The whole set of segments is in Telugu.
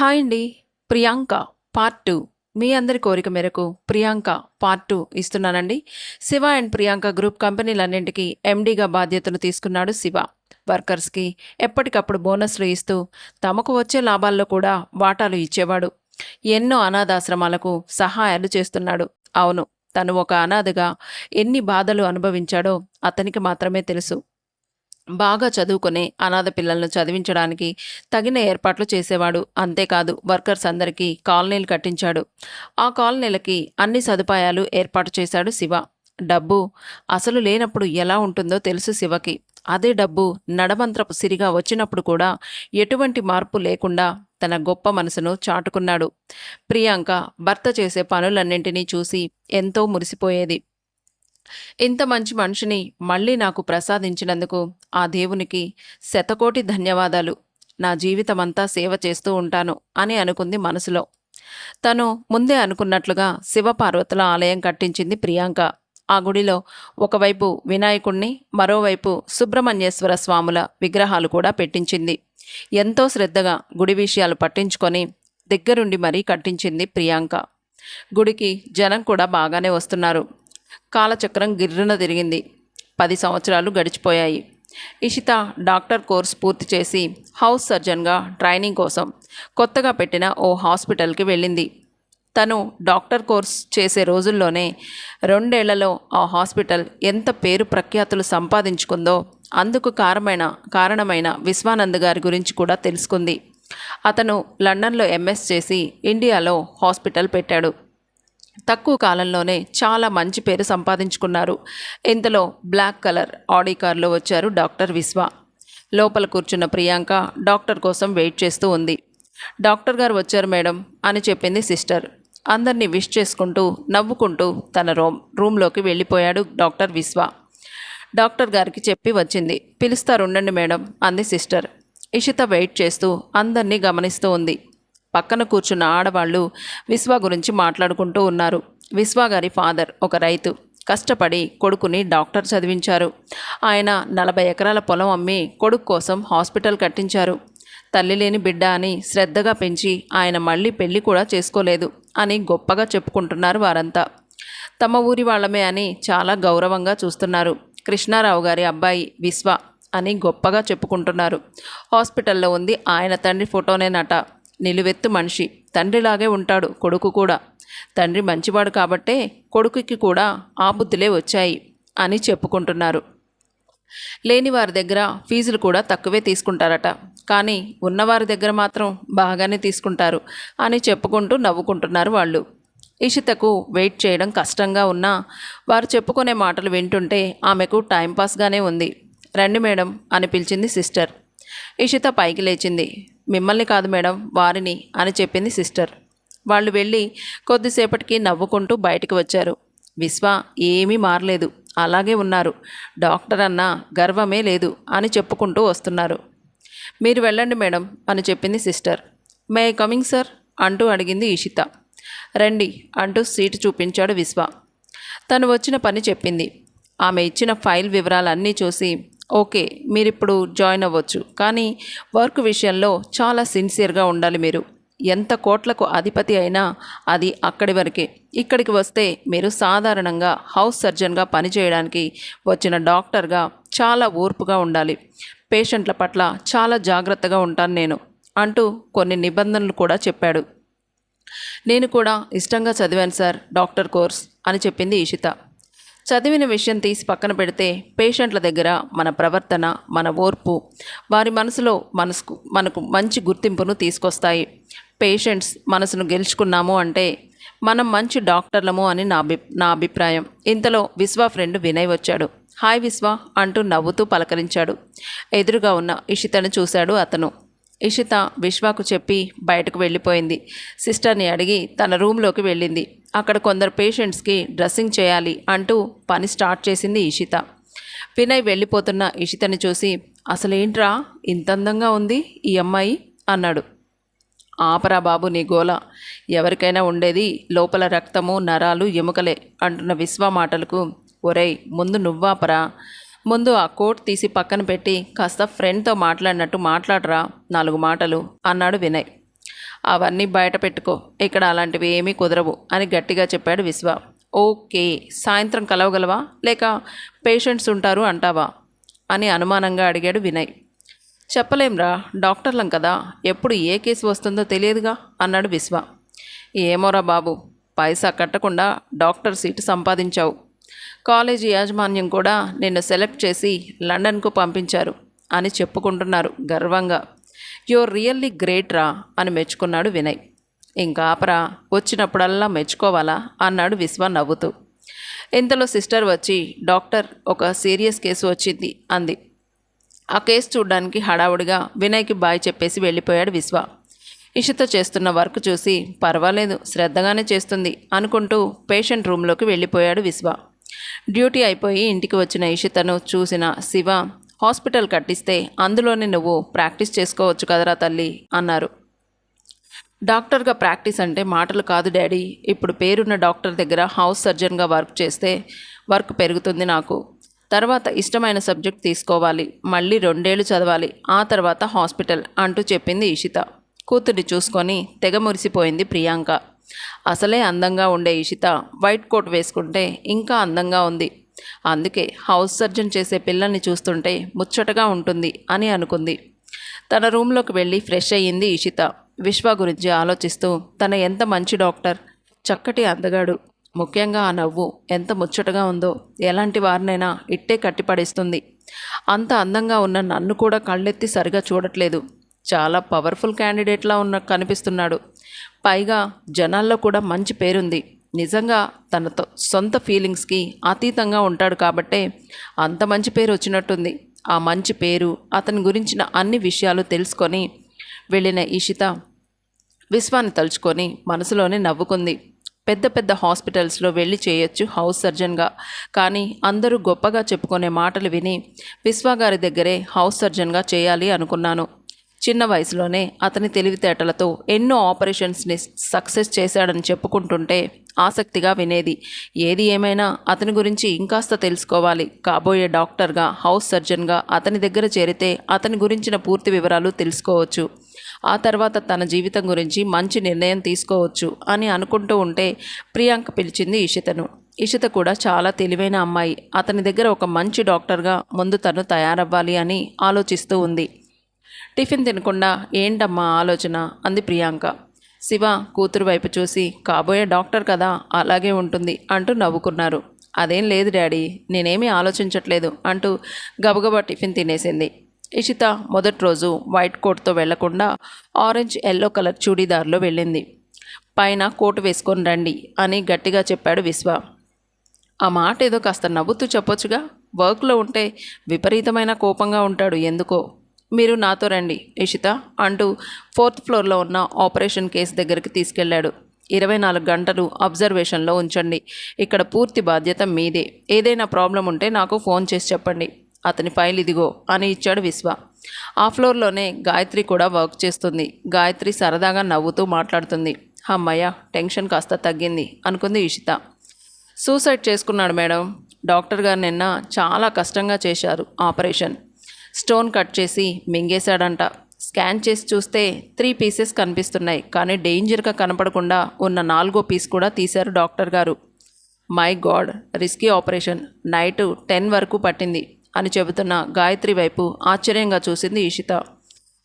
హాయ్ అండి. 'ప్రియాంక' పార్ట్ 2 మీ అందరి కోరిక మేరకు 'ప్రియాంక' పార్ట్ 2 ఇస్తున్నానండి. శివ అండ్ ప్రియాంక గ్రూప్ కంపెనీలన్నింటికి ఎండీగా బాధ్యతలు తీసుకున్నాడు శివ. వర్కర్స్కి ఎప్పటికప్పుడు బోనస్లు ఇస్తూ తమకు వచ్చే లాభాల్లో కూడా వాటాలు ఇచ్చేవాడు. ఎన్నో అనాథాశ్రమాలకు సహాయాలు చేస్తున్నాడు. అవును, తను ఒక అనాథగా ఎన్ని బాధలు అనుభవించాడో అతనికి మాత్రమే తెలుసు. బాగా చదువుకునే అనాథ పిల్లలను చదివించడానికి తగిన ఏర్పాట్లు చేసేవాడు. అంతేకాదు, వర్కర్స్ అందరికీ కాలనీలు కట్టించాడు. ఆ కాలనీలకి అన్ని సదుపాయాలు ఏర్పాటు చేశాడు శివ. డబ్బు అసలు లేనప్పుడు ఎలా ఉంటుందో తెలుసు శివకి. అదే డబ్బు నడమంత్రపు సిరిగా వచ్చినప్పుడు కూడా ఎటువంటి మార్పు లేకుండా తన గొప్ప మనసును చాటుకున్నాడు. ప్రియాంక భర్త చేసే పనులన్నింటినీ చూసి ఎంతో మురిసిపోయేది. ఇంత మంచి మనిషిని మళ్ళీ నాకు ప్రసాదించినందుకు ఆ దేవునికి శతకోటి ధన్యవాదాలు. నా జీవితమంతా సేవ చేస్తూ ఉంటాను అని అనుకుంది మనసులో. తను ముందే అనుకున్నట్లుగా శివపార్వతుల ఆలయం కట్టించింది ప్రియాంక. ఆ గుడిలో ఒకవైపు వినాయకుణ్ణి, మరోవైపు సుబ్రహ్మణ్యేశ్వర స్వాముల విగ్రహాలు కూడా పెట్టించింది. ఎంతో శ్రద్ధగా గుడి విషయాలు పట్టించుకొని దగ్గరుండి మరీ కట్టించింది ప్రియాంక. గుడికి జనం కూడా బాగానే వస్తున్నారు. కాలచక్రం గిర్రున తిరిగింది. 10 సంవత్సరాలు గడిచిపోయాయి. ఇషిత డాక్టర్ కోర్స్ పూర్తి చేసి హౌస్ సర్జన్గా ట్రైనింగ్ కోసం కొత్తగా పెట్టిన ఓ హాస్పిటల్కి వెళ్ళింది. తను డాక్టర్ కోర్స్ చేసే రోజుల్లోనే 2 ఏళ్లలో ఆ హాస్పిటల్ ఎంత పేరు ప్రఖ్యాతులు సంపాదించుకుందో అందుకు కారణమైన విశ్వానంద్ గారి గురించి కూడా తెలుసుకుంది. అతను లండన్లో ఎంఎస్ చేసి ఇండియాలో హాస్పిటల్ పెట్టాడు. తక్కువ కాలంలోనే చాలా మంచి పేరు సంపాదించుకున్నారు. ఇంతలో బ్లాక్ కలర్ ఆడీ కార్లో వచ్చారు డాక్టర్ విశ్వ. లోపల కూర్చున్న ప్రియాంక డాక్టర్ కోసం వెయిట్ చేస్తూ ఉంది. డాక్టర్ గారు వచ్చారు మేడం అని చెప్పింది సిస్టర్. అందరినీ విష్ చేసుకుంటూ నవ్వుకుంటూ తన రూమ్లోకి వెళ్ళిపోయాడు డాక్టర్ విశ్వ. డాక్టర్ గారికి చెప్పి వచ్చింది. పిలుస్తారుండండి మేడం అంది సిస్టర్. ఇషిత వెయిట్ చేస్తూ అందరినీ గమనిస్తూ ఉంది. పక్కన కూర్చున్న ఆడవాళ్లు విశ్వ గురించి మాట్లాడుకుంటూ ఉన్నారు. విశ్వ గారి ఫాదర్ ఒక రైతు. కష్టపడి కొడుకుని డాక్టర్ చదివించారు. ఆయన 40 ఎకరాల పొలం అమ్మి కొడుకు కోసం హాస్పిటల్ కట్టించారు. తల్లి లేని బిడ్డ అని శ్రద్ధగా పెంచి ఆయన మళ్ళీ పెళ్లి కూడా చేసుకోలేదు అని గొప్పగా చెప్పుకుంటున్నారు వారంతా. తమ ఊరి వాళ్ళమే అని చాలా గౌరవంగా చూస్తున్నారు. కృష్ణారావు గారి అబ్బాయి విశ్వ అని గొప్పగా చెప్పుకుంటున్నారు. హాస్పిటల్లో ఉంది ఆయన తండ్రి ఫోటోనేనట. నిలువెత్తు మనిషి, తండ్రిలాగే ఉంటాడు కొడుకు కూడా. తండ్రి మంచివాడు కాబట్టే కొడుకుకి కూడా ఆ బుద్ధులే వచ్చాయి అని చెప్పుకుంటున్నారు. లేని వారి దగ్గర ఫీజులు కూడా తక్కువే తీసుకుంటారట, కానీ ఉన్నవారి దగ్గర మాత్రం బాగానే తీసుకుంటారు అని చెప్పుకుంటూ నవ్వుకుంటున్నారు వాళ్ళు. ఇషితకు వెయిట్ చేయడం కష్టంగా ఉన్నా వారు చెప్పుకునే మాటలు వింటుంటే ఆమెకు టైంపాస్గానే ఉంది. రండి మేడం అని పిలిచింది సిస్టర్. ఇషిత పైకి లేచింది. మిమ్మల్ని కాదు మేడం, వారిని అని చెప్పింది సిస్టర్. వాళ్ళు వెళ్ళి కొద్దిసేపటికి నవ్వుకుంటూ బయటికి వచ్చారు. విశ్వ ఏమీ మారలేదు, అలాగే ఉన్నారు. డాక్టర్ అన్న గర్వమే లేదు అని చెప్పుకుంటూ వస్తున్నారు. మీరు వెళ్ళండి మేడం అని చెప్పింది sister. May I coming sir అంటూ అడిగింది ఇషిత. రండి అంటూ సీటు చూపించాడు విశ్వ. తను వచ్చిన పని చెప్పింది. ఆమె ఇచ్చిన ఫైల్ వివరాలన్నీ చూసి ఓకే, మీరిప్పుడు జాయిన్ అవ్వచ్చు, కానీ వర్క్ విషయంలో చాలా సిన్సియర్గా ఉండాలి. మీరు ఎంత కోట్లకు అధిపతి అయినా అది అక్కడి వరకే. ఇక్కడికి వస్తే మీరు సాధారణంగా హౌస్ సర్జన్గా పనిచేయడానికి వచ్చిన డాక్టర్గా చాలా ఓర్పుగా ఉండాలి. పేషెంట్ల పట్ల చాలా జాగ్రత్తగా ఉంటాను నేను అంటూ కొన్ని నిబంధనలు కూడా చెప్పాడు. నేను కూడా ఇష్టంగా చదివాను సార్ డాక్టర్ కోర్స్ అని చెప్పింది ఇషిత. చదివిన విషయం తీసి పక్కన పెడితే పేషెంట్ల దగ్గర మన ప్రవర్తన, మన ఓర్పు వారి మనకు మంచి గుర్తింపును తీసుకొస్తాయి. పేషెంట్స్ మనసును గెలుచుకున్నాము అంటే మనం మంచి డాక్టర్లము అని నా అభిప్రాయం. ఇంతలో విశ్వ ఫ్రెండ్ వినయ్ వచ్చాడు. హాయ్ విశ్వ అంటూ నవ్వుతూ పలకరించాడు. ఎదురుగా ఉన్న ఇషితను చూశాడు అతను. ఇషిత విశ్వకు చెప్పి బయటకు వెళ్ళిపోయింది. సిస్టర్ని అడిగి తన రూమ్లోకి వెళ్ళింది. అక్కడ కొందరు పేషెంట్స్కి డ్రెస్సింగ్ చేయాలి అంటూ పని స్టార్ట్ చేసింది ఇషిత. వినయ్ వెళ్ళిపోతున్న ఇషితని చూసి అసలేంట్రా ఇంత అందంగా ఉంది ఈ అమ్మాయి అన్నాడు. ఆపరా బాబు నీ గోల, ఎవరికైనా ఉండేది లోపల రక్తము, నరాలు, ఎముకలే అంటున్న విశ్వ మాటలకు ఒరేయ్ ముందు నువ్వాపరా, ముందు ఆ కోట్ తీసి పక్కన పెట్టి కాస్త ఫ్రెండ్తో మాట్లాడినట్టు మాట్లాడరా 4 మాటలు అన్నాడు వినయ్. అవన్నీ బయట పెట్టుకో, ఇక్కడ అలాంటివి ఏమీ కుదరవు అని గట్టిగా చెప్పాడు విశ్వ. ఓకే, సాయంత్రం కలవగలవా లేక పేషెంట్స్ ఉంటారు అంటావా అని అనుమానంగా అడిగాడు వినయ్. చెప్పలేంరా, డాక్టర్లం కదా, ఎప్పుడు ఏ కేసు వస్తుందో తెలియదుగా అన్నాడు విశ్వ. ఏమోరా బాబు, పైసా కట్టకుండా డాక్టర్ సీటు సంపాదించావు. కాలేజీ యాజమాన్యం కూడా నిన్ను సెలెక్ట్ చేసి లండన్కు పంపించారు అని చెప్పుకుంటున్నారు గర్వంగా. యూర్ రియల్లీ గ్రేట్ రా అని మెచ్చుకున్నాడు వినయ్. ఇంకా ఆపరా, వచ్చినప్పుడల్లా మెచ్చుకోవాలా అన్నాడు విశ్వ నవ్వుతూ. ఇంతలో సిస్టర్ వచ్చి, డాక్టర్, ఒక సీరియస్ కేసు వచ్చింది అంది. ఆ కేసు చూడ్డానికి హడావుడిగా వినయ్కి బాయ్ చెప్పేసి వెళ్ళిపోయాడు విశ్వ. ఇషిత చేస్తున్న వర్క్ చూసి పర్వాలేదు, శ్రద్ధగానే చేస్తుంది అనుకుంటూ పేషెంట్ రూమ్లోకి వెళ్ళిపోయాడు విశ్వ. డ్యూటీ అయిపోయి ఇంటికి వచ్చిన ఇషితను చూసిన శివ, హాస్పిటల్ కట్టిస్తే అందులోనే నువ్వు ప్రాక్టీస్ చేసుకోవచ్చు కదరా తల్లి అన్నారు. డాక్టర్గా ప్రాక్టీస్ అంటే మాటలు కాదు డాడీ, ఇప్పుడు పేరున్న డాక్టర్ దగ్గర హౌస్ సర్జన్గా వర్క్ చేస్తే వర్క్ పెరుగుతుంది నాకు. తర్వాత ఇష్టమైన సబ్జెక్ట్ తీసుకోవాలి, మళ్ళీ 2 ఏళ్ళు చదవాలి, ఆ తర్వాత హాస్పిటల్ అంటూ చెప్పింది ఇషిత. కూతుర్ని చూసుకొని తెగ మురిసిపోయింది ప్రియాంక. అసలే అందంగా ఉండే ఇషిత వైట్ కోట్ వేసుకుంటే ఇంకా అందంగా ఉంది. అందుకే హౌస్ సర్జన్ చేసే పిల్లల్ని చూస్తుంటే ముచ్చటగా ఉంటుంది అని అనుకుంది. తన రూమ్లోకి వెళ్ళి ఫ్రెష్ అయ్యింది ఇషిత. విశ్వ గురించి ఆలోచిస్తూ, తన ఎంత మంచి డాక్టర్, చక్కటి అందగాడు, ముఖ్యంగా ఆ నవ్వు ఎంత ముచ్చటగా ఉందో, ఎలాంటి వారినైనా ఇట్టే కట్టిపడేస్తుంది. అంత అందంగా ఉన్న నన్ను కూడా కళ్ళెత్తి సరిగా చూడట్లేదు. చాలా పవర్ఫుల్ క్యాండిడేట్లా కనిపిస్తున్నాడు. పైగా జనాల్లో కూడా మంచి పేరుంది. నిజంగా తనతో సొంత ఫీలింగ్స్కి అతీతంగా ఉంటాడు కాబట్టే అంత మంచి పేరు వచ్చినట్టుంది. ఆ మంచి పేరు, అతని గురించిన అన్ని విషయాలు తెలుసుకొని వెళ్ళిన ఇషిత విశ్వాన్ని తలుచుకొని మనసులోనే నవ్వుకుంది. పెద్ద పెద్ద హాస్పిటల్స్లో వెళ్ళి చేయొచ్చు హౌస్ సర్జన్గా, కానీ అందరూ గొప్పగా చెప్పుకునే మాటలు విని విశ్వగారి దగ్గరే హౌస్ సర్జన్గా చేయాలి అనుకున్నాను. చిన్న వయసులోనే అతని తెలివితేటలతో ఎన్నో ఆపరేషన్స్ని సక్సెస్ చేశాడని చెప్పుకుంటుంటే ఆసక్తిగా వినేది. ఏది ఏమైనా అతని గురించి ఇంకాస్త తెలుసుకోవాలి. కాబోయే డాక్టర్గా, హౌస్ సర్జన్గా అతని దగ్గర చేరితే అతని గురించిన పూర్తి వివరాలు తెలుసుకోవచ్చు. ఆ తర్వాత తన జీవితం గురించి మంచి నిర్ణయం తీసుకోవచ్చు అని అనుకుంటూ ఉంటే ప్రియాంక పిలిచింది ఇషితను. ఇషిత కూడా చాలా తెలివైన అమ్మాయి. అతని దగ్గర ఒక మంచి డాక్టర్గా ముందు తను తయారవ్వాలి అని ఆలోచిస్తూ ఉంది. టిఫిన్ తినకుండా ఏంటమ్మా ఆలోచన అంది ప్రియాంక. శివ కూతురు వైపు చూసి, కాబోయే డాక్టర్ కదా, అలాగే ఉంటుంది అంటూ నవ్వుకున్నారు. అదేం లేదు డాడీ, నేనేమీ ఆలోచించట్లేదు అంటూ గబగబా టిఫిన్ తినేసింది. ఇషిత మొదటి రోజు వైట్ కోట్తో వెళ్లకుండా ఆరెంజ్ ఎల్లో కలర్ చూడీదార్లో వెళ్ళింది. పైన కోటు వేసుకొని రండి అని గట్టిగా చెప్పాడు విశ్వ. ఆ మాట ఏదో కాస్త నవ్వుతూ చెప్పొచ్చుగా, వర్క్లో ఉంటే విపరీతమైన కోపంగా ఉంటాడు ఎందుకో. మీరు నాతో రండి ఇషిత అంటూ 4th ఫ్లోర్లో ఉన్న ఆపరేషన్ కేసు దగ్గరికి తీసుకెళ్లాడు. 24 గంటలు అబ్జర్వేషన్లో ఉంచండి. ఇక్కడ పూర్తి బాధ్యత మీదే. ఏదైనా ప్రాబ్లం ఉంటే నాకు ఫోన్ చేసి చెప్పండి. అతని ఫైల్ ఇదిగో అని ఇచ్చాడు విశ్వ. ఆ ఫ్లోర్లోనే గాయత్రి కూడా వర్క్ చేస్తుంది. గాయత్రి సరదాగా నవ్వుతూ మాట్లాడుతుంది. అమ్మయ్య, టెన్షన్ కాస్త తగ్గింది అనుకుంది ఇషిత. సూసైడ్ చేసుకున్నాడు మేడం. డాక్టర్ గారు నిన్న చాలా కష్టంగా చేశారు ఆపరేషన్. స్టోన్ కట్ చేసి మింగేశాడంట. స్కాన్ చేసి చూస్తే 3 పీసెస్ కనిపిస్తున్నాయి, కానీ డేంజర్గా కనపడకుండా ఉన్న 4వ పీస్ కూడా తీశారు డాక్టర్ గారు. My God, risky operation. Night 10 వరకు పట్టింది అని చెబుతున్న గాయత్రి వైపు ఆశ్చర్యంగా చూసింది ఇషిత.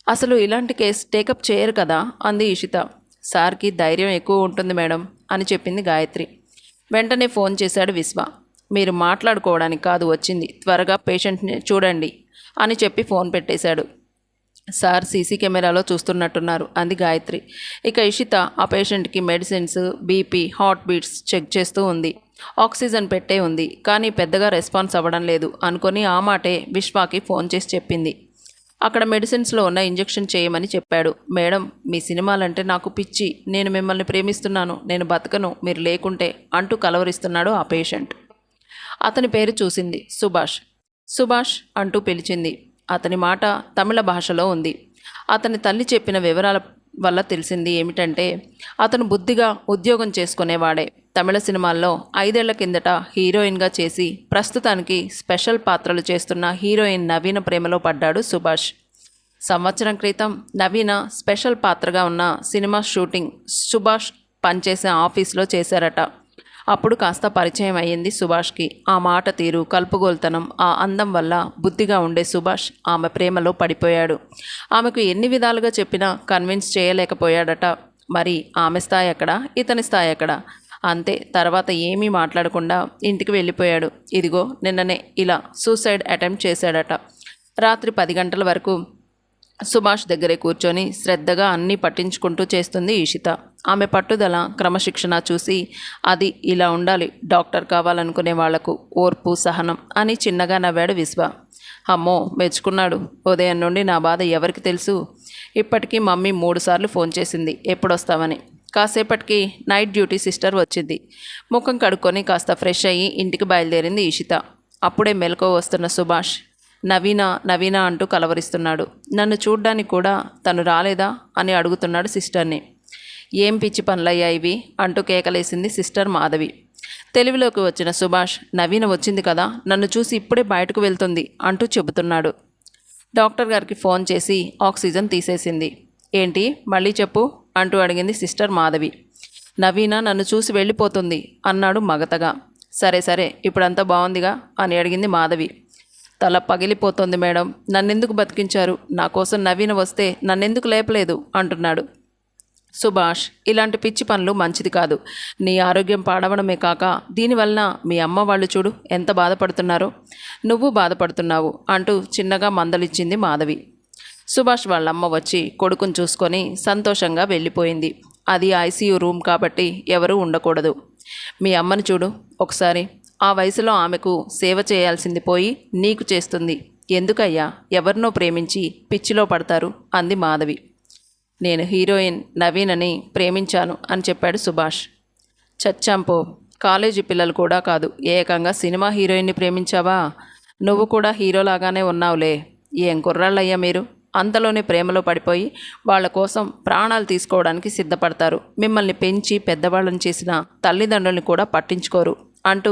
అసలు ఇలాంటి కేసు టేకప్ చేయరు కదా అంది ఇషిత. సార్కి ధైర్యం ఎక్కువ ఉంటుంది మేడం అని చెప్పింది గాయత్రి. వెంటనే ఫోన్ చేశాడు విశ్వ. మీరు మాట్లాడుకోవడానికి కాదు వచ్చింది, త్వరగా పేషెంట్ని చూడండి అని చెప్పి ఫోన్ పెట్టేశాడు. సార్ సీసీ కెమెరాలో చూస్తున్నట్టున్నారు అంది గాయత్రి. ఇక ఇషిత ఆ పేషెంట్కి medicines, BP, heart beats check చేస్తూ ఉంది. ఆక్సిజన్ పెట్టే ఉంది, కానీ పెద్దగా రెస్పాన్స్ అవ్వడం లేదు అనుకొని ఆ మాటే విశ్వాకి ఫోన్ చేసి చెప్పింది. అక్కడ మెడిసిన్స్లో ఉన్న ఇంజెక్షన్ చేయమని చెప్పాడు. మేడం, మీ సినిమాలంటే నాకు పిచ్చి, నేను మిమ్మల్ని ప్రేమిస్తున్నాను, నేను బతకను మీరు లేకుంటే అంటూ కలవరిస్తున్నాడు ఆ పేషెంట్. అతని పేరు చూసింది సుభాష్. సుభాష్ అంటూ పిలిచింది. అతని మాట తమిళ భాషలో ఉంది. అతని తల్లి చెప్పిన వివరాల వల్ల తెలిసింది ఏమిటంటే అతను బుద్ధిగా ఉద్యోగం చేసుకునేవాడే. తమిళ సినిమాల్లో 5 ఏళ్ల కిందట హీరోయిన్గా చేసి ప్రస్తుతానికి స్పెషల్ పాత్రలు చేస్తున్న హీరోయిన్ నవీన ప్రేమలో పడ్డాడు సుభాష్. సంవత్సరం క్రితం నవీన స్పెషల్ పాత్రగా ఉన్న సినిమా షూటింగ్ సుభాష్ పనిచేసే ఆఫీస్లో చేశారట. అప్పుడు కాస్త పరిచయం అయ్యింది సుభాష్కి. ఆ మాట తీరు, కలుపుగోల్తనం, ఆ అందం వల్ల బుద్ధిగా ఉండే సుభాష్ ఆమె ప్రేమలో పడిపోయాడు. ఆమెకు ఎన్ని విధాలుగా చెప్పినా కన్విన్స్ చేయలేకపోయాడట. మరి ఆమె స్థాయి ఎక్కడ, ఇతని స్థాయి ఎక్కడ? అంతే. తర్వాత ఏమీ మాట్లాడకుండా ఇంటికి వెళ్ళిపోయాడు. ఇదిగో నిన్ననే ఇలా సూసైడ్ అటెంప్ట్ చేశాడట. రాత్రి 10 గంటల వరకు సుభాష్ దగ్గరే కూర్చొని శ్రద్ధగా అన్నీ పట్టించుకుంటూ చేస్తుంది ఈషిత. ఆమె పట్టుదల, క్రమశిక్షణ చూసి అది ఇలా ఉండాలి డాక్టర్ కావాలనుకునే వాళ్లకు, ఓర్పు, సహనం అని చిన్నగా నవ్వాడు విశ్వ. అమ్మో, మెచ్చుకున్నాడు. ఉదయం నుండి నా బాధ ఎవరికి తెలుసు? ఇప్పటికీ మమ్మీ 3 సార్లు ఫోన్ చేసింది ఎప్పుడొస్తావని. కాసేపటికి నైట్ డ్యూటీ సిస్టర్ వచ్చింది. ముఖం కడుక్కొని కాస్త ఫ్రెష్ అయ్యి ఇంటికి బయలుదేరింది ఈషిత. అప్పుడే మెలకువ వస్తున్న సుభాష్ నవీనా అంటూ కలవరిస్తున్నాడు. నన్ను చూడ్డానికి కూడా తను రాలేదా అని అడుగుతున్నాడు సిస్టర్ని. ఏం పిచ్చి పనులయ్యా ఇవి అంటూ కేకలేసింది సిస్టర్ మాధవి. తెలివిలోకి వచ్చిన సుభాష్, నవీన వచ్చింది కదా, నన్ను చూసి ఇప్పుడే బయటకు వెళ్తుంది అంటూ చెబుతున్నాడు. డాక్టర్ గారికి ఫోన్ చేసి ఆక్సిజన్ తీసేసింది. ఏంటి మళ్ళీ చెప్పు అంటూ అడిగింది సిస్టర్ మాధవి. నవీన నన్ను చూసి వెళ్ళిపోతుంది అన్నాడు మగతగా. సరే ఇప్పుడంతా బాగుందిగా అని అడిగింది మాధవి. తల పగిలిపోతుంది మేడం, నన్నెందుకు బతికించారు? నా కోసం నవీన వస్తే నన్నెందుకు లేపలేదు అంటున్నాడు. సుభాష్, ఇలాంటి పిచ్చి పనులు మంచిది కాదు. నీ ఆరోగ్యం పాడవడమే కాక దీనివల్ల మీ అమ్మ వాళ్ళు చూడు ఎంత బాధపడుతున్నారో. నువ్వు బాధపడుతున్నావు అంటూ చిన్నగా మందలిచ్చింది మాధవి. సుభాష్ వాళ్ళమ్మ వచ్చి కొడుకుని చూసుకొని సంతోషంగా వెళ్ళిపోయింది. అది ఐసీయూ రూమ్ కాబట్టి ఎవరూ ఉండకూడదు. మీ అమ్మను చూడు ఒకసారి. ఆ వయసులో ఆమెకు సేవ చేయాల్సింది పోయి నీకు చేస్తుంది. ఎందుకయ్యా ఎవరినో ప్రేమించి పిచ్చిలో పడతారు అంది మాధవి. నేను హీరోయిన్ నవీనని ప్రేమించాను అని చెప్పాడు సుభాష్. చచ్చాంపో, కాలేజీ పిల్లలు కూడా కాదు, ఏకంగా సినిమా హీరోయిన్ని ప్రేమించావా? నువ్వు కూడా హీరోలాగానే ఉన్నావులే. ఏం కుర్రాళ్ళయ్యా మీరు, అంతలోనే ప్రేమలో పడిపోయి వాళ్ళ కోసం ప్రాణాలు తీసుకోవడానికి సిద్ధపడతారు. మిమ్మల్ని పెంచి పెద్దవాళ్ళని చేసిన తల్లిదండ్రుల్ని కూడా పట్టించుకోరు అంటూ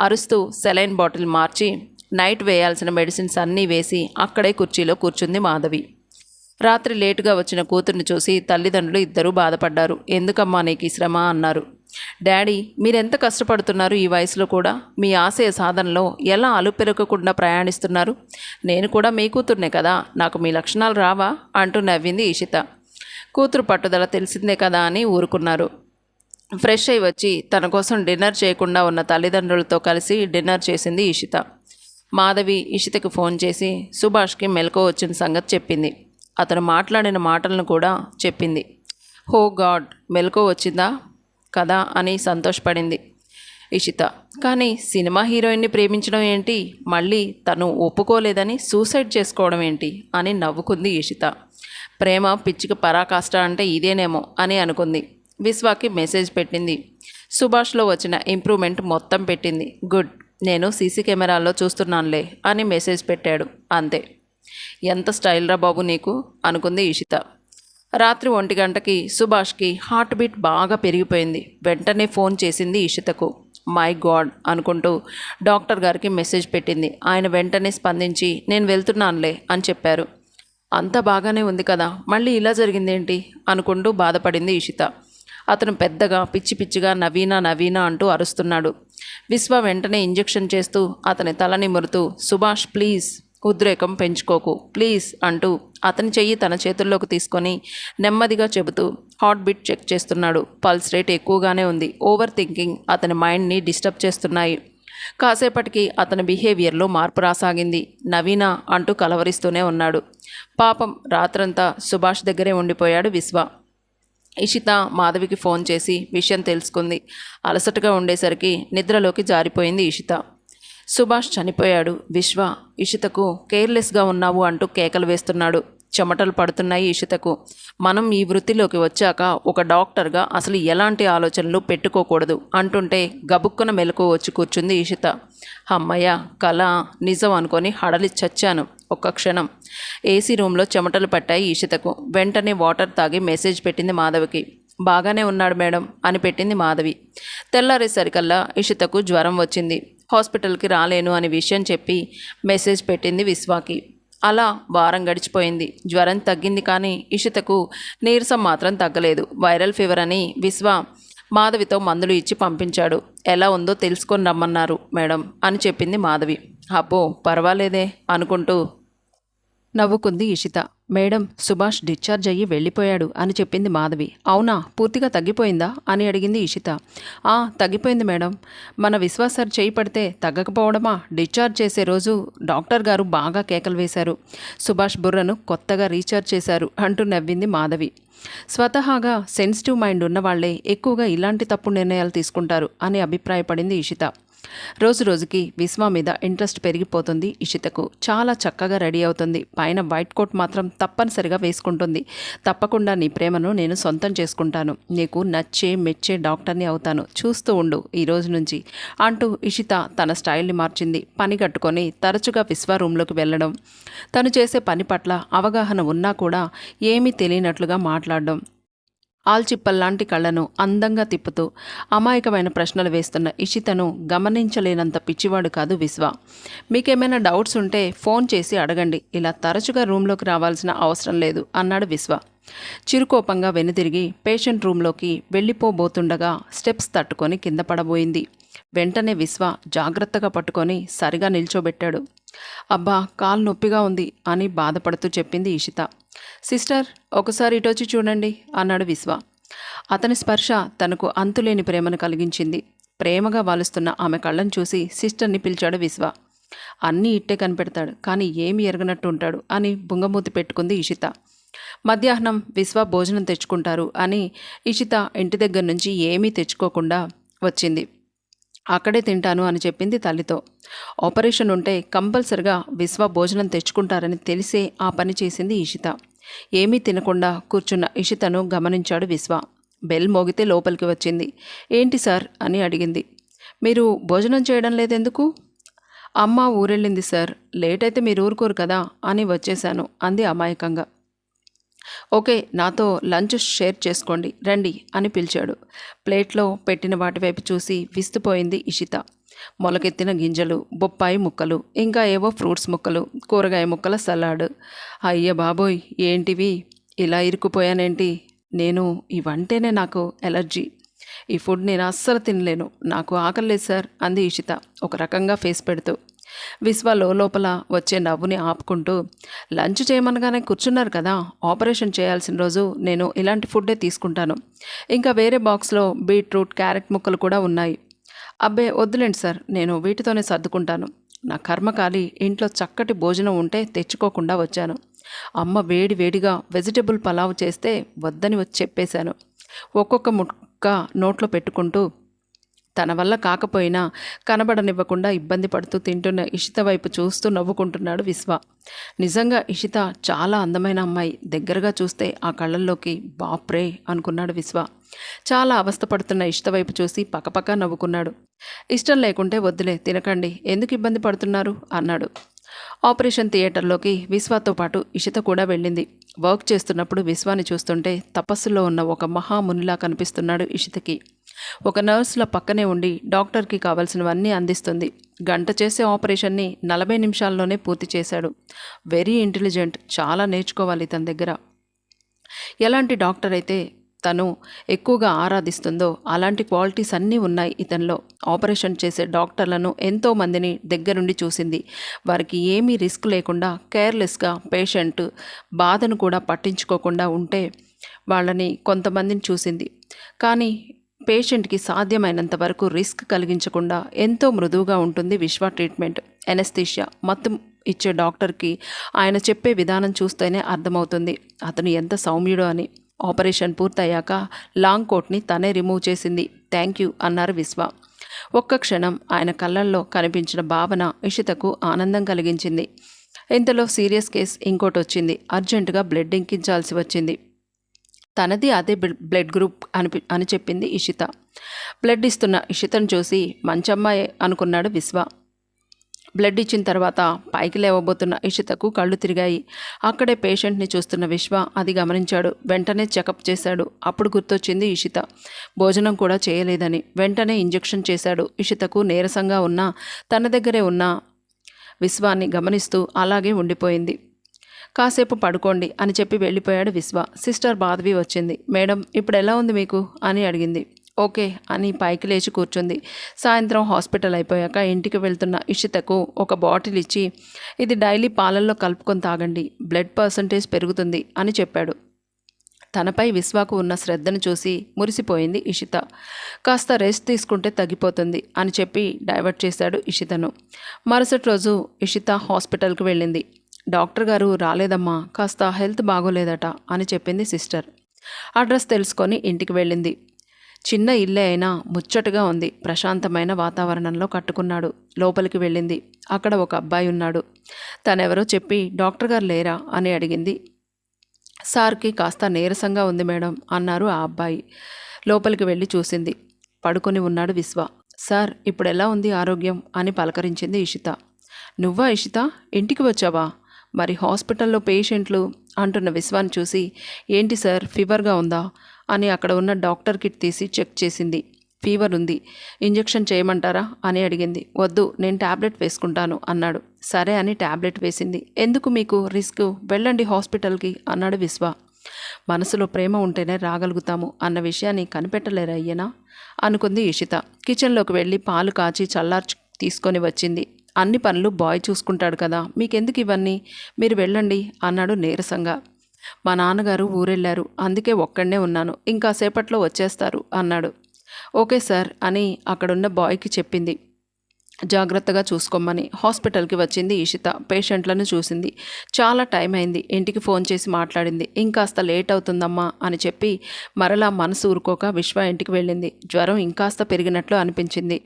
అరుస్తూ సెలైన్ బాటిల్ మార్చి నైట్ వేయాల్సిన మెడిసిన్స్ అన్నీ వేసి అక్కడే కుర్చీలో కూర్చుంది మాధవి. రాత్రి లేటుగా వచ్చిన కూతుర్ని చూసి తల్లిదండ్రులు ఇద్దరూ బాధపడ్డారు. ఎందుకమ్మా నీకు ఈ శ్రమ అన్నారు. డాడీ, మీరెంత కష్టపడుతున్నారు ఈ వయసులో కూడా. మీ ఆశయ సాధనలో ఎలా అలుపెరగకుండా ప్రయాణిస్తున్నారు. నేను కూడా మీ కూతుర్నే కదా, నాకు మీ లక్షణాలు రావా అంటూ నవ్వింది ఈషిత. కూతురు పట్టుదల తెలిసిందే కదా అని ఊరుకున్నారు. ఫ్రెష్ అయి వచ్చి తన కోసం డిన్నర్ చేయకుండా ఉన్న తల్లిదండ్రులతో కలిసి డిన్నర్ చేసింది ఈషిత. మాధవి ఈషితకు ఫోన్ చేసి సుభాష్కి మెలకువ వచ్చిన సంగతి చెప్పింది. అతను మాట్లాడిన మాటలను కూడా చెప్పింది. హో గాడ్, మెలకువ వచ్చిందా కదా అని సంతోషపడింది ఈషిత. కానీ సినిమా హీరోయిన్ని ప్రేమించడం ఏంటి, మళ్ళీ తను ఒప్పుకోలేదని సూసైడ్ చేసుకోవడం ఏంటి అని నవ్వుకుంది ఈషిత. ప్రేమ పిచ్చికి పరాకాష్ట అంటే ఇదేనేమో అని అనుకుంది. విశ్వాకి మెసేజ్ పెట్టింది. సుభాష్లో వచ్చిన ఇంప్రూవ్మెంట్ మొత్తం పెట్టింది. గుడ్, నేను సీసీ కెమెరాల్లో చూస్తున్నానులే అని మెసేజ్ పెట్టాడు. అంతే. ఎంత స్టైల్ రా బాబు నీకు అనుకుంది ఈషిత. రాత్రి 1 గంటకి సుభాష్కి హార్ట్ బీట్ బాగా పెరిగిపోయింది. వెంటనే ఫోన్ చేసింది ఈషితకు. మై గాడ్ అనుకుంటూ డాక్టర్ గారికి మెసేజ్ పెట్టింది. ఆయన వెంటనే స్పందించి నేను వెళ్తున్నానులే అని చెప్పారు. అంతా బాగానే ఉంది కదా, మళ్ళీ ఇలా జరిగిందేంటి అనుకుంటూ బాధపడింది ఈషిత. అతను పెద్దగా పిచ్చి పిచ్చిగా నవీనా అంటూ అరుస్తున్నాడు. విశ్వ వెంటనే ఇంజెక్షన్ చేస్తూ అతని తల నిమురుతూ సుభాష్ ప్లీజ్ ఉద్రేకం పెంచుకోకు ప్లీజ్ అంటూ అతని చెయ్యి తన చేతుల్లోకి తీసుకొని నెమ్మదిగా చెబుతూ హార్ట్ బీట్ చెక్ చేస్తున్నాడు. పల్స్ రేట్ ఎక్కువగానే ఉంది. ఓవర్ థింకింగ్ అతని మైండ్ని డిస్టర్బ్ చేస్తున్నాయి. కాసేపటికి అతని బిహేవియర్లో మార్పు రాసాగింది. నవీనా అంటూ కలవరిస్తూనే ఉన్నాడు. పాపం రాత్రంతా సుభాష్ దగ్గరే ఉండిపోయాడు విశ్వ. ఇషిత మాధవికి ఫోన్ చేసి విషయం తెలుసుకుంది. అలసటగా ఉండేసరికి నిద్రలోకి జారిపోయింది ఇషిత. సుభాష్ చనిపోయాడు. విశ్వ ఇషితకు కేర్లెస్గా ఉన్నావు అంటూ కేకలు వేస్తున్నాడు. చెమటలు పడుతున్నాయి ఇషితకు. మనం ఈ వృత్తిలోకి వచ్చాక ఒక డాక్టర్గా అసలు ఎలాంటి ఆలోచనలు పెట్టుకోకూడదు అంటుంటే గబుక్కున మెలకు వచ్చి కూర్చుంది ఇషిత. అమ్మయ్య, కళ నిజం అనుకొని హడలి చచ్చాను. ఒక్క క్షణం. ఏసీ రూమ్లో చెమటలు పట్టాయి ఈషితకు. వెంటనే వాటర్ తాగి మెసేజ్ పెట్టింది మాధవికి. బాగానే ఉన్నాడు మేడం అని పెట్టింది మాధవి. తెల్లారేసరికల్లా ఇషితకు జ్వరం వచ్చింది. హాస్పిటల్కి రాలేను అని విషయం చెప్పి మెసేజ్ పెట్టింది విశ్వాకి. అలా వారం గడిచిపోయింది. జ్వరం తగ్గింది కానీ ఇషితకు నీరసం మాత్రం తగ్గలేదు. వైరల్ ఫీవర్ అని విశ్వ మాధవితో మందులు ఇచ్చి పంపించాడు. ఎలా ఉందో తెలుసుకొని రమ్మన్నారు మేడం అని చెప్పింది మాధవి. అబ్బో పర్వాలేదే అనుకుంటూ నవ్వుకుంది ఇషిత. మేడం, సుభాష్ డిశ్చార్జ్ అయ్యి వెళ్ళిపోయాడు అని చెప్పింది మాధవి. అవునా, పూర్తిగా తగ్గిపోయిందా అని అడిగింది ఇషిత. తగ్గిపోయింది మేడం. మన విశ్వాస్ చేయి పడితే తగ్గకపోవడమా? డిశ్చార్జ్ చేసే రోజు డాక్టర్ గారు బాగా కేకలు వేశారు. సుభాష్ బుర్రను కొత్తగా రీఛార్జ్ చేశారు అంటూ నవ్వింది మాధవి. స్వతహాగా సెన్సిటివ్ మైండ్ ఉన్నవాళ్లే ఎక్కువగా ఇలాంటి తప్పుడు నిర్ణయాలు తీసుకుంటారు అని అభిప్రాయపడింది ఇషిత. రోజు రోజుకి విశ్వ మీద ఇంట్రెస్ట్ పెరిగిపోతుంది ఇషితకు. చాలా చక్కగా రెడీ అవుతుంది. పైన వైట్ కోట్ మాత్రం తప్పనిసరిగా వేసుకుంటుంది. తప్పకుండా నీ ప్రేమను నేను సొంతం చేసుకుంటాను. నీకు నచ్చే మెచ్చే డాక్టర్ని అవుతాను. చూస్తూ ఉండు ఈ రోజు నుంచి అంటూ ఇషిత తన స్టైల్ని మార్చింది. పని కట్టుకొని తరచుగా విశ్వ రూమ్లోకి వెళ్ళడం, తను చేసే పని పట్ల అవగాహన ఉన్నా కూడా ఏమీ తెలియనట్లుగా మాట్లాడడం, ఆల్చిప్పల్లాంటి కళ్ళను అందంగా తిప్పుతూ అమాయకమైన ప్రశ్నలు వేస్తున్న ఇషితను గమనించలేనంత పిచ్చివాడు కాదు విశ్వ. మీకేమైనా డౌట్స్ ఉంటే ఫోన్ చేసి అడగండి. ఇలా తరచుగా రూమ్లోకి రావాల్సిన అవసరం లేదు అన్నాడు విశ్వ. చిరుకోపంగా వెనుదిరిగి పేషెంట్ రూమ్లోకి వెళ్ళిపోబోతుండగా స్టెప్స్ తట్టుకొని కింద పడబోయింది. వెంటనే విశ్వ జాగ్రత్తగా పట్టుకొని సరిగా నిల్చోబెట్టాడు. అబ్బా, కాలు నొప్పిగా ఉంది అని బాధపడుతూ చెప్పింది ఇషిత. సిస్టర్, ఒకసారి ఇటొచ్చి చూడండి అన్నాడు విశ్వ. అతని స్పర్శ తనకు అంతులేని ప్రేమను కలిగించింది. ప్రేమగా వాలుస్తున్న ఆమె కళ్ళను చూసి సిస్టర్ని పిలిచాడు విశ్వ. అన్నీ ఇట్టే కనిపెడతాడు, కానీ ఏమి ఎరగనట్టు ఉంటాడు అని బుంగమూతి పెట్టుకుంది ఇషిత. మధ్యాహ్నం విశ్వ భోజనం తెచ్చుకుంటారు అని ఇషిత ఇంటి దగ్గర నుంచి ఏమీ తెచ్చుకోకుండా వచ్చింది. అక్కడే తింటాను అని చెప్పింది తల్లితో. ఆపరేషన్ ఉంటే కంపల్సరిగా విశ్వ భోజనం తెచ్చుకుంటారని తెలిసే ఆ పని చేసింది ఇషిత. ఏమీ తినకుండా కూర్చున్న ఇషితను గమనించాడు విశ్వ. బెల్ మోగితే లోపలికి వచ్చింది. ఏంటి సార్ అని అడిగింది. మీరు భోజనం చేయడం లేదెందుకు? అమ్మ ఊరెళ్ళింది సార్, లేట్ అయితే మీరు ఊరుకోరు కదా అని వచ్చేశాను అంది అమాయకంగా. ఓకే, నాతో లంచ్ షేర్ చేసుకోండి రండి అని పిలిచాడు. ప్లేట్లో పెట్టిన వాటి వైపు చూసి విస్తుపోయింది ఇషిత. మొలకెత్తిన గింజలు, బొప్పాయి ముక్కలు, ఇంకా ఏవో ఫ్రూట్స్ ముక్కలు, కూరగాయ ముక్కల సలాడ్. అయ్య బాబోయ్, ఏంటివి? ఇలా ఇరుక్కుపోయానేంటి? ఇవంటేనే నాకు ఎలర్జీ. ఈ ఫుడ్ నేను అస్సలు తినలేను. నాకు ఆకలేదు సార్ అంది ఇషిత ఒక రకంగా ఫేస్ పెడుతూ. విశ్వ లోపల వచ్చే నవ్వుని ఆపుకుంటూ, లంచ్ చేయమనగానే కూర్చున్నారు కదా, ఆపరేషన్ చేయాల్సిన రోజు నేను ఇలాంటి ఫుడ్డే తీసుకుంటాను. ఇంకా వేరే బాక్స్లో బీట్రూట్, క్యారెట్ ముక్కలు కూడా ఉన్నాయి. అబ్బే వద్దులేండి సార్, నేను వీటితోనే సర్దుకుంటాను. నా కర్మకాలి ఇంట్లో చక్కటి భోజనం ఉంటే తెచ్చుకోకుండా వచ్చాను. అమ్మ వేడి వేడిగా వెజిటబుల్ పలావ్ చేస్తే వద్దని వచ్చి చెప్పేశాను. ఒక్కొక్క ముక్క నోట్లో పెట్టుకుంటూ తన వల్ల కాకపోయినా కనబడనివ్వకుండా ఇబ్బంది పడుతూ తింటున్న ఇషిత వైపు చూస్తూ నవ్వుకుంటున్నాడు విశ్వ. నిజంగా ఇషిత చాలా అందమైన అమ్మాయి. దగ్గరగా చూస్తే ఆ కళ్ళల్లోకి బాప్రే అనుకున్నాడు విశ్వ. చాలా అవస్థపడుతున్న ఇషిత వైపు చూసి పక్కపక్క నవ్వుకున్నాడు. ఇష్టం లేకుంటే వద్దులే, తినకండి, ఎందుకు ఇబ్బంది పడుతున్నారు అన్నాడు. ఆపరేషన్ థియేటర్లోకి విశ్వతో పాటు ఇషిత కూడా వెళ్ళింది. వర్క్ చేస్తున్నప్పుడు విశ్వాని చూస్తుంటే తపస్సులో ఉన్న ఒక మహామునిలా కనిపిస్తున్నాడు ఇషితకి. ఒక నర్సుల పక్కనే ఉండి డాక్టర్కి కావాల్సినవన్నీ అందిస్తుంది. గంట చేసే ఆపరేషన్ని 40 నిమిషాల్లోనే పూర్తి చేశాడు. Very intelligent. చాలా నేర్చుకోవాలి తన దగ్గర. ఎలాంటి డాక్టర్ అయితే తను ఎక్కువగా ఆరాధిస్తుందో అలాంటి క్వాలిటీస్ అన్నీ ఉన్నాయి ఇతనిలో. ఆపరేషన్ చేసే డాక్టర్లను ఎంతోమందిని దగ్గరుండి చూసింది. వారికి ఏమీ రిస్క్ లేకుండా కేర్లెస్గా పేషెంట్ బాధను కూడా పట్టించుకోకుండా ఉంటే వాళ్ళని కొంతమందిని చూసింది. కానీ పేషెంట్కి సాధ్యమైనంత వరకు రిస్క్ కలిగించకుండా ఎంతో మృదువుగా ఉంటుంది విశ్వ ట్రీట్మెంట్. ఎనస్థీషియా మత్తు ఇచ్చే డాక్టర్కి ఆయన చెప్పే విధానం చూస్తేనే అర్థమవుతుంది అతను ఎంత సౌమ్యుడో అని. ఆపరేషన్ పూర్తయ్యాక లాంగ్ కోట్ని తనే రిమూవ్ చేసింది. థ్యాంక్ యూ అన్నారు విశ్వ. ఒక్క క్షణం ఆయన కళ్ళల్లో కనిపించిన భావన ఇషితకు ఆనందం కలిగించింది. ఇంతలో సీరియస్ కేస్ ఇంకోటి వచ్చింది. అర్జెంటుగా బ్లడ్ ఎక్కించాల్సి వచ్చింది. తనది అదే బ్లడ్ గ్రూప్ అని చెప్పింది ఇషిత. బ్లడ్ ఇస్తున్న ఇషితను చూసి మంచమ్మాయే అనుకున్నాడు విశ్వ. బ్లడ్ ఇచ్చిన తర్వాత పైకి లేవబోతున్న ఇషితకు కళ్ళు తిరిగాయి. అక్కడే పేషెంట్ని చూస్తున్న విశ్వ అది గమనించాడు. వెంటనే చెకప్ చేశాడు. అప్పుడు గుర్తొచ్చింది ఇషిత భోజనం కూడా చేయలేదని. వెంటనే ఇంజెక్షన్ చేశాడు. ఇషితకు నీరసంగా ఉన్న తన దగ్గరే ఉన్న విశ్వాన్ని గమనిస్తూ అలాగే ఉండిపోయింది. కాసేపు పడుకోండి అని చెప్పి వెళ్ళిపోయాడు విశ్వ. సిస్టర్ మాధవి వచ్చింది. మేడం ఇప్పుడు ఎలా ఉంది మీకు అని అడిగింది. ఓకే అని పైకి లేచి కూర్చుంది. సాయంత్రం హాస్పిటల్ అయిపోయాక ఇంటికి వెళ్తున్న ఇషితకు ఒక బాటిల్ ఇచ్చి, ఇది డైలీ పాలల్లో కలుపుకొని తాగండి, బ్లడ్ పర్సంటేజ్ పెరుగుతుంది అని చెప్పాడు. తనపై విశ్వాకు ఉన్న శ్రద్ధను చూసి మురిసిపోయింది ఇషిత. కాస్త రెస్ట్ తీసుకుంటే తగ్గిపోతుంది అని చెప్పి డైవర్ట్ చేశాడు ఇషితను. మరుసటి రోజు ఇషిత హాస్పిటల్కి వెళ్ళింది. డాక్టర్ గారు రాలేదమ్మా, కాస్త హెల్త్ బాగోలేదట అని చెప్పింది సిస్టర్. అడ్రస్ తెలుసుకొని ఇంటికి వెళ్ళింది. చిన్న ఇల్లే అయినా ముచ్చటగా ఉంది. ప్రశాంతమైన వాతావరణంలో కట్టుకున్నాడు. లోపలికి వెళ్ళింది. అక్కడ ఒక అబ్బాయి ఉన్నాడు. తనెవరో చెప్పి డాక్టర్ గారు లేరా అని అడిగింది. సార్కి కాస్త నీరసంగా ఉంది మేడం అన్నారు ఆ అబ్బాయి. లోపలికి వెళ్ళి చూసింది. పడుకొని ఉన్నాడు విశ్వ. సార్ ఇప్పుడు ఎలా ఉంది ఆరోగ్యం అని పలకరించింది ఇషిత. నువ్వా ఇషిత, ఇంటికి వచ్చావా? మరి హాస్పిటల్లో పేషెంట్లు అంటున్న విశ్వాన్ని చూసి, ఏంటి సార్ ఫీవర్గా ఉందా అని అక్కడ ఉన్న డాక్టర్ కిట్ తీసి చెక్ చేసింది. ఫీవర్ ఉంది, ఇంజెక్షన్ చేయమంటారా అని అడిగింది. వద్దు, నేను ట్యాబ్లెట్ వేసుకుంటాను అన్నాడు. సరే అని ట్యాబ్లెట్ వేసింది. ఎందుకు మీకు రిస్క్, వెళ్ళండి హాస్పిటల్కి అన్నాడు విశ్వ. మనసులో ప్రేమ ఉంటేనే రాగలుగుతాము అన్న విషయాన్ని కనిపెట్టలేరా అయ్యనా అనుకుంది ఇషిత. కిచెన్లోకి వెళ్ళి పాలు కాచి చల్లార్చి తీసుకొని వచ్చింది. అన్ని పనులు బాయ్ చూసుకుంటాడు కదా, మీకెందుకు ఇవన్నీ, మీరు వెళ్ళండి అన్నాడు నీరసంగా. మా నాన్నగారు ఊరెళ్ళారు, అందుకే ఒక్కడనే ఉన్నాను, ఇంకాసేపట్లో వచ్చేస్తారు అన్నాడు. ఓకే సార్ అని అక్కడున్న బాయ్కి చెప్పింది. జాగ్రత్తగా చూసుకోమని. హాస్పిటల్కి వచ్చింది ఇషిత. పేషెంట్లను చూసింది. చాలా టైం అయింది. ఇంటికి ఫోన్ చేసి మాట్లాడింది. ఇంకాస్త లేట్ అవుతుందమ్మా అని చెప్పి మరలా మనసు ఊరుకోక విశ్వ ఇంటికి వెళ్ళింది. జ్వరం ఇంకాస్త పెరిగినట్లు అనిపించింది.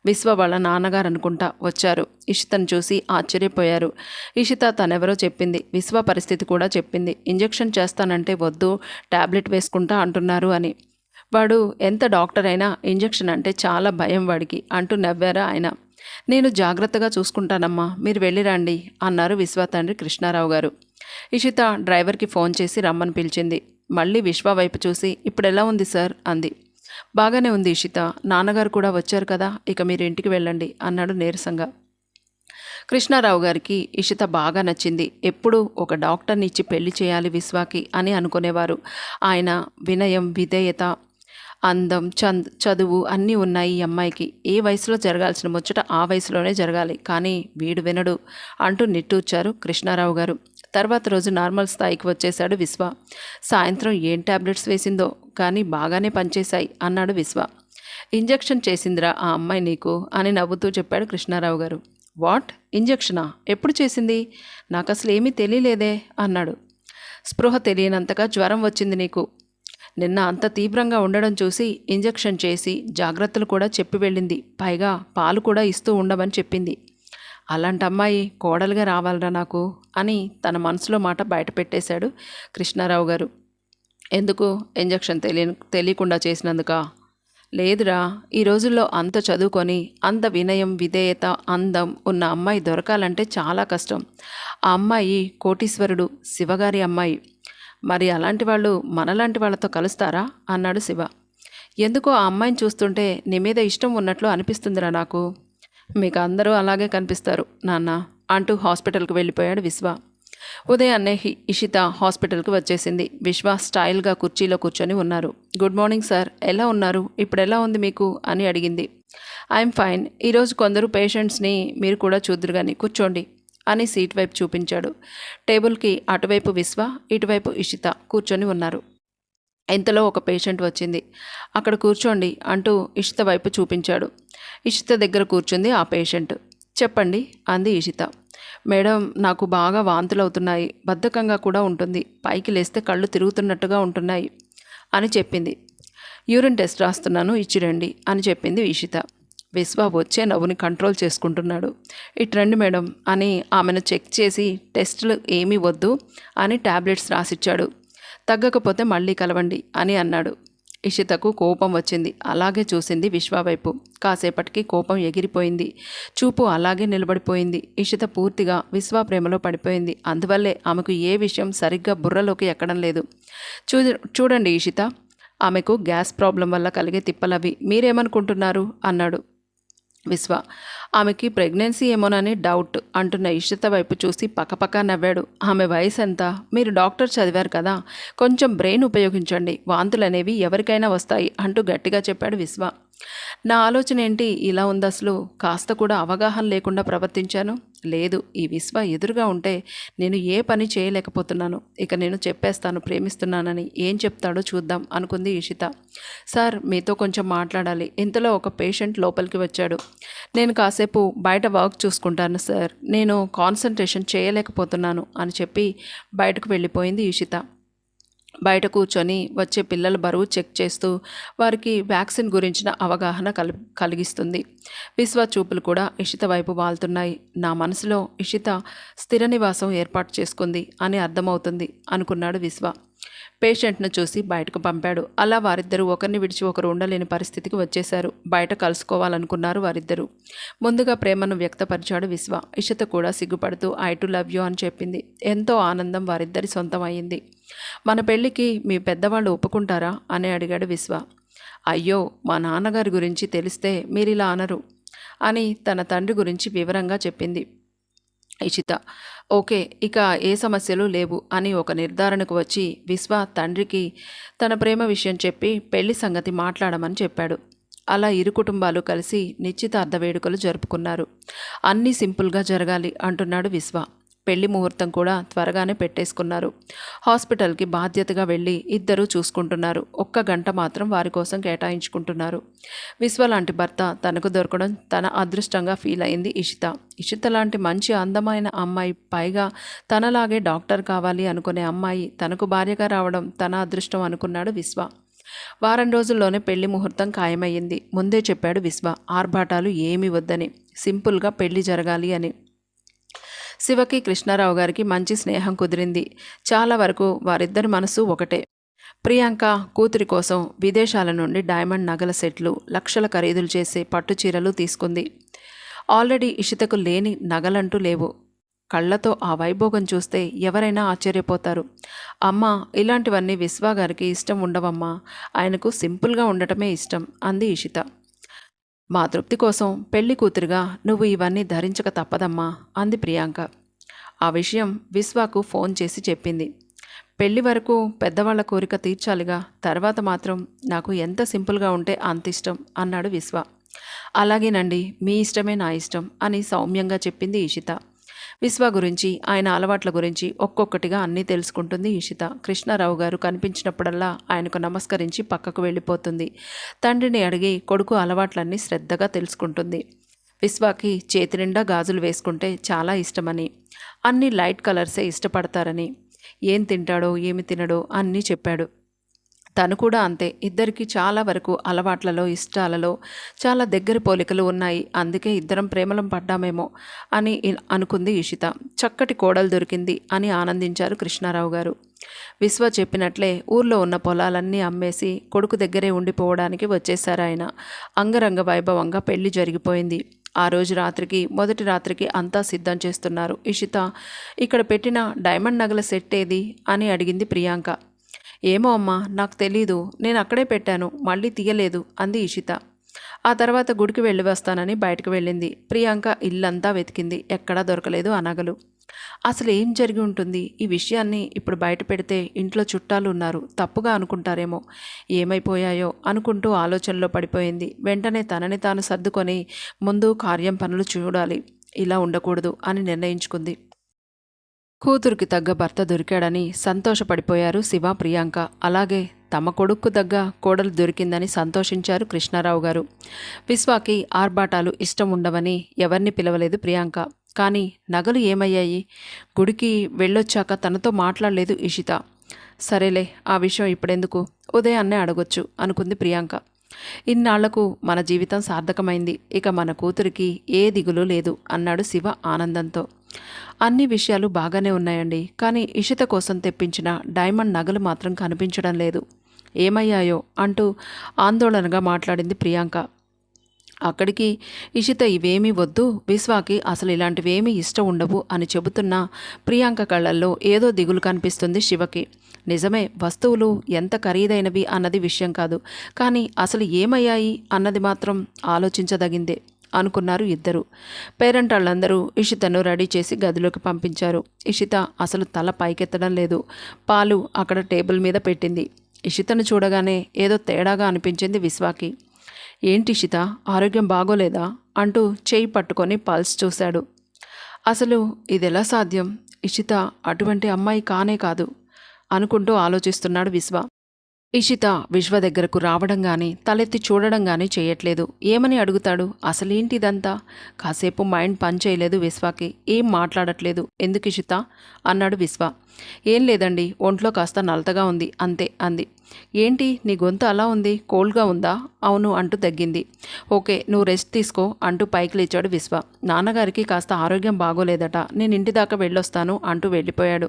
విశ్వ వాళ్ళ నాన్నగారు అనుకుంటా వచ్చారు. ఇషితను చూసి ఆశ్చర్యపోయారు. ఇషిత తనెవరో చెప్పింది. విశ్వ పరిస్థితి కూడా చెప్పింది. ఇంజెక్షన్ చేస్తానంటే వద్దు, టాబ్లెట్ వేసుకుంటా అంటున్నారు అని. వాడు ఎంత డాక్టర్ అయినా ఇంజెక్షన్ అంటే చాలా భయం వాడికి అంటూ నవ్వారా ఆయన. నేను జాగ్రత్తగా చూసుకుంటానమ్మా, మీరు వెళ్ళిరండి అన్నారు విశ్వ తండ్రి కృష్ణారావు గారు. ఇషిత డ్రైవర్కి ఫోన్ చేసి రమ్మని పిలిచింది. మళ్ళీ విశ్వ వైపు చూసి, ఇప్పుడు ఎలా ఉంది సార్ అంది. బాగానే ఉంది ఇషిత, నాన్నగారు కూడా వచ్చారు కదా, ఇక మీరు ఇంటికి వెళ్ళండి అన్నాడు నీరసంగా. కృష్ణారావు గారికి ఇషిత బాగా నచ్చింది. ఎప్పుడూ ఒక డాక్టర్ని ఇచ్చి పెళ్లి చేయాలి విశ్వాకి అని అనుకునేవారు. ఆయన వినయం, విధేయత, అందం, చదువు అన్నీ ఉన్నాయి ఈ అమ్మాయికి. ఏ వయసులో జరగాల్సిన ముచ్చట ఆ వయసులోనే జరగాలి, కానీ వీడు వినడు అంటూ నిట్టూర్చారు కృష్ణారావు గారు. తర్వాత రోజు నార్మల్ స్థాయికి వచ్చేశాడు విశ్వ. సాయంత్రం ఏం టాబ్లెట్స్ వేసిందో కానీ బాగానే పనిచేశాయి అన్నాడు విశ్వ. ఇంజెక్షన్ చేసిందిరా ఆ అమ్మాయి నీకు అని నవ్వుతూ చెప్పాడు కృష్ణారావు గారు. వాట్, ఇంజెక్షనా, ఎప్పుడు చేసింది, నాకు అసలు ఏమీ తెలియలేదే అన్నాడు. స్పృహ తెలియనంతగా జ్వరం వచ్చింది నీకు. నిన్న అంత తీవ్రంగా ఉండడం చూసి ఇంజెక్షన్ చేసి జాగ్రత్తలు కూడా చెప్పి వెళ్ళింది. పైగా పాలు కూడా ఇస్తూ ఉండమని చెప్పింది. అలాంటి అమ్మాయి కోడలుగా రావాలరా నాకు అని తన మనసులో మాట బయట పెట్టేశాడు కృష్ణారావు గారు. ఎందుకు, ఇంజెక్షన్ తెలియకుండా చేసినందుకా? లేదురా, ఈ రోజుల్లో అంత చదువుకొని అంత వినయం, విధేయత, అందం ఉన్న అమ్మాయి దొరకాలంటే చాలా కష్టం. ఆ అమ్మాయి కోటీశ్వరుడు శివగారి అమ్మాయి. మరి అలాంటి వాళ్ళు మనలాంటి వాళ్ళతో కలుస్తారా అన్నాడు శివ. ఎందుకో ఆ అమ్మాయిని చూస్తుంటే నీ మీద ఇష్టం ఉన్నట్లు అనిపిస్తుందిరా నాకు. మీకు అందరూ అలాగే కనిపిస్తారు నాన్న అంటూ హాస్పిటల్కి వెళ్ళిపోయాడు విశ్వ. ఉదయాన్నే ఇషిత హాస్పిటల్కి వచ్చేసింది. విశ్వ స్టైల్గా కుర్చీలో కూర్చొని ఉన్నారు. గుడ్ మార్నింగ్ సార్, ఎలా ఉన్నారు, ఇప్పుడు ఎలా ఉంది మీకు అని అడిగింది. ఐఎమ్ ఫైన్, ఈరోజు కొందరు పేషెంట్స్ని మీరు కూడా చూద్దురు కానీ కూర్చోండి అని సీట్ వైపు చూపించాడు. టేబుల్కి అటువైపు విశ్వ, ఇటువైపు ఇషిత కూర్చొని ఉన్నారు. ఇంతలో ఒక పేషెంట్ వచ్చింది. అక్కడ కూర్చోండి అంటూ ఇషిత వైపు చూపించాడు. ఇషిత దగ్గర కూర్చుంది ఆ పేషెంట్. చెప్పండి అంది ఇషిత. మేడం, నాకు బాగా వాంతులు అవుతున్నాయి, బద్ధకంగా కూడా ఉంటుంది, పైకి లేస్తే కళ్ళు తిరుగుతున్నట్టుగా ఉంటున్నాయి అని చెప్పింది. యూరిన్ టెస్ట్ రాస్తున్నాను, ఇచ్చిరండి అని చెప్పింది ఇషిత. విశ్వ వచ్చే నవ్వుని కంట్రోల్ చేసుకుంటున్నాడు. ఇటు రండి మేడం అని ఆమెను చెక్ చేసి టెస్టులు ఏమీ వద్దు అని టాబ్లెట్స్ రాసిచ్చాడు. తగ్గకపోతే మళ్ళీ కలవండి అని అన్నాడు. ఇషితకు కోపం వచ్చింది. అలాగే చూసింది విశ్వ వైపు. కాసేపటికి కోపం ఎగిరిపోయింది. చూపు అలాగే నిలబడిపోయింది. ఇషిత పూర్తిగా విశ్వ ప్రేమలో పడిపోయింది. అందువల్లే ఆమెకు ఏ విషయం సరిగ్గా బుర్రలోకి ఎక్కడం లేదు. చూడండి ఇషిత, ఆమెకు గ్యాస్ ప్రాబ్లం వల్ల కలిగే తిప్పలవి, మీరేమనుకుంటున్నారు అన్నాడు. విశ్వ ఆమెకి ప్రెగ్నెన్సీ ఏమోనని డౌట్ అంటున్న ఇషిత వైపు చూసి పక్కపక్క నవ్వాడు. ఆమె వయసు ఎంత? మీరు డాక్టర్ చదివారు కదా, కొంచెం బ్రెయిన్ ఉపయోగించండి, వాంతులు అనేవి ఎవరికైనా వస్తాయి అంటూ గట్టిగా చెప్పాడు విశ్వ. నా ఆలోచన ఏంటి ఇలా ఉంది? అసలు కాస్త కూడా అవగాహన లేకుండా ప్రవర్తించాను. లేదు, ఈ విశ్వ ఎదురుగా ఉంటే నేను ఏ పని చేయలేకపోతున్నాను. ఇక నేను చెప్పేస్తాను ప్రేమిస్తున్నానని. ఏం చెప్తాడో చూద్దాం అనుకుంది ఇషిత. సార్, మీతో కొంచెం మాట్లాడాలి. ఇంతలో ఒక పేషెంట్ లోపలికి వచ్చాడు. నేను కాసేపు బయట వర్క్ చూసుకుంటాను సార్, నేను కాన్సన్ట్రేషన్ చేయలేకపోతున్నాను అని చెప్పి బయటకు వెళ్ళిపోయింది ఇషిత. బయట కూర్చొని వచ్చే పిల్లల బరువు చెక్ చేస్తూ వారికి వ్యాక్సిన్ గురించిన అవగాహన కలిగిస్తుంది. విశ్వ చూపులు కూడా ఇషిత వైపు వాళ్తున్నాయి. నా మనసులో ఇషిత స్థిర నివాసం ఏర్పాటు చేసుకుంది అని అర్థమవుతుంది అనుకున్నాడు విశ్వ. పేషెంట్ను చూసి బయటకు పంపాడు. అలా వారిద్దరూ ఒకరిని విడిచి ఒకరు ఉండలేని పరిస్థితికి వచ్చేశారు. బయట కలుసుకోవాలనుకున్నారు వారిద్దరూ. ముందుగా ప్రేమను వ్యక్తపరిచాడు విశ్వ. ఇషిత కూడా సిగ్గుపడుతూ ఐ టు లవ్ యూ అని చెప్పింది. ఎంతో ఆనందం వారిద్దరి సొంతం అయ్యింది. మన పెళ్ళికి మీ పెద్దవాళ్ళు ఒప్పుకుంటారా అని అడిగాడు విశ్వ. అయ్యో, మా నాన్నగారి గురించి తెలిస్తే మీరిలా అనరు అని తన తండ్రి గురించి వివరంగా చెప్పింది ఇషిత. ఓకే, ఇక ఏ సమస్యలు లేవు అని ఒక నిర్ధారణకు వచ్చి విశ్వ తండ్రికి తన ప్రేమ విషయం చెప్పి పెళ్లి సంగతి మాట్లాడమని చెప్పాడు. అలా ఇరు కుటుంబాలు కలిసి నిశ్చితార్థ వేడుకలు జరుపుకున్నారు. అన్నీ సింపుల్గా జరగాలి అంటున్నాడు విశ్వ. పెళ్లి ముహూర్తం కూడా త్వరగానే పెట్టేసుకున్నారు. హాస్పిటల్కి బాధ్యతగా వెళ్ళి ఇద్దరూ చూసుకుంటున్నారు. 1 గంట మాత్రం వారి కోసం కేటాయించుకుంటున్నారు. విశ్వ లాంటి భర్త తనకు దొరకడం తన అదృష్టంగా ఫీల్ అయింది ఇషిత. ఇషిత లాంటి మంచి అందమైన అమ్మాయి, పైగా తనలాగే డాక్టర్ కావాలి అనుకునే అమ్మాయి తనకు భార్యగా రావడం తన అదృష్టం అనుకున్నాడు విశ్వ. వారం రోజుల్లోనే పెళ్లి ముహూర్తం ఖాయమయ్యింది. ముందే చెప్పాడు విశ్వ, ఆర్భాటాలు ఏమీ వద్దని, సింపుల్గా పెళ్లి జరగాలి అని. శివకి కృష్ణారావు గారికి మంచి స్నేహం కుదిరింది. చాలా వరకు వారిద్దరి మనసు ఒకటే. ప్రియాంక కూతురి కోసం విదేశాల నుండి డైమండ్ నగల సెట్లు, లక్షల ఖరీదులు చేసే పట్టు చీరలు తీసుకుంది. ఆల్రెడీ ఇషితకు లేని నగలంటూ లేవు. కళ్ళతో ఆ వైభోగం చూస్తే ఎవరైనా ఆశ్చర్యపోతారు. అమ్మా, ఇలాంటివన్నీ విశ్వ గారికి ఇష్టం ఉండవమ్మా, ఆయనకు సింపుల్గా ఉండటమే ఇష్టం అంది ఇషిత. మా తృప్తి కోసం పెళ్లి కూతురుగా నువ్వు ఇవన్నీ ధరించక తప్పదమ్మా అంది ప్రియాంక. ఆ విషయం విశ్వాకు ఫోన్ చేసి చెప్పింది. పెళ్లి వరకు పెద్దవాళ్ల కోరిక తీర్చాలిగా, తర్వాత మాత్రం నాకు ఎంత సింపుల్గా ఉంటే అంత ఇష్టం అన్నాడు విశ్వ. అలాగేనండి, మీ ఇష్టమే నా ఇష్టం అని సౌమ్యంగా చెప్పింది ఇషిత. విశ్వ గురించి, ఆయన అలవాట్ల గురించి ఒక్కొక్కటిగా అన్నీ తెలుసుకుంటుంది ఇషిత. కృష్ణారావు గారు కనిపించినప్పుడల్లా ఆయనకు నమస్కరించి పక్కకు వెళ్ళిపోతుంది. తండ్రిని అడిగి కొడుకు అలవాట్లన్నీ శ్రద్ధగా తెలుసుకుంటుంది. విశ్వాకి చేతి నిండా గాజులు వేసుకుంటే చాలా ఇష్టమని, అన్ని లైట్ కలర్సే ఇష్టపడతారని, ఏం తింటాడో ఏమి తినడో అన్నీ చెప్పాడు. తను కూడా అంతే. ఇద్దరికి చాలా వరకు అలవాట్లలో, ఇష్టాలలో చాలా దగ్గర పోలికలు ఉన్నాయి. అందుకే ఇద్దరం ప్రేమలం పడ్డామేమో అని అనుకుంది ఇషిత. చక్కటి కోడలు దొరికింది అని ఆనందించారు కృష్ణారావు గారు. విశ్వ చెప్పినట్లే ఊర్లో ఉన్న పొలాలన్నీ అమ్మేసి కొడుకు దగ్గరే ఉండిపోవడానికి వచ్చేశారు ఆయన. అంగరంగ వైభవంగా పెళ్లి జరిగిపోయింది. ఆ రోజు రాత్రికి, మొదటి రాత్రికి అంతా సిద్ధం చేస్తున్నారు. ఇషిత, ఇక్కడ పెట్టిన డైమండ్ నగల సెట్ ఏది అని అడిగింది ప్రియాంక. ఏమో అమ్మా, నాకు తెలీదు, నేను అక్కడే పెట్టాను, మళ్ళీ తీయలేదు అంది ఇషిత. ఆ తర్వాత గుడికి వెళ్ళి వస్తానని బయటకు వెళ్ళింది. ప్రియాంక ఇల్లంతా వెతికింది, ఎక్కడా దొరకలేదు ఆ నగలు. అసలు ఏం జరిగి ఉంటుంది? ఈ విషయాన్ని ఇప్పుడు బయట పెడితే ఇంట్లో చుట్టాలు ఉన్నారు, తప్పుగా అనుకుంటారేమో, ఏమైపోయాయో అనుకుంటూ ఆలోచనలో పడిపోయింది. వెంటనే తనని తాను సర్దుకొని ముందు కార్యం పనులు చూడాలి, ఇలా ఉండకూడదు అని నిర్ణయించుకుంది. కూతురికి తగ్గ భర్త దొరికాడని సంతోషపడిపోయారు శివ, ప్రియాంక. అలాగే తమ కొడుక్కు తగ్గ కోడలు దొరికిందని సంతోషించారు కృష్ణారావు గారు. విశ్వాకి ఆర్భాటాలు ఇష్టం ఉండవని ఎవరిని పిలవలేదు ప్రియాంక. కానీ నగలు ఏమయ్యాయి? గుడికి వెళ్ళొచ్చాక తనతో మాట్లాడలేదు ఇషిత. సరేలే, ఆ విషయం ఇప్పుడెందుకు, ఉదయాన్నే అడగొచ్చు అనుకుంది ప్రియాంక. ఇన్నాళ్లకు మన జీవితం సార్థకమైంది, ఇక మన కూతురికి ఏ దిగులు లేదు అన్నాడు శివ ఆనందంతో. అన్ని విషయాలు బాగానే ఉన్నాయండి, కానీ ఇషిత కోసం తెప్పించిన డైమండ్ నగలు మాత్రం కనిపించడం లేదు, ఏమయ్యాయో అంటూ ఆందోళనగా మాట్లాడింది ప్రియాంక. అక్కడికి ఇషిత ఇవేమీ వద్దు, విశ్వాకి అసలు ఇలాంటివేమీ ఇష్టం ఉండవు అని చెబుతున్న ప్రియాంక కళ్ళల్లో ఏదో దిగులు కనిపిస్తుంది శివకి. నిజమే, వస్తువులు ఎంత ఖరీదైనవి అన్నది విషయం కాదు, కానీ అసలు ఏమయ్యాయి అన్నది మాత్రం ఆలోచించదగిందే. అనుకున్నారు ఇద్దరు. పేరెంట్ వాళ్ళందరూ ఇషితను రెడీ చేసి గదిలోకి పంపించారు. ఇషిత అసలు తల పైకెత్తడం లేదు. పాలు అక్కడ టేబుల్ మీద పెట్టింది. ఇషితను చూడగానే ఏదో తేడాగా అనిపించింది విశ్వాకి. ఏంటి ఇషిత, ఆరోగ్యం బాగోలేదా అంటూ చేయి పట్టుకొని పల్స్ చూశాడు. అసలు ఇదెలా సాధ్యం? ఇషిత అటువంటి అమ్మాయి కానే కాదు అనుకుంటూ ఆలోచిస్తున్నాడు విశ్వ. ఇషిత విశ్వ దగ్గరకు రావడం గాని తలెత్తి చూడడం గాని చేయట్లేదు. ఏమని అడుగుతాడు? అసలేంటి ఇదంతా? కాసేపు మైండ్ పని చేయలేదు విశ్వాకి. ఏం మాట్లాడట్లేదు. ఎందుకు ఇషిత అన్నాడు విశ్వ. ఏం లేదండి, ఒంట్లో కాస్త నలతగా ఉంది అంతే అంది. ఏంటి నీ గొంతు అలా ఉంది, కోల్డ్గా ఉందా? అవును అంటూ తగ్గింది. ఓకే, నువ్వు రెస్ట్ తీసుకో అంటూ పైకి లేచాడు విశ్వ. నాన్నగారికి కాస్త ఆరోగ్యం బాగోలేదట, నేను ఇంటి దాకా వెళ్ళొస్తాను అంటూ వెళ్ళిపోయాడు.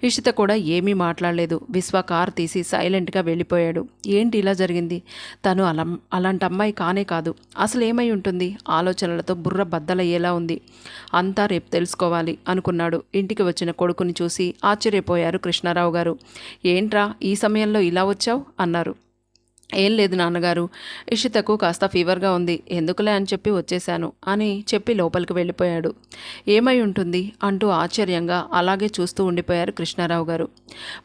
ఇషిత కూడా ఏమీ మాట్లాడలేదు. విశ్వ కారు తీసి సైలెంట్గా వెళ్ళిపోయాడు. ఏంటి ఇలా జరిగింది? తను అలాంటి అమ్మాయి కానే కాదు. అసలు ఏమై ఉంటుంది? ఆలోచనలతో బుర్ర బద్దలయ్యేలా ఉంది. అంతా రేపు తెలుసుకోవాలి అనుకున్నాడు. ఇంటికి వచ్చిన కొడుకుని చూసి ఆశ్చర్యపోయారు కృష్ణారావు గారు. ఏంట్రా ఈ సమయంలో ఇలా వచ్చావు అన్నారు. ఏం లేదు నాన్నగారు, ఇషితకు కాస్త ఫీవర్గా ఉంది, ఎందుకులే అని చెప్పి వచ్చేశాను అని చెప్పి లోపలికి వెళ్ళిపోయాడు. ఏమై ఉంటుంది అంటూ ఆశ్చర్యంగా అలాగే చూస్తూ ఉండిపోయారు కృష్ణారావు గారు.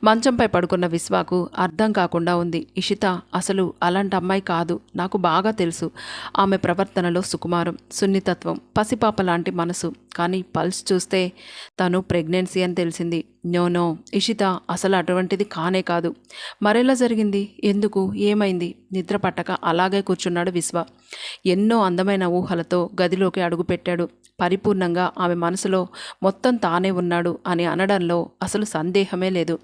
మంచంపై పడుకున్న విశ్వాకు అర్థం కాకుండా ఉంది. ఇషిత అసలు అలాంటి అమ్మాయి కాదు, నాకు బాగా తెలుసు. ఆమె ప్రవర్తనలో సుకుమారం, సున్నితత్వం, పసిపాప లాంటి మనసు. కానీ పల్స్ చూస్తే తను ప్రెగ్నెన్సీ అని తెలిసింది. నో, ఇషిత అసలు అటువంటిది కానే కాదు. మరెలా జరిగింది? ఎందుకు? ఏమైంది? నిద్ర పట్టక అలాగే కూర్చున్నాడు విశ్వ. ఎన్నో అందమైన ఊహలతో గదిలోకి అడుగుపెట్టాడు. పరిపూర్ణంగా ఆమె మనసులో మొత్తం తానే ఉన్నాడు అని అనడంలో అసలు సందేహమే లేదు.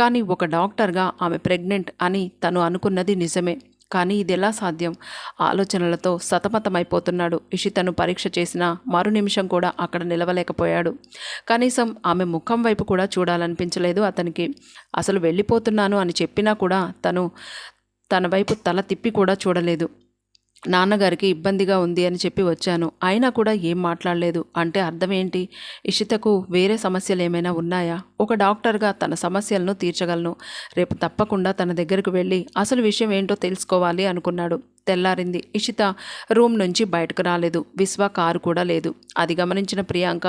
కానీ ఒక డాక్టర్గా ఆమె ప్రెగ్నెంట్ అని తను అనుకున్నది నిజమే. కానీ ఇది ఎలా సాధ్యం? ఆలోచనలతో సతమతమైపోతున్నాడు. ఇషితను పరీక్ష చేసిన మరు నిమిషం కూడా అక్కడ నిలవలేకపోయాడు. కనీసం ఆమె ముఖం వైపు కూడా చూడాలనిపించలేదు అతనికి. అసలు వెళ్ళిపోతున్నాను అని చెప్పినా కూడా తన వైపు తల తిప్పి కూడా చూడలేదు. నాన్నగారికి ఇబ్బందిగా ఉంది అని చెప్పి వచ్చాను, అయినా కూడా ఏం మాట్లాడలేదు అంటే అర్థం ఏంటి? ఇషితకు వేరే సమస్యలు ఏమైనా ఉన్నాయా? ఒక డాక్టర్గా తన సమస్యలను తీర్చగలను. రేపు తప్పకుండా తన దగ్గరకు వెళ్ళి అసలు విషయం ఏంటో తెలుసుకోవాలి అనుకున్నాడు. తెల్లారింది. ఇషిత రూమ్ నుంచి బయటకు రాలేదు. విశ్వ కారు కూడా లేదు. అది గమనించిన ప్రియాంక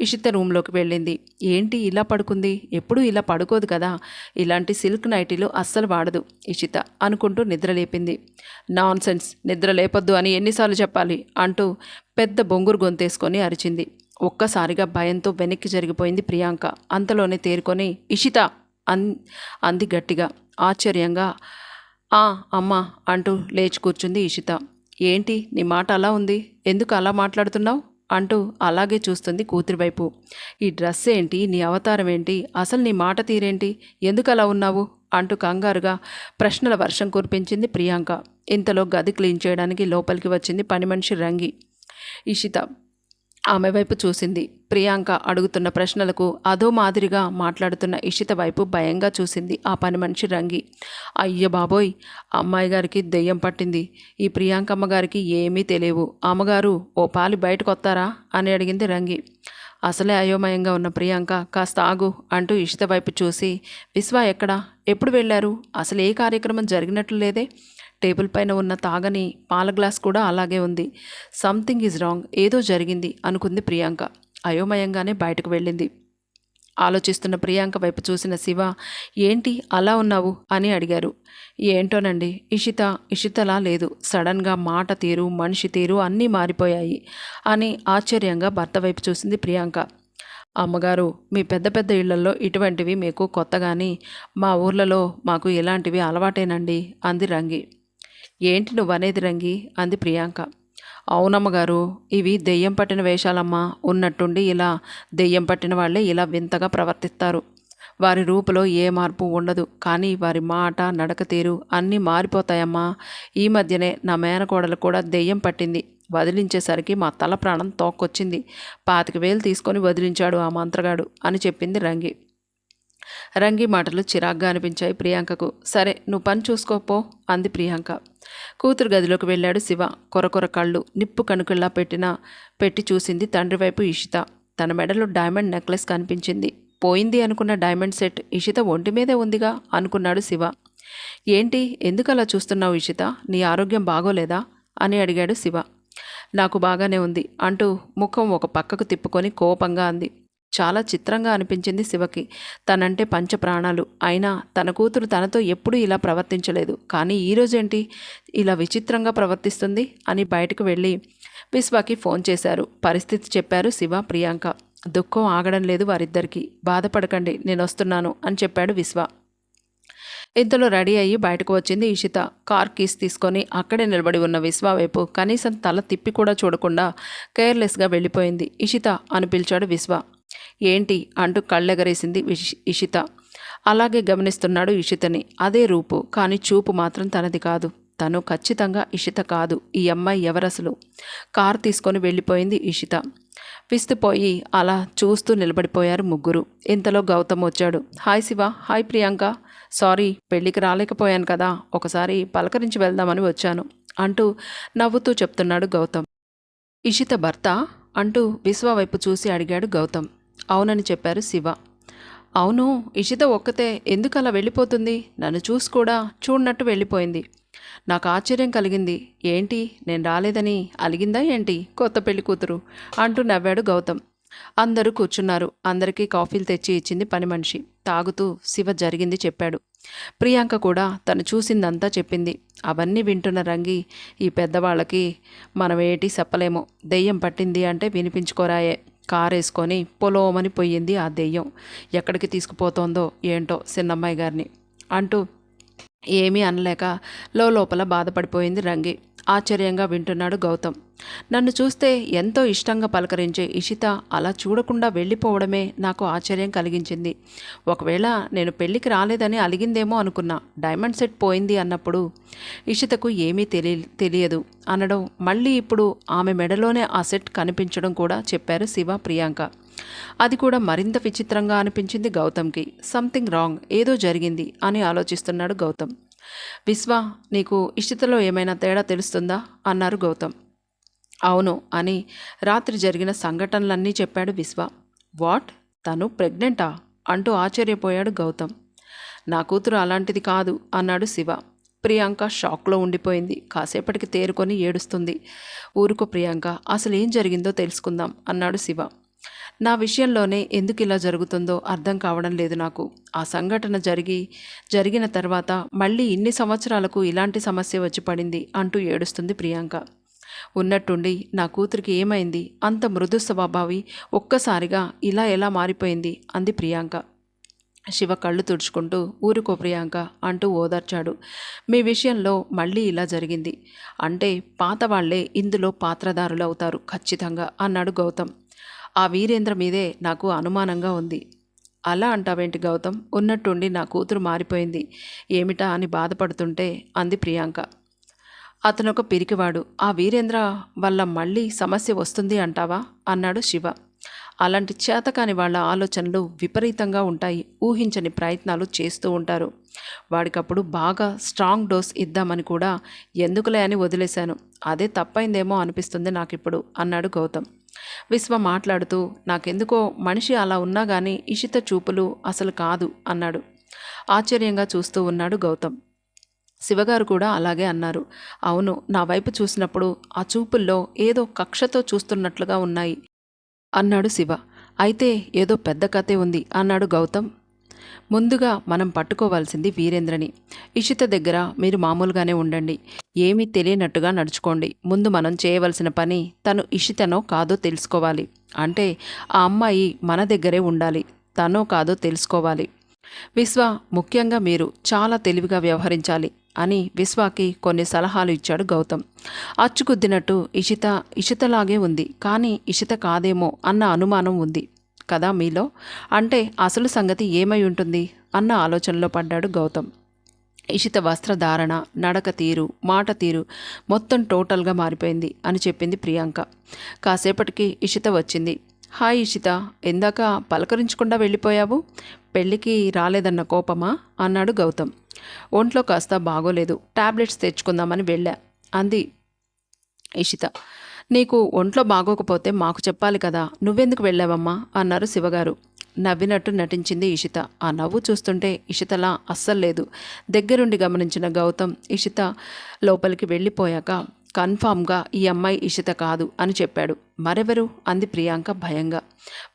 ఇషిత రూమ్లోకి వెళ్ళింది. ఏంటి ఇలా పడుకుంది? ఎప్పుడూ ఇలా పడుకోదు కదా, ఇలాంటి సిల్క్ నైటీలు అస్సలు వాడదు ఇషిత అనుకుంటూ నిద్రలేపింది. నాన్సెన్స్, నిద్ర లేపొద్దు అని ఎన్నిసార్లు చెప్పాలి అంటూ పెద్ద బొంగురు గొంతేసుకొని అరిచింది. ఒక్కసారిగా భయంతో వెనక్కి జరిగిపోయింది ప్రియాంక. అంతలోనే తేరుకొని ఇషిత అంది గట్టిగా. ఆశ్చర్యంగా అమ్మా అంటూ లేచి కూర్చుంది ఇషిత. ఏంటి నీ మాట అలా ఉంది, ఎందుకు అలా మాట్లాడుతున్నావు అంటూ అలాగే చూస్తుంది కూతురి వైపు. ఈ డ్రెస్ ఏంటి, నీ అవతారం ఏంటి, అసలు నీ మాట తీరేంటి, ఎందుకు అలా ఉన్నావు అంటూ కంగారుగా ప్రశ్నల వర్షం కురిపించింది ప్రియాంక. ఇంతలో గది క్లీన్ చేయడానికి లోపలికి వచ్చింది పని మనిషి రంగి. ఇషిత ఆమె వైపు చూసింది. ప్రియాంక అడుగుతున్న ప్రశ్నలకు అదో మాదిరిగా మాట్లాడుతున్న ఇషిత వైపు భయంగా చూసింది ఆ పని మనిషి రంగి. అయ్య బాబోయ్, అమ్మాయి గారికి దెయ్యం పట్టింది. ఈ ప్రియాంక అమ్మగారికి ఏమీ తెలియవు. అమ్మగారు ఓ పాలి బయటకు వస్తారా అని అడిగింది రంగి. అసలే అయోమయంగా ఉన్న ప్రియాంక కాస్త ఆగు అంటూ ఇషిత వైపు చూసి, విశ్వ ఎక్కడా, ఎప్పుడు వెళ్ళారు, అసలు ఏ కార్యక్రమం జరిగినట్లు లేదే, టేబుల్ పైన ఉన్న తాగని పాల గ్లాస్ కూడా అలాగే ఉంది. సంథింగ్ ఈజ్ రాంగ్, ఏదో జరిగింది అనుకుంది ప్రియాంక. అయోమయంగానే బయటకు వెళ్ళింది. ఆలోచిస్తున్న ప్రియాంక వైపు చూసిన శివ, ఏంటి అలా ఉన్నావు అని అడిగారు. ఏంటోనండి, ఇషితలా లేదు, సడన్గా మాట తీరు, మనిషి తీరు అన్నీ మారిపోయాయి అని ఆశ్చర్యంగా భర్త వైపు చూసింది ప్రియాంక. అమ్మగారు, మీ పెద్ద పెద్ద ఇళ్లలో ఇటువంటివి మీకు కొత్తగాని మా ఊర్లలో మాకు ఇలాంటివి అలవాటేనండి అంది రంగి. ఏంటి నువ్వనేది రంగి అంది ప్రియాంక. అవునమ్మగారు, ఇవి దెయ్యం పట్టిన వేషాలమ్మా. ఉన్నట్టుండి ఇలా దెయ్యం పట్టిన వాళ్ళే ఇలా వింతగా ప్రవర్తిస్తారు. వారి రూపులో ఏ మార్పు ఉండదు, కానీ వారి మాట, నడక తీరు అన్నీ మారిపోతాయమ్మా. ఈ మధ్యనే నా మేనకోడలు కూడా దెయ్యం పట్టింది. వదిలించేసరికి మా తల ప్రాణం తోక్కొచ్చింది. 25,000 తీసుకొని వదిలించాడు ఆ మంత్రగాడు అని చెప్పింది రంగి. రంగి మాటలు చిరాగ్గా అనిపించాయి ప్రియాంకకు. సరే, నువ్వు పని చూసుకోపో అంది ప్రియాంక. కూతురు గదిలోకి వెళ్ళాడు శివ. కొరకొర కళ్ళు నిప్పు కణుకుల్లా పెట్టి చూసింది తండ్రి వైపు ఇషిత. తన మెడలో డైమండ్ నెక్లెస్ కనిపించింది. పోయింది అనుకున్న డైమండ్ సెట్ ఇషిత ఒంటి మీదే ఉందిగా అనుకున్నాడు శివ. ఏంటి, ఎందుకు అలా చూస్తున్నావు ఇషిత, నీ ఆరోగ్యం బాగోలేదా అని అడిగాడు శివ. నాకు బాగానే ఉంది అంటూ ముఖం ఒక పక్కకు తిప్పుకొని కోపంగా అంది. చాలా చిత్రంగా అనిపించింది శివకి. తనంటే పంచప్రాణాలు అయినా తన కూతురు తనతో ఎప్పుడూ ఇలా ప్రవర్తించలేదు. కానీ ఈరోజేంటి ఇలా విచిత్రంగా ప్రవర్తిస్తుంది అని బయటకు వెళ్ళి విశ్వాకి ఫోన్ చేశారు. పరిస్థితి చెప్పారు శివ, ప్రియాంక. దుఃఖం ఆగడం లేదు వారిద్దరికీ. బాధపడకండి, నేను వస్తున్నాను అని చెప్పాడు విశ్వ. ఇంతలో రెడీ అయ్యి బయటకు వచ్చింది ఇషిత. కార్ కీస్ తీసుకొని అక్కడే నిలబడి ఉన్న విశ్వ వైపు కనీసం తల తిప్పి కూడా చూడకుండా కేర్లెస్గా వెళ్ళిపోయింది. ఇషిత అని పిలిచాడు విశ్వ. ఏంటి అంటూ కళ్ళెగరేసింది ఇషిత. అలాగే గమనిస్తున్నాడు ఇషితని. అదే రూపు, కానీ చూపు మాత్రం తనది కాదు. తను ఖచ్చితంగా ఇషిత కాదు. ఈ అమ్మాయి ఎవరసలు? కారు తీసుకొని వెళ్ళిపోయింది ఇషిత. విస్తుపోయి అలా చూస్తూ నిలబడిపోయారు ముగ్గురు. ఇంతలో గౌతమ్ వచ్చాడు. Hi Shiva, hi Priyanka. Sorry, పెళ్ళికి రాలేకపోయాను కదా, ఒకసారి పలకరించి వెళ్దామని వచ్చాను అంటూ నవ్వుతూ చెప్తున్నాడు గౌతమ్. ఇషిత భర్త అంటూ విశ్వ వైపు చూసి అడిగాడు గౌతమ్. అవునని చెప్పారు శివ. అవును, ఇషిత ఒక్కతే ఎందుకు అలా వెళ్ళిపోతుంది? నన్ను చూసి కూడా చూడనట్టు వెళ్ళిపోయింది. నాకు ఆశ్చర్యం కలిగింది. ఏంటి, నేను రాలేదని అలిగిందా ఏంటి కొత్త పెళ్లి కూతురు అంటూ నవ్వాడు గౌతమ్. అందరూ కూర్చున్నారు. అందరికీ కాఫీలు తెచ్చి ఇచ్చింది పని మనిషి. తాగుతూ శివ జరిగింది చెప్పాడు. ప్రియాంక కూడా తను చూసిందంతా చెప్పింది. అవన్నీ వింటున్న రంగి, ఈ పెద్దవాళ్ళకి మనమేటి చెప్పలేమో, దెయ్యం పట్టింది అంటే వినిపించుకోరాయే. కారేసుకొని పొలోమని పోయింది ఆ దెయ్యం. ఎక్కడికి తీసుకుపోతోందో ఏంటో చిన్నమ్మాయి గారిని అంటూ ఏమీ అనలేక లోపల బాధపడిపోయింది రంగి. ఆశ్చర్యంగా వింటున్నాడు గౌతమ్. నన్ను చూస్తే ఎంతో ఇష్టంగా పలకరించే ఇషిత అలా చూడకుండా వెళ్ళిపోవడమే నాకు ఆశ్చర్యం కలిగించింది. ఒకవేళ నేను పెళ్ళికి రాలేదని అలిగిందేమో అనుకున్నా. డైమండ్ సెట్ పోయింది అన్నప్పుడు ఇషితకు ఏమీ తెలియదు అనడం, మళ్ళీ ఇప్పుడు ఆమె మెడలోనే ఆ సెట్ కనిపించడం కూడా చెప్పారు శివ, ప్రియాంక. అది కూడా మరింత విచిత్రంగా అనిపించింది గౌతమ్కి. సంథింగ్ రాంగ్, ఏదో జరిగింది అని ఆలోచిస్తున్నాడు గౌతమ్. విశ్వ, నీకు ఇషితలో ఏమైనా తేడా తెలుస్తుందా అన్నారు గౌతమ్. అవును అని రాత్రి జరిగిన సంఘటనలన్నీ చెప్పాడు విశ్వ. వాట్, తను ప్రెగ్నెంటా అంటూ ఆశ్చర్యపోయాడు గౌతమ్. నా కూతురు అలాంటిది కాదు అన్నాడు శివ. ప్రియాంక షాక్లో ఉండిపోయింది. కాసేపటికి తేరుకొని ఏడుస్తుంది. ఊరుకో ప్రియాంక, అసలు ఏం జరిగిందో తెలుసుకుందాం అన్నాడు శివ. నా విషయంలోనే ఎందుకు ఇలా జరుగుతుందో అర్థం కావడం లేదు నాకు. ఆ సంఘటన జరిగిన తర్వాత మళ్ళీ ఇన్ని సంవత్సరాలకు ఇలాంటి సమస్య వచ్చి పడింది అంటూ ఏడుస్తుంది ప్రియాంక. ఉన్నట్టుండి నా కూతురికి ఏమైంది? అంత మృదు స్వభావి ఒక్కసారిగా ఇలా ఎలా మారిపోయింది అంది ప్రియాంక. శివ కళ్ళు తుడుచుకుంటూ ఊరుకో ప్రియాంక అంటూ ఓదార్చాడు. మీ విషయంలో మళ్ళీ ఇలా జరిగింది అంటే పాత వాళ్లే ఇందులో పాత్రధారులు అవుతారు ఖచ్చితంగా అన్నాడు గౌతమ్. ఆ వీరేంద్ర మీదే నాకు అనుమానంగా ఉంది. అలా అంటావేంటి గౌతమ్? ఉన్నట్టుండి నా కూతురు మారిపోయింది ఏమిటా అని బాధపడుతుంటే అంది ప్రియాంక. అతనొక పిరికివాడు. ఆ వీరేంద్ర వల్ల మళ్ళీ సమస్య వస్తుంది అంటావా అన్నాడు శివ. అలాంటి చేతకాని వాళ్ళ ఆలోచనలు విపరీతంగా ఉంటాయి. ఊహించని ప్రయత్నాలు చేస్తూ ఉంటారు. వాడికప్పుడు బాగా స్ట్రాంగ్ డోస్ ఇద్దామని కూడా ఎందుకులే అని వదిలేశాను. అదే తప్పైందేమో అనిపిస్తుంది నాకిప్పుడు అన్నాడు గౌతమ్. విశ్వ మాట్లాడుతూ, నాకెందుకో మనిషి అలా ఉన్నా కానీ ఇషిత చూపులు అసలు కాదు అన్నాడు. ఆశ్చర్యంగా చూస్తూ ఉన్నాడు గౌతమ్. శివగారు కూడా అలాగే అన్నారు. అవును, నా వైపు చూసినప్పుడు ఆ చూపుల్లో ఏదో కక్షతో చూస్తున్నట్లుగా ఉన్నాయి అన్నాడు శివ. అయితే ఏదో పెద్ద కథే ఉంది అన్నాడు గౌతమ్. ముందుగా మనం పట్టుకోవాల్సింది వీరేంద్రని. ఇషిత దగ్గర మీరు మామూలుగానే ఉండండి. ఏమీ తెలియనట్టుగా నడుచుకోండి. ముందు మనం చేయవలసిన పని తను ఇషితనో కాదో తెలుసుకోవాలి. అంటే ఆ అమ్మాయి మన దగ్గరే ఉండాలి. తనో కాదో తెలుసుకోవాలి. విశ్వ, ముఖ్యంగా మీరు చాలా తెలివిగా వ్యవహరించాలి అని విశ్వాకి కొన్ని సలహాలు ఇచ్చాడు గౌతమ్. అచ్చుకుద్దినట్టు ఇషితలాగే ఉంది, కానీ ఇషిత కాదేమో అన్న అనుమానం ఉంది కదా మీలో. అంటే అసలు సంగతి ఏమై ఉంటుంది అన్న ఆలోచనలో పడ్డాడు గౌతమ్. ఇషిత వస్త్రధారణ, నడక తీరు, మాట తీరు మొత్తం టోటల్గా మారిపోయింది అని చెప్పింది ప్రియాంక. కాసేపటికి ఇషిత వచ్చింది. హాయ్ ఇషిత, ఇందాక పలకరించకుండా వెళ్ళిపోయావు. పెళ్ళికి రాలేదన్న కోపమా అన్నాడు గౌతమ్. ఒంట్లో కాస్త బాగోలేదు, టాబ్లెట్స్ తెచ్చుకుందామని వెళ్ళా అంది ఇషిత. నీకు ఒంట్లో బాగోకపోతే మాకు చెప్పాలి కదా, నువ్వెందుకు వెళ్ళావమ్మా అన్నారు శివగారు. నవ్వినట్టు నటించింది ఇషిత. ఆ నవ్వు చూస్తుంటే ఇషితలా అస్సలు లేదు. దగ్గరుండి గమనించిన గౌతమ్ ఇషిత లోపలికి వెళ్ళిపోయాక కన్ఫామ్గా ఈ అమ్మాయి ఇషిత కాదు అని చెప్పాడు. మరెవరు అంది ప్రియాంక భయంగా.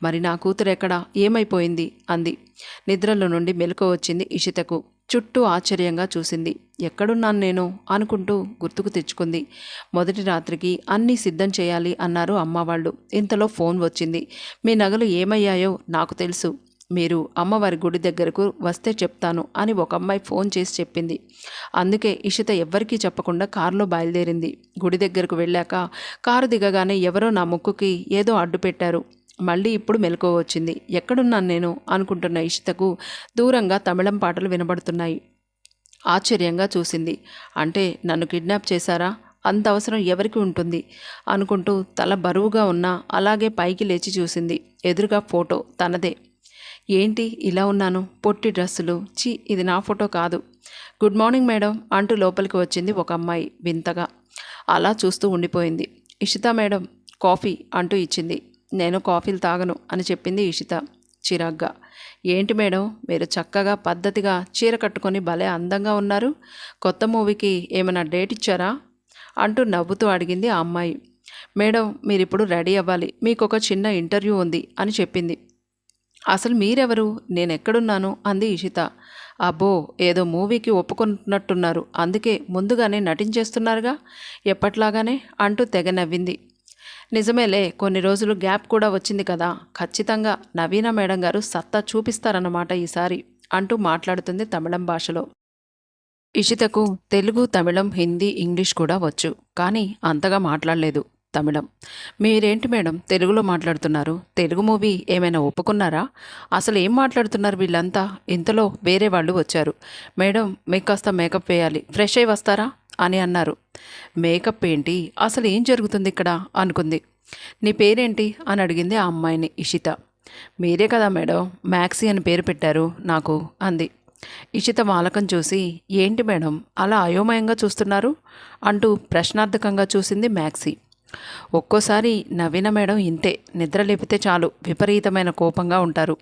మరి నా కూతురు ఎక్కడా, ఏమైపోయింది అంది. నిద్రలో నుండి మెలకువ వచ్చింది ఇషితకు. చుట్టూ ఆశ్చర్యంగా చూసింది. ఎక్కడున్నాను నేను అనుకుంటూ గుర్తుకు తెచ్చుకుంది. మొదటి రాత్రికి అన్నీ సిద్ధం చేయాలి అన్నారు అమ్మవాళ్ళు. ఇంతలో ఫోన్ వచ్చింది. మీ నగలు ఏమయ్యాయో నాకు తెలుసు, మీరు అమ్మవారి గుడి దగ్గరకు వస్తే చెప్తాను అని ఒక అమ్మాయి ఫోన్ చేసి చెప్పింది. అందుకే ఇషిత ఎవ్వరికీ చెప్పకుండా కారులో బయలుదేరింది. గుడి దగ్గరకు వెళ్ళాక కారు దిగగానే ఎవరో నా ముక్కుకి ఏదో అడ్డు పెట్టారు. మళ్ళీ ఇప్పుడు మెలకువ వచ్చింది. ఎక్కడున్నాను నేను అనుకుంటున్న ఇషితకు దూరంగా తమిళం పాటలు వినబడుతున్నాయి. ఆశ్చర్యంగా చూసింది. అంటే నన్ను కిడ్నాప్ చేశారా? అంత అవసరం ఎవరికి ఉంటుంది అనుకుంటూ తల బరువుగా ఉన్నా అలాగే పైకి లేచి చూసింది. ఎదురుగా ఫోటో తనదే. ఏంటి ఇలా ఉన్నాను? పొట్టి డ్రెస్సులు, చి ఇది నా ఫోటో కాదు. గుడ్ మార్నింగ్ మేడం అంటూ లోపలికి వచ్చింది ఒక అమ్మాయి వింతగా. అలా చూస్తూ ఉండిపోయింది. ఇషిత మేడం కాఫీ అంటూ ఇచ్చింది. నేను కాఫీలు తాగను అని చెప్పింది ఇషిత చిరాగ్గా. ఏంటి మేడం మీరు చక్కగా పద్ధతిగా చీర కట్టుకొని భలే అందంగా ఉన్నారు, కొత్త మూవీకి ఏమైనా డేట్ ఇచ్చారా అంటూ నవ్వుతూ అడిగింది ఆ అమ్మాయి. మేడం మీరిప్పుడు రెడీ అవ్వాలి, మీకు ఒక చిన్న ఇంటర్వ్యూ ఉంది అని చెప్పింది. అసలు మీరెవరు, నేనెక్కడున్నాను అంది ఇషిత. అబ్బో ఏదో మూవీకి ఒప్పుకున్నట్టున్నారు, అందుకే ముందుగానే నటించేస్తున్నారుగా ఎప్పట్లాగానే అంటూ తెగ నవ్వింది. నిజమేలే, కొన్ని రోజులు గ్యాప్ కూడా వచ్చింది కదా, ఖచ్చితంగా నవీన మేడం గారు సత్తా చూపిస్తారన్నమాట ఈసారి అంటూ మాట్లాడుతుంది తమిళం భాషలో. ఇషితకు తెలుగు, తమిళం, హిందీ, ఇంగ్లీష్ కూడా వచ్చు, కానీ అంతగా మాట్లాడలేదు తమిళం. మీరేంటి మేడం తెలుగులో మాట్లాడుతున్నారు? తెలుగు మూవీ ఏమైనా ఒప్పుకున్నారా? అసలు ఏం మాట్లాడుతున్నారు వీళ్ళంతా? ఇంతలో వేరే వాళ్ళు వచ్చారు. మేడం మీకు కాస్త మేకప్ వేయాలి, ఫ్రెష్ అయి వస్తారా అని అన్నారు. మేకప్ ఏంటి, అసలు ఏం జరుగుతుంది ఇక్కడ అనుకుంది. నీ పేరేంటి అని అడిగింది ఆ అమ్మాయిని ఇషిత. మీరే కదా మేడం మ్యాక్సీ అని పేరు పెట్టారు నాకు అంది. ఇషిత వాలకం చూసి ఏంటి మేడం అలా అయోమయంగా చూస్తున్నారు అంటూ ప్రశ్నార్థకంగా చూసింది మ్యాక్సీ. ఒక్కోసారి నవీన మేడం ఇంతే, నిద్ర లేపితే చాలు విపరీతమైన కోపంగా ఉంటారు.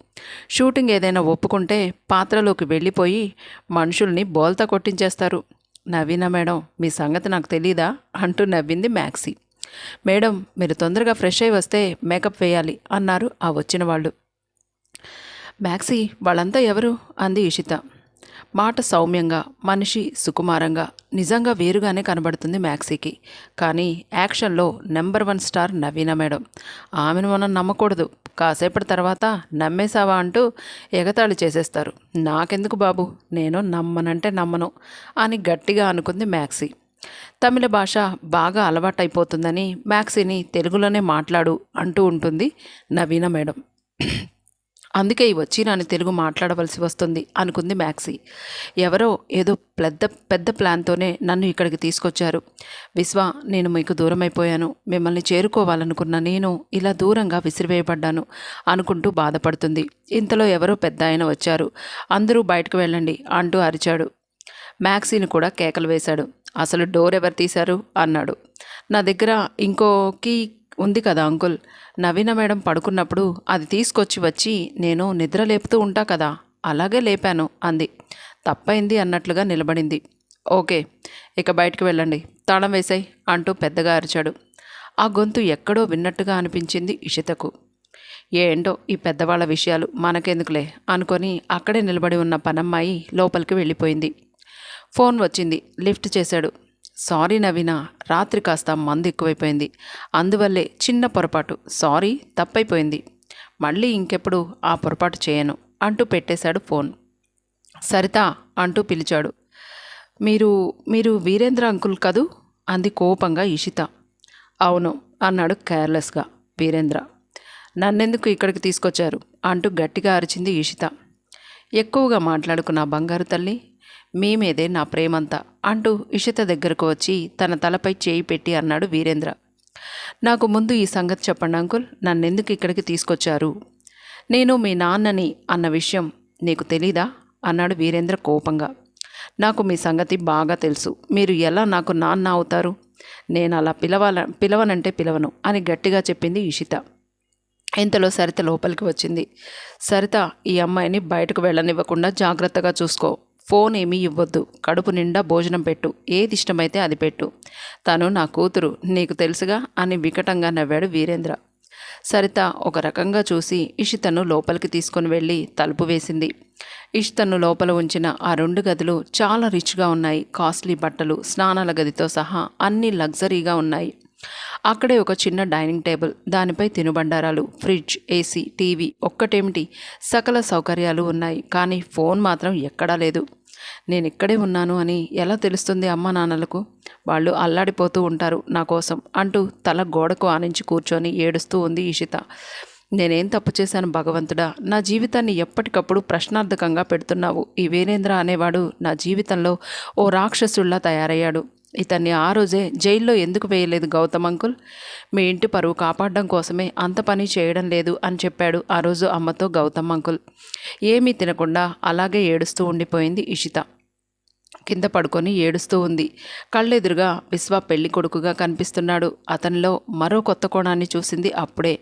షూటింగ్ ఏదైనా ఒప్పుకుంటే పాత్రలోకి వెళ్ళిపోయి మనుషుల్ని బోల్తా కొట్టించేస్తారు. నవీన మేడం మీ సంగతి నాకు తెలీదా అంటూ నవ్వింది మ్యాక్సీ. మేడం మీరు తొందరగా ఫ్రెష్ అయి వస్తే మేకప్ వేయాలి అన్నారు ఆ వచ్చిన వాళ్ళు. మ్యాక్సీ వాళ్ళంతా ఎవరు అంది ఇషిత. మాట సౌమ్యంగా, మనిషి సుకుమారంగా, నిజంగా వేరుగానే కనబడుతుంది మ్యాక్సీకి. కానీ యాక్షన్లో నెంబర్ 1 స్టార్ నవీన మేడం. ఆమెను మనం నమ్మకూడదు, కాసేపటి తర్వాత నమ్మేశావా అంటూ ఎగతాళి చేసేస్తారు. నాకెందుకు బాబు, నేను నమ్మనంటే నమ్మను అని గట్టిగా అనుకుంది మ్యాక్సీ. తమిళ భాష బాగా అలవాటైపోతుందని మ్యాక్సీని తెలుగులోనే మాట్లాడు అంటూ ఉంటుంది నవీన మేడం. అందుకే వచ్చి నన్ను తెలుగు మాట్లాడవలసి వస్తుంది అనుకుంది మ్యాక్సీ. ఎవరో ఏదో పెద్ద ప్లాన్తోనే నన్ను ఇక్కడికి తీసుకొచ్చారు. విశ్వ, నేను మీకు దూరం అయిపోయాను, మిమ్మల్ని చేరుకోవాలనుకున్న నేను ఇలా దూరంగా విసిరివేయబడ్డాను అనుకుంటూ బాధపడుతుంది. ఇంతలో ఎవరో పెద్ద ఆయన వచ్చారు. అందరూ బయటకు వెళ్ళండి అంటూ అరిచాడు. మ్యాక్సీని కూడా కేకలు వేశాడు. అసలు డోర్ ఎవరు తీశారు అన్నాడు. నా దగ్గర ఇంకో కీ ఉంది కదా అంకుల్, నవీన మేడం పడుకున్నప్పుడు అది తీసుకొచ్చి వచ్చి నేను నిద్ర లేపుతూ ఉంటా కదా, అలాగే లేపాను అంది. తప్పైంది అన్నట్లుగా నిలబడింది. ఓకే ఇక బయటికి వెళ్ళండి, తాళం వేసాయి అంటూ పెద్దగా అరిచాడు. ఆ గొంతు ఎక్కడో విన్నట్టుగా అనిపించింది ఇషితకు. ఏంటో ఈ పెద్దవాళ్ళ విషయాలు మనకెందుకులే అనుకొని అక్కడే నిలబడి ఉన్న పనమ్మాయి లోపలికి వెళ్ళిపోయింది. ఫోన్ వచ్చింది. లిఫ్ట్ చేశాడు. సారీ నవీన, రాత్రి కాస్త మందు ఎక్కువైపోయింది, అందువల్లే చిన్న పొరపాటు, సారీ తప్పైపోయింది, మళ్ళీ ఇంకెప్పుడు ఆ పొరపాటు చేయను అంటూ పెట్టేశాడు ఫోన్. సరిత అంటూ పిలిచాడు. మీరు వీరేంద్ర అంకుల్ కదూ అంది కోపంగా ఇషిత. అవును అన్నాడు కేర్లెస్గా వీరేంద్ర. నన్నెందుకు ఇక్కడికి తీసుకొచ్చారు అంటూ గట్టిగా అరిచింది ఇషిత. ఎక్కువగా మాట్లాడుకున్న బంగారు తల్లి, మీ మీదే నా ప్రేమంతా అంటూ ఇషిత దగ్గరకు వచ్చి తన తలపై చేయి పెట్టి అన్నాడు వీరేంద్ర. నాకు ముందు ఈ సంగతి చెప్పండి అంకుల్, నన్నెందుకు ఇక్కడికి తీసుకొచ్చారు? నేను మీ నాన్నని అన్న విషయం నీకు తెలీదా అన్నాడు వీరేంద్ర కోపంగా. నాకు మీ సంగతి బాగా తెలుసు, మీరు ఎలా నాకు నాన్న అవుతారు? నేను అలా పిలవనంటే పిలవను అని గట్టిగా చెప్పింది ఇషిత. ఇంతలో సరిత లోపలికి వచ్చింది. సరిత, ఈ అమ్మాయిని బయటకు వెళ్ళనివ్వకుండా జాగ్రత్తగా చూసుకో, ఫోన్ ఏమీ ఇవ్వొద్దు, కడుపు నిండా భోజనం పెట్టు, ఏది ఇష్టమైతే అది పెట్టు. తను నా కూతురు, నీకు తెలుసుగా అని వికటంగా నవ్వాడు వీరేంద్ర. సరిత ఒక రకంగా చూసి ఇషితను లోపలికి తీసుకుని వెళ్ళి తలుపు వేసింది. ఇషితను లోపల ఉంచిన ఆ 2 గదులు చాలా రిచ్గా ఉన్నాయి. కాస్ట్లీ బట్టలు, స్నానాల గదితో సహా అన్నీ లగ్జరీగా ఉన్నాయి. అక్కడే ఒక చిన్న డైనింగ్ టేబుల్, దానిపై తినుబండారాలు, ఫ్రిడ్జ్, ఏసీ, టీవీ, ఒక్కటేమిటి సకల సౌకర్యాలు ఉన్నాయి. కానీ ఫోన్ మాత్రం ఎక్కడా లేదు. నేను ఇక్కడే ఉన్నాను అని ఎలా తెలుస్తుంది అమ్మా నాన్నలకు? వాళ్ళు అల్లాడిపోతూ ఉంటారు నా కోసం అంటూ తల గోడకు ఆనించి కూర్చొని ఏడుస్తూ ఉంది ఇషిత. నేనేం తప్పు చేశాను భగవంతుడా? నా జీవితాన్ని ఎప్పటికప్పుడు ప్రశ్నార్థకంగా పెడుతున్నావు. ఈ వీరేంద్ర అనేవాడు నా జీవితంలో ఓ రాక్షసుల్లా తయారయ్యాడు. ఇతన్ని ఆ రోజే జైల్లో ఎందుకు వేయలేదు గౌతమ్ అంకుల్? మీ ఇంటి పరువు కాపాడడం కోసమే అంత పని చేయడం లేదు అని చెప్పాడు ఆ రోజు అమ్మతో గౌతమ్ అంకుల్. ఏమీ తినకుండా అలాగే ఏడుస్తూ ఉండిపోయింది ఇషిత. కింద పడుకొని ఏడుస్తూ ఉంది. కళ్ళెదురుగా విశ్వ పెళ్లి కొడుకుగా కనిపిస్తున్నాడు. అతనిలో మరో కొత్త కోణాన్ని చూసింది అప్పుడే.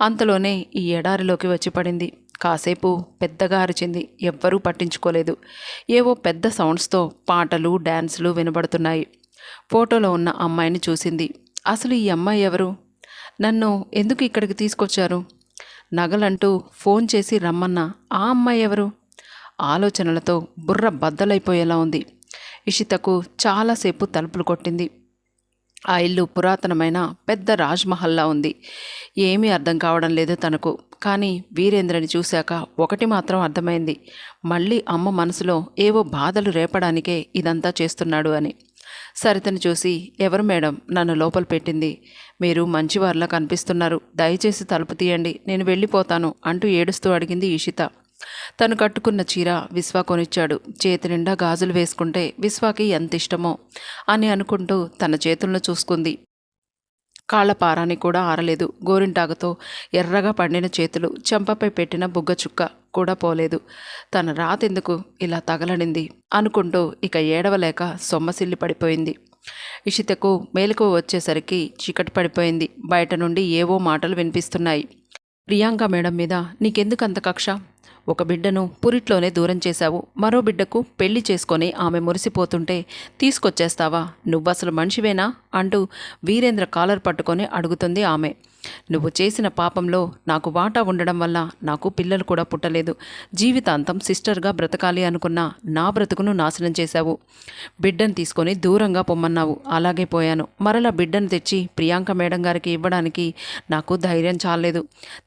అంతలోనే ఈ ఎడారిలోకి వచ్చి పడింది. కాసేపు పెద్దగా అరిచింది. ఎవ్వరూ పట్టించుకోలేదు. ఏవో పెద్ద సౌండ్స్తో పాటలు, డ్యాన్సులు వినబడుతున్నాయి. ఫోటోలో ఉన్న అమ్మాయిని చూసింది. అసలు ఈ అమ్మాయి ఎవరు? నన్ను ఎందుకు ఇక్కడికి తీసుకొచ్చారు? నగలంటూ ఫోన్ చేసి రమ్మన్న ఆ అమ్మాయి ఎవరు? ఆలోచనలతో బుర్ర బద్దలైపోయేలా ఉంది. ఇషితకు చాలాసేపు తలుపులు కొట్టింది. ఆ ఇల్లు పురాతనమైన పెద్ద రాజ్మహల్లా ఉంది. ఏమీ అర్థం కావడం లేదు తనకు. కానీ వీరేంద్రని చూశాక ఒకటి మాత్రం అర్థమైంది. మళ్ళీ అమ్మ మనసులో ఏవో బాధలు రేపడానికే ఇదంతా చేస్తున్నాడు అని. సరితను చూసి, ఎవరు మేడం నన్ను లోపల పెట్టింది? మీరు మంచివారిలా కనిపిస్తున్నారు, దయచేసి తలుపు తీయండి, నేను వెళ్ళిపోతాను అంటూ ఏడుస్తూ అడిగింది ఇషిత. తను కట్టుకున్న చీర విశ్వ కొనిచ్చాడు. చేతి నిండా గాజులు వేసుకుంటే విశ్వాకి ఎంత ఇష్టమో అని అనుకుంటూ తన చేతులను చూసుకుంది. కాళ్ల పారాని కూడా ఆరలేదు. గోరింటాకుతో ఎర్రగా పండిన చేతులు, చెంపపై పెట్టిన బుగ్గ చుక్క కూడా పోలేదు. తన రాతెందుకు ఇలా తగలడింది అనుకుంటూ ఇక ఏడవలేక సొమ్మసిల్లి పడిపోయింది. ఇషితకు మేలుకు వచ్చేసరికి చీకటి పడిపోయింది. బయట నుండి ఏవో మాటలు వినిపిస్తున్నాయి. ప్రియాంక మేడం మీద నీకెందుకు అంత కక్ష? ఒక బిడ్డను పురిట్లోనే దూరం చేశావు. మరో బిడ్డకు పెళ్లి చేసుకొని ఆమె మురిసిపోతుంటే తీసుకొచ్చేస్తావా? నువ్వసలు మనిషివేనా అంటూ వీరేంద్ర కాలర్ పట్టుకొని అడుగుతుంది ఆమె. నువ్వు చేసిన పాపంలో నాకు వాటా ఉండడం వల్ల నాకు పిల్లలు కూడా పుట్టలేదు. జీవితాంతం సిస్టర్గా బ్రతకాలి అనుకున్న నా బ్రతుకును నాశనం చేశావు. బిడ్డను తీసుకొని దూరంగా పొమ్మన్నావు. అలాగే పోయాను. మరలా బిడ్డను తెచ్చి ప్రియాంక మేడం గారికి ఇవ్వడానికి నాకు ధైర్యం చాలేదు.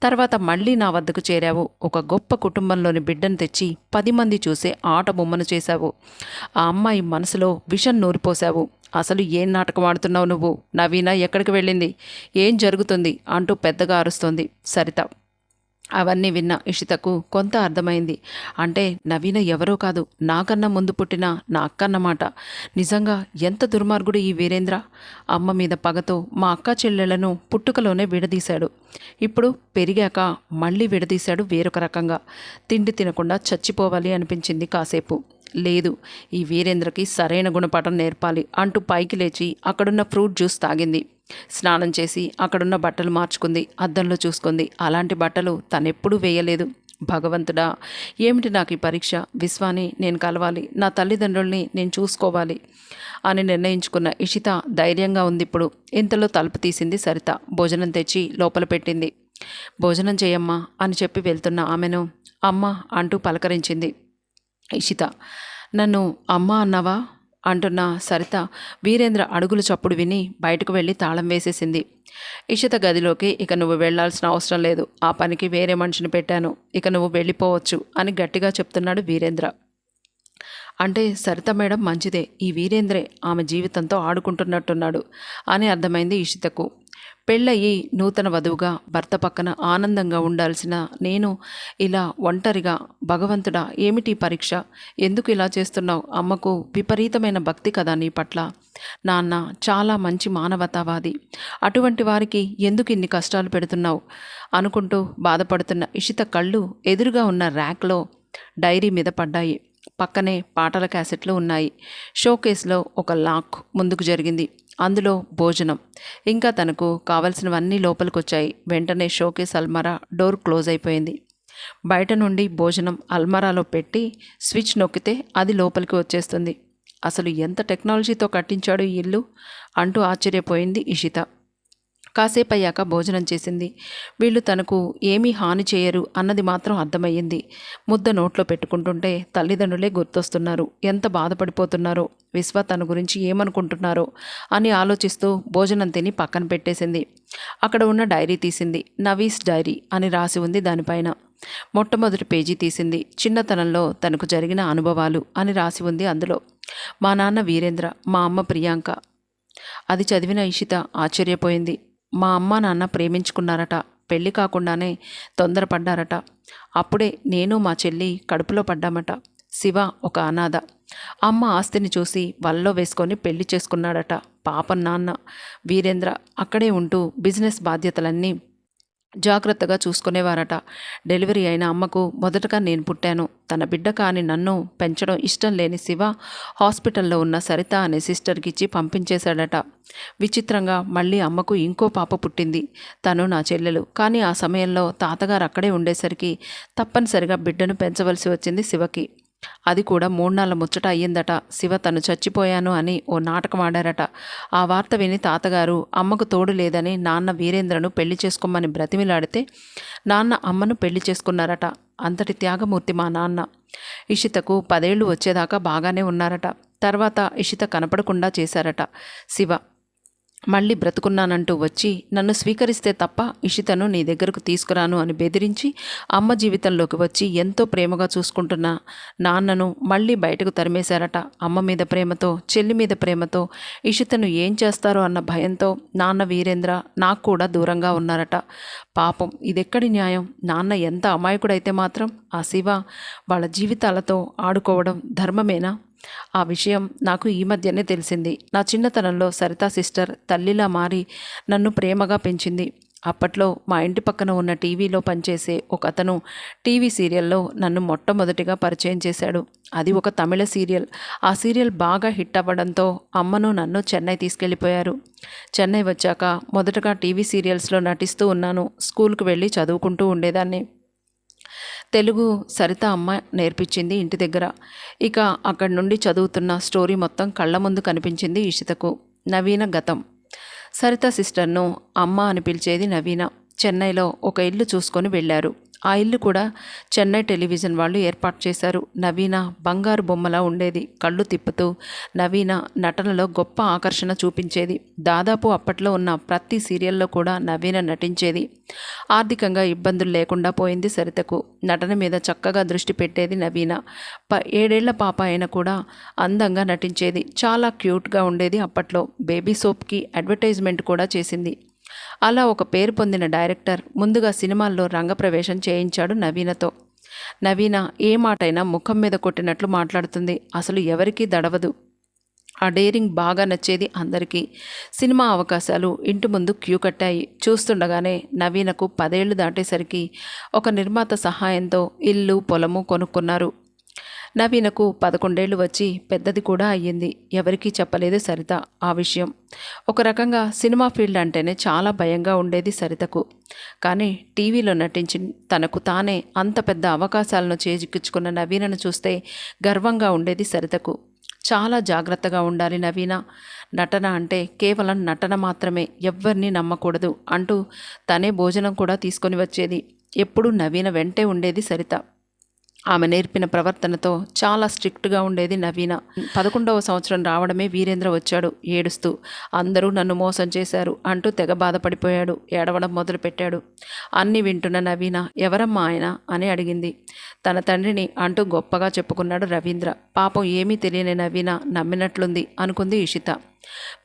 తర్వాత మళ్ళీ నా వద్దకు చేరావు. ఒక గొప్ప కుటుంబంలోని బిడ్డను తెచ్చి 10 మంది చూసే ఆట బొమ్మను చేశావు. ఆ అమ్మాయి మనసులో విషం నూరిపోశావు. అసలు ఏం నాటకం ఆడుతున్నావు నువ్వు? నవీన ఎక్కడికి వెళ్ళింది? ఏం జరుగుతుంది అంటూ పెద్దగా అరుస్తోంది సరిత. అవన్నీ విన్న ఇషితకు కొంత అర్థమైంది. అంటే నవీన ఎవరో కాదు, నాకన్నా ముందు పుట్టిన నా అక్కన్నమాట. నిజంగా ఎంత దుర్మార్గుడు ఈ వీరేంద్ర! అమ్మ మీద పగతో మా అక్క చెల్లెళ్లను పుట్టుకలోనే విడదీశాడు. ఇప్పుడు పెరిగాక మళ్ళీ విడదీశాడు వేరొక రకంగా. తిండి తినకుండా చచ్చిపోవాలి అనిపించింది కాసేపు. లేదు, ఈ వీరేంద్రకి సరైన గుణపాఠం నేర్పాలి అంటూ పైకి లేచి అక్కడున్న ఫ్రూట్ జ్యూస్ తాగింది. స్నానం చేసి అక్కడున్న బట్టలు మార్చుకుంది. అద్దంలో చూసుకుంది. అలాంటి బట్టలు తనెప్పుడూ వేయలేదు. భగవంతుడా, ఏమిటి నాకు ఈ పరీక్ష? విశ్వాని నేను కలవాలి, నా తల్లిదండ్రుల్ని నేను చూసుకోవాలి అని నిర్ణయించుకున్న ఇషిత ధైర్యంగా ఉంది ఇప్పుడు. ఇంతలో తలుపు తీసింది సరిత. భోజనం తెచ్చి లోపల పెట్టింది. భోజనం చేయమ్మా అని చెప్పి వెళ్తున్న ఆమెను అమ్మ అంటూ పలకరించింది ఇషిత. నన్ను అమ్మ అన్నావా అంటున్న సరిత వీరేంద్ర అడుగులు చప్పుడు విని బయటకు వెళ్ళి తాళం వేసేసింది. ఇషిత గదిలోకి, ఇక నువ్వు వెళ్లాల్సిన అవసరం లేదు, ఆ పనికి వేరే మనిషిని పెట్టాను, ఇక నువ్వు వెళ్ళిపోవచ్చు అని గట్టిగా చెప్తున్నాడు వీరేంద్ర. అంటే సరిత మేడం మంచిదే, ఈ వీరేంద్రే ఆమె జీవితంతో ఆడుకుంటున్నట్టున్నాడు అని అర్థమైంది ఇషితకు. పెళ్ళయి నూతన వధువుగా భర్త పక్కన ఆనందంగా ఉండాల్సిన నేను ఇలా ఒంటరిగా, భగవంతుడా ఏమిటి పరీక్ష? ఎందుకు ఇలా చేస్తున్నావు? అమ్మకు విపరీతమైన భక్తి కదా నీ పట్ల. నాన్న చాలా మంచి మానవతావాది, అటువంటి వారికి ఎందుకు ఇన్ని కష్టాలు పెడుతున్నావు అనుకుంటూ బాధపడుతున్న ఇషిత కళ్ళు ఎదురుగా ఉన్న ర్యాక్లో డైరీ మీద పడ్డాయి. పక్కనే పాటల క్యాసెట్లు ఉన్నాయి. షోకేస్లో ఒక లాక్ ముందుకు జరిగింది. అందులో భోజనం, ఇంకా తనకు కావలసినవన్నీ లోపలికొచ్చాయి. వెంటనే షోకేస్ అల్మారా డోర్ క్లోజ్ అయిపోయింది. బయట నుండి భోజనం అల్మారాలో పెట్టి స్విచ్ నొక్కితే అది లోపలికి వచ్చేస్తుంది. అసలు ఎంత టెక్నాలజీతో కట్టించాడు ఈ ఇల్లు అంటూ ఆశ్చర్యపోయింది ఇషిత. కాసేపు అయ్యాక భోజనం చేసింది. వీళ్ళు తనకు ఏమీ హాని చేయరు అన్నది మాత్రం అర్థమయ్యింది. ముద్ద నోట్లో పెట్టుకుంటుంటే తల్లిదండ్రులే గుర్తొస్తున్నారు. ఎంత బాధపడిపోతున్నారో, విశ్వ తన గురించి ఏమనుకుంటున్నారో అని ఆలోచిస్తూ భోజనం తిని పక్కన పెట్టేసింది. అక్కడ ఉన్న డైరీ తీసింది. నవీస్ డైరీ అని రాసి ఉంది దానిపైన. మొట్టమొదటి పేజీ తీసింది. చిన్నతనంలో తనకు జరిగిన అనుభవాలు అని రాసి ఉంది అందులో. మా నాన్న వీరేంద్ర, మా అమ్మ ప్రియాంక. అది చదివిన ఇషిత ఆశ్చర్యపోయింది. మా అమ్మ నాన్న ప్రేమించుకున్నారట, పెళ్లి కాకుండానే తొందరపడ్డారట. అప్పుడే నేను మా చెల్లి కడుపులో పడ్డామట. శివ ఒక అనాథ. అమ్మ ఆస్తిని చూసి వల్లో వేసుకొని పెళ్లి చేసుకున్నాడట. పాపం నాన్న వీరేంద్ర అక్కడే ఉంటూ బిజినెస్ బాధ్యతలన్నీ జాగ్రత్తగా చూసుకునేవారట. డెలివరీ అయిన అమ్మకు మొదటగా నేను పుట్టాను. తన బిడ్డ కాని నన్ను పెంచడం ఇష్టం లేని శివ హాస్పిటల్లో ఉన్న సరిత అనే సిస్టర్కి ఇచ్చి పంపించేశాడట. విచిత్రంగా మళ్ళీ అమ్మకు ఇంకో పాప పుట్టింది. తను నా చెల్లెలు. కానీ ఆ సమయంలో తాతగారు అక్కడే ఉండేసరికి తప్పనిసరిగా బిడ్డను పెంచవలసి వచ్చింది శివకి. అది కూడా 3 నాళ్ళ ముచ్చట అయ్యిందట. శివ తను చచ్చిపోయాను అని ఓ నాటకం ఆడారట. ఆ వార్త విని తాతగారు అమ్మకు తోడు లేదని నాన్న వీరేంద్రను పెళ్లి చేసుకోమని బ్రతిమిలాడితే నాన్న అమ్మను పెళ్లి చేసుకున్నారట. అంతటి త్యాగమూర్తి మా నాన్న. ఇషితకు 10 ఏళ్ళు వచ్చేదాకా బాగానే ఉన్నారట. తర్వాత ఇషిత కనపడకుండా చేశారట శివ. మళ్ళీ బ్రతుకున్నానంటూ వచ్చి నన్ను స్వీకరిస్తే తప్ప ఇషితను నీ దగ్గరకు తీసుకురాను అని బెదిరించి అమ్మ జీవితంలోకి వచ్చి ఎంతో ప్రేమగా చూసుకుంటున్న నాన్నను మళ్ళీ బయటకు తరిమేశారట. అమ్మ మీద ప్రేమతో, చెల్లి మీద ప్రేమతో ఇషితను ఏం చేస్తారో అన్న భయంతో నాన్న వీరేంద్ర నాకు కూడా దూరంగా ఉన్నారట. పాపం, ఇదెక్కడి న్యాయం? నాన్న ఎంత అమాయకుడైతే మాత్రం ఆ శివ వాళ్ళ జీవితాలతో ఆడుకోవడం ధర్మమేనా? ఆ విషయం నాకు ఈ మధ్యనే తెలిసింది. నా చిన్నతనంలో సరితా సిస్టర్ తల్లిలా మారి నన్ను ప్రేమగా పెంచింది. అప్పట్లో మా ఇంటి పక్కన ఉన్న టీవీలో పనిచేసే ఒక అతను టీవీ సీరియల్లో నన్ను మొట్టమొదటిగా పరిచయం చేశాడు. అది ఒక తమిళ సీరియల్. ఆ సీరియల్ బాగా హిట్ అవ్వడంతో అమ్మను నన్ను చెన్నై తీసుకెళ్ళిపోయారు. చెన్నై వచ్చాక మొదటగా టీవీ సీరియల్స్లో నటిస్తూ ఉన్నాను. స్కూల్కి వెళ్ళి చదువుకుంటూ ఉండేదాన్ని. తెలుగు సరిత అమ్మ నేర్పించింది ఇంటి దగ్గర. ఇక అక్కడి నుండి చదువుతున్న స్టోరీ మొత్తం కళ్ళ ముందు కనిపించింది ఇషితకు. నవీన గతం. సరిత సిస్టర్ను అమ్మ అని పిలిచేది నవీన. చెన్నైలో ఒక ఇల్లు చూసుకొని వెళ్ళారు. ఆ ఇల్లు కూడా చెన్నై టెలివిజన్ వాళ్ళు ఏర్పాటు చేశారు. నవీన బంగారు బొమ్మలా ఉండేది. కళ్ళు తిప్పుతూ నవీన నటనలో గొప్ప ఆకర్షణ చూపించేది. దాదాపు అప్పట్లో ఉన్న ప్రతి సీరియల్లో కూడా నవీన నటించేది. ఆర్థికంగా ఇబ్బందులు లేకుండా పోయింది సరితకు. నటన మీద చక్కగా దృష్టి పెట్టేది నవీన. 7 ఏళ్ల పాప అయినా కూడా అందంగా నటించేది. చాలా క్యూట్గా ఉండేది. అప్పట్లో బేబీ సోప్కి అడ్వర్టైజ్మెంట్ కూడా చేసింది. అలా ఒక పేరు పొందిన డైరెక్టర్ ముందుగా సినిమాల్లో రంగప్రవేశం చేయించాడు నవీనతో. నవీన ఏ మాటైనా ముఖం మీద కొట్టినట్లు మాట్లాడుతుంది. అసలు ఎవరికీ దడవదు. ఆ డేరింగ్ బాగా నచ్చేది అందరికీ. సినిమా అవకాశాలు ఇంటి ముందు క్యూ కట్టాయి. చూస్తుండగానే నవీనకు 10 ఏళ్లు దాటేసరికి ఒక నిర్మాత సహాయంతో ఇల్లు, పొలము కొనుక్కున్నారు. నవీనకు 11 ఏళ్ళు వచ్చి పెద్దది కూడా అయ్యింది. ఎవరికీ చెప్పలేదు సరిత ఆ విషయం. ఒక రకంగా సినిమా ఫీల్డ్ అంటేనే చాలా భయంగా ఉండేది సరితకు. కానీ టీవీలో నటించి తనకు తానే అంత పెద్ద అవకాశాలను చేజిక్కించుకున్న నవీనను చూస్తే గర్వంగా ఉండేది సరితకు. చాలా జాగ్రత్తగా ఉండాలి నవీన. నటన అంటే కేవలం నటన మాత్రమే, ఎవ్వరినీ నమ్మకూడదు అంటూ తనే భోజనం కూడా తీసుకొని వచ్చేది. ఎప్పుడూ నవీన వెంటే ఉండేది సరిత. ఆమె నేర్పిన ప్రవర్తనతో చాలా స్ట్రిక్ట్గా ఉండేది నవీన. 11వ సంవత్సరం రావడమే వీరేంద్ర వచ్చాడు ఏడుస్తూ. అందరూ నన్ను మోసం చేశారు అంటూ తెగ బాధపడిపోయాడు. ఏడవడం మొదలుపెట్టాడు. అన్నీ వింటున్న నవీన ఎవరమ్మా ఆయన అని అడిగింది. తన తండ్రిని అంటూ గొప్పగా చెప్పుకున్నాడు రవీంద్ర. పాపం ఏమీ తెలియని నవీన నమ్మినట్లుంది అనుకుంది ఇషిత.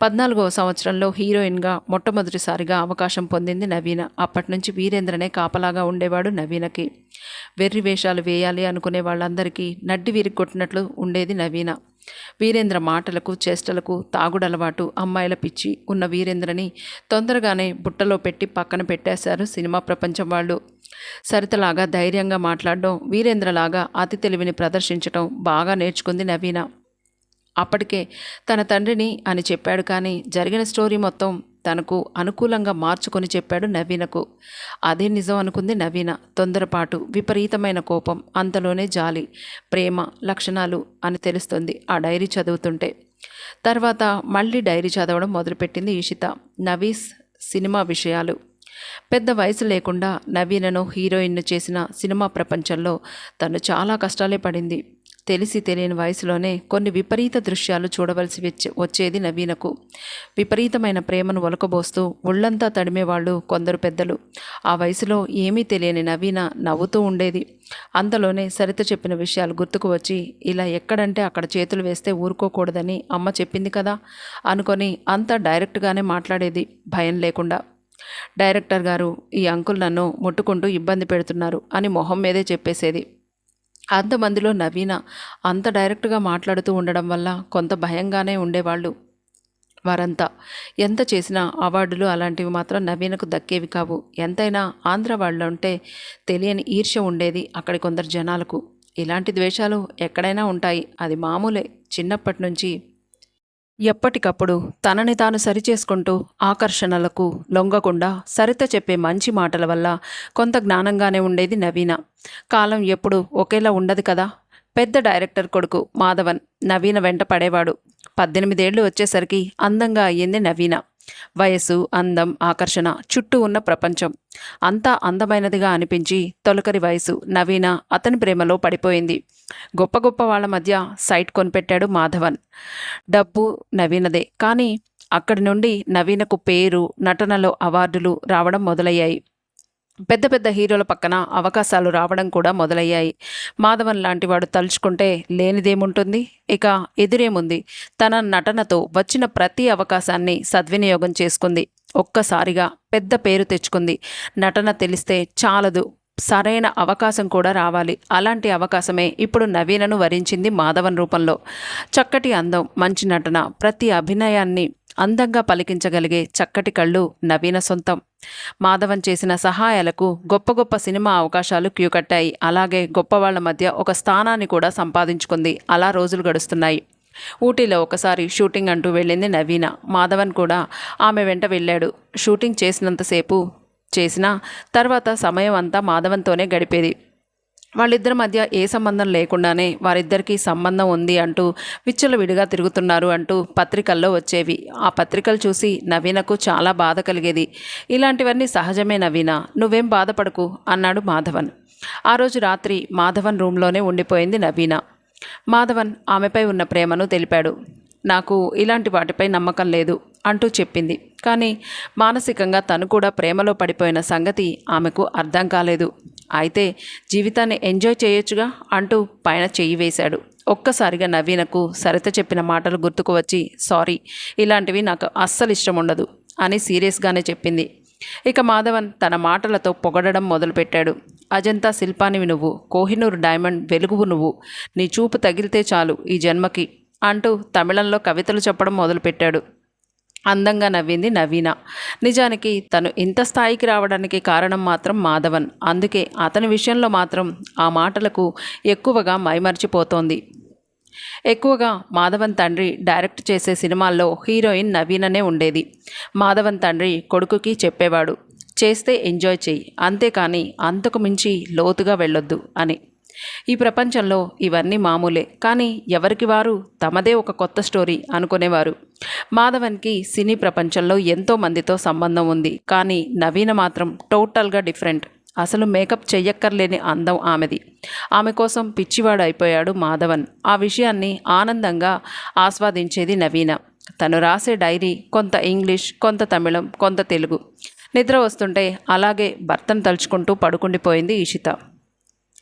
14వ సంవత్సరంలో హీరోయిన్గా మొట్టమొదటిసారిగా అవకాశం పొందింది నవీన. అప్పటి నుంచి వీరేంద్రనే కాపలాగా ఉండేవాడు నవీనకి. వెర్రి వేషాలు వేయాలి అనుకునే వాళ్ళందరికీ నడ్డి విరిగొట్టినట్లు ఉండేది నవీన. వీరేంద్ర మాటలకు, చేష్టలకు తాగుడలవాటు, అమ్మాయిల పిచ్చి ఉన్న వీరేంద్రని తొందరగానే బుట్టలో పెట్టి పక్కన పెట్టేశారు సినిమా ప్రపంచం వాళ్ళు. సరితలాగా ధైర్యంగా మాట్లాడడం, వీరేంద్రలాగా అతి తెలివిని ప్రదర్శించడం బాగా నేర్చుకుంది నవీన. అప్పటికే తన తండ్రిని అని చెప్పాడు. కానీ జరిగిన స్టోరీ మొత్తం తనకు అనుకూలంగా మార్చుకొని చెప్పాడు నవీనకు. అదే నిజం అనుకుంది నవీన. తొందరపాటు, విపరీతమైన కోపం, అంతలోనే జాలి, ప్రేమ లక్షణాలు అని తెలుస్తుంది ఆ డైరీ చదువుతుంటే. తర్వాత మళ్ళీ డైరీ చదవడం మొదలుపెట్టింది ఈషిత. నవీస్ సినిమా విషయాలు. పెద్ద వయసు లేకుండా నవీనను హీరోయిన్ను చేసిన సినిమా ప్రపంచంలో తను చాలా కష్టాలే పడింది. తెలిసి తెలియని వయసులోనే కొన్ని విపరీత దృశ్యాలు చూడవలసి వచ్చేది నవీనకు. విపరీతమైన ప్రేమను ఒలకబోస్తూ ఒళ్ళంతా తడిమేవాళ్ళు కొందరు పెద్దలు. ఆ వయసులో ఏమీ తెలియని నవీన నవ్వుతూ ఉండేది. అంతలోనే సరిత చెప్పిన విషయాలు గుర్తుకు వచ్చి, ఇలా ఎక్కడంటే అక్కడ చేతులు వేస్తే ఊరుకోకూడదని అమ్మ చెప్పింది కదా అనుకొని అంతా డైరెక్ట్గానే మాట్లాడేది, భయం లేకుండా. డైరెక్టర్ గారు, ఈ అంకుల్ నన్ను ముట్టుకుంటూ ఇబ్బంది పెడుతున్నారు అని మొహం మీదే చెప్పేసేది. అంతమందిలో నవీన అంత డైరెక్ట్గా మాట్లాడుతూ ఉండడం వల్ల కొంత భయంగానే ఉండేవాళ్ళు వారంతా. ఎంత చేసినా అవార్డులు అలాంటివి మాత్రం నవీనకు దక్కేవి కావు. ఎంతైనా ఆంధ్ర వాళ్ళు ఉంటే తెలియని ఈర్ష్య ఉండేది అక్కడి కొందరు జనాలకు. ఇలాంటి ద్వేషాలు ఎక్కడైనా ఉంటాయి, అది మామూలే. చిన్నప్పటి నుంచి ఎప్పటికప్పుడు తనని తాను సరిచేసుకుంటూ ఆకర్షణలకు లొంగకుండా సరిత చెప్పే మంచి మాటల వల్ల కొంత జ్ఞానంగానే ఉండేది నవీన. కాలం ఎప్పుడు ఒకేలా ఉండదు కదా. పెద్ద డైరెక్టర్ కొడుకు మాధవన్ నవీన వెంట పడేవాడు. 18 ఏళ్ళు వచ్చేసరికి అందంగా అయ్యింది నవీన. వయసు, అందం, ఆకర్షణ, చుట్టూ ఉన్న ప్రపంచం అంతా అందమైనదిగా అనిపించి తొలకరి వయసు నవీన అతని ప్రేమలో పడిపోయింది. గొప్ప గొప్ప వాళ్ళ మధ్య సైట్ కొనిపెట్టాడు మాధవన్. డబ్బు నవీనదే. కానీ అక్కడి నుండి నవీనకు పేరు, నటనలో అవార్డులు రావడం మొదలయ్యాయి. పెద్ద పెద్ద హీరోల పక్కన అవకాశాలు రావడం కూడా మొదలయ్యాయి. మాధవన్ లాంటివాడు తలుచుకుంటే లేనిదేముంటుంది? ఇక ఎదురేముంది? తన నటనతో వచ్చిన ప్రతి అవకాశాన్ని సద్వినియోగం చేసుకుంది. ఒక్కసారిగా పెద్ద పేరు తెచ్చుకుంది. నటన తెలిస్తే చాలదు, సరైన అవకాశం కూడా రావాలి. అలాంటి అవకాశమే ఇప్పుడు నవీనను వరించింది మాధవన్ రూపంలో. చక్కటి అందం, మంచి నటన, ప్రతి అభినయాన్ని అందంగా పలికించగలిగే చక్కటి కళ్ళు నవీన సొంతం. మాధవన్ చేసిన సహాయాలకు గొప్ప గొప్ప సినిమా అవకాశాలు క్యూ కట్టాయి. అలాగే గొప్పవాళ్ల మధ్య ఒక స్థానాన్ని కూడా సంపాదించుకుంది. అలా రోజులు గడుస్తున్నాయి. ఊటీలో ఒకసారి షూటింగ్ అంటూ వెళ్ళింది నవీన. మాధవన్ కూడా ఆమె వెంట వెళ్ళాడు. షూటింగ్ చేసినంతసేపు చేసినా తర్వాత సమయం అంతా మాధవన్తోనే గడిపేది. వాళ్ళిద్దరి మధ్య ఏ సంబంధం లేకుండానే వారిద్దరికీ సంబంధం ఉంది అంటూ విచ్చలవిడిగా తిరుగుతున్నారు అంటూ పత్రికల్లో వచ్చేవి. ఆ పత్రికలు చూసి నవీనకు చాలా బాధ కలిగేది. ఇలాంటివన్నీ సహజమే నవీన, నువ్వేం బాధపడకు అన్నాడు మాధవన్. ఆ రోజు రాత్రి మాధవన్ రూమ్లోనే ఉండిపోయింది నవీన. మాధవన్ ఆమెపై ఉన్న ప్రేమను తెలిపాడు. నాకు ఇలాంటి వాటిపై నమ్మకం లేదు అంటూ చెప్పింది. కానీ మానసికంగా తను కూడా ప్రేమలో పడిపోయిన సంగతి ఆమెకు అర్థం కాలేదు. అయితే జీవితాన్ని ఎంజాయ్ చేయొచ్చుగా అంటూ పైన చెయ్యి వేశాడు. ఒక్కసారిగా నవీనకు సరిత చెప్పిన మాటలు గుర్తుకు వచ్చి, సారీ, ఇలాంటివి నాకు అస్సలు ఇష్టం ఉండదు అని సీరియస్గానే చెప్పింది. ఇక మాధవన్ తన మాటలతో పొగడడం మొదలుపెట్టాడు. అజంతా శిల్పానివి నువ్వు, కోహినూర్ డైమండ్ వెలుగువు నువ్వు, నీ చూపు తగిలితే చాలు ఈ జన్మకి అంటూ తమిళంలో కవితలు చెప్పడం మొదలుపెట్టాడు. అందంగా నవ్వింది నవీన. నిజానికి తను ఇంత స్థాయికి రావడానికి కారణం మాత్రం మాధవన్. అందుకే అతని విషయంలో మాత్రం ఆ మాటలకు ఎక్కువగా మైమర్చిపోతోంది. ఎక్కువగా మాధవన్ తండ్రి డైరెక్ట్ చేసే సినిమాల్లో హీరోయిన్ నవీననే ఉండేది. మాధవన్ తండ్రి కొడుకుకి చెప్పేవాడు, చేస్తే ఎంజాయ్ చెయ్యి, అంతేకాని అంతకు మించి లోతుగా వెళ్ళొద్దు అని. ఈ ప్రపంచంలో ఇవన్నీ మామూలే. కానీ ఎవరికి వారు తమదే ఒక కొత్త స్టోరీ అనుకునేవారు. మాధవన్కి సినీ ప్రపంచంలో ఎంతో మందితో సంబంధం ఉంది. కానీ నవీన మాత్రం టోటల్గా డిఫరెంట్. అసలు మేకప్ చెయ్యక్కర్లేని అందం ఆమెది. ఆమె కోసం పిచ్చివాడు అయిపోయాడు మాధవన్. ఆ విషయాన్ని ఆనందంగా ఆస్వాదించేది నవీన. తను రాసే డైరీ కొంత ఇంగ్లీష్, కొంత తమిళం, కొంత తెలుగు. నిద్ర వస్తుంటే అలాగే భర్తను తలుచుకుంటూ పడుకుండిపోయింది ఈషిత.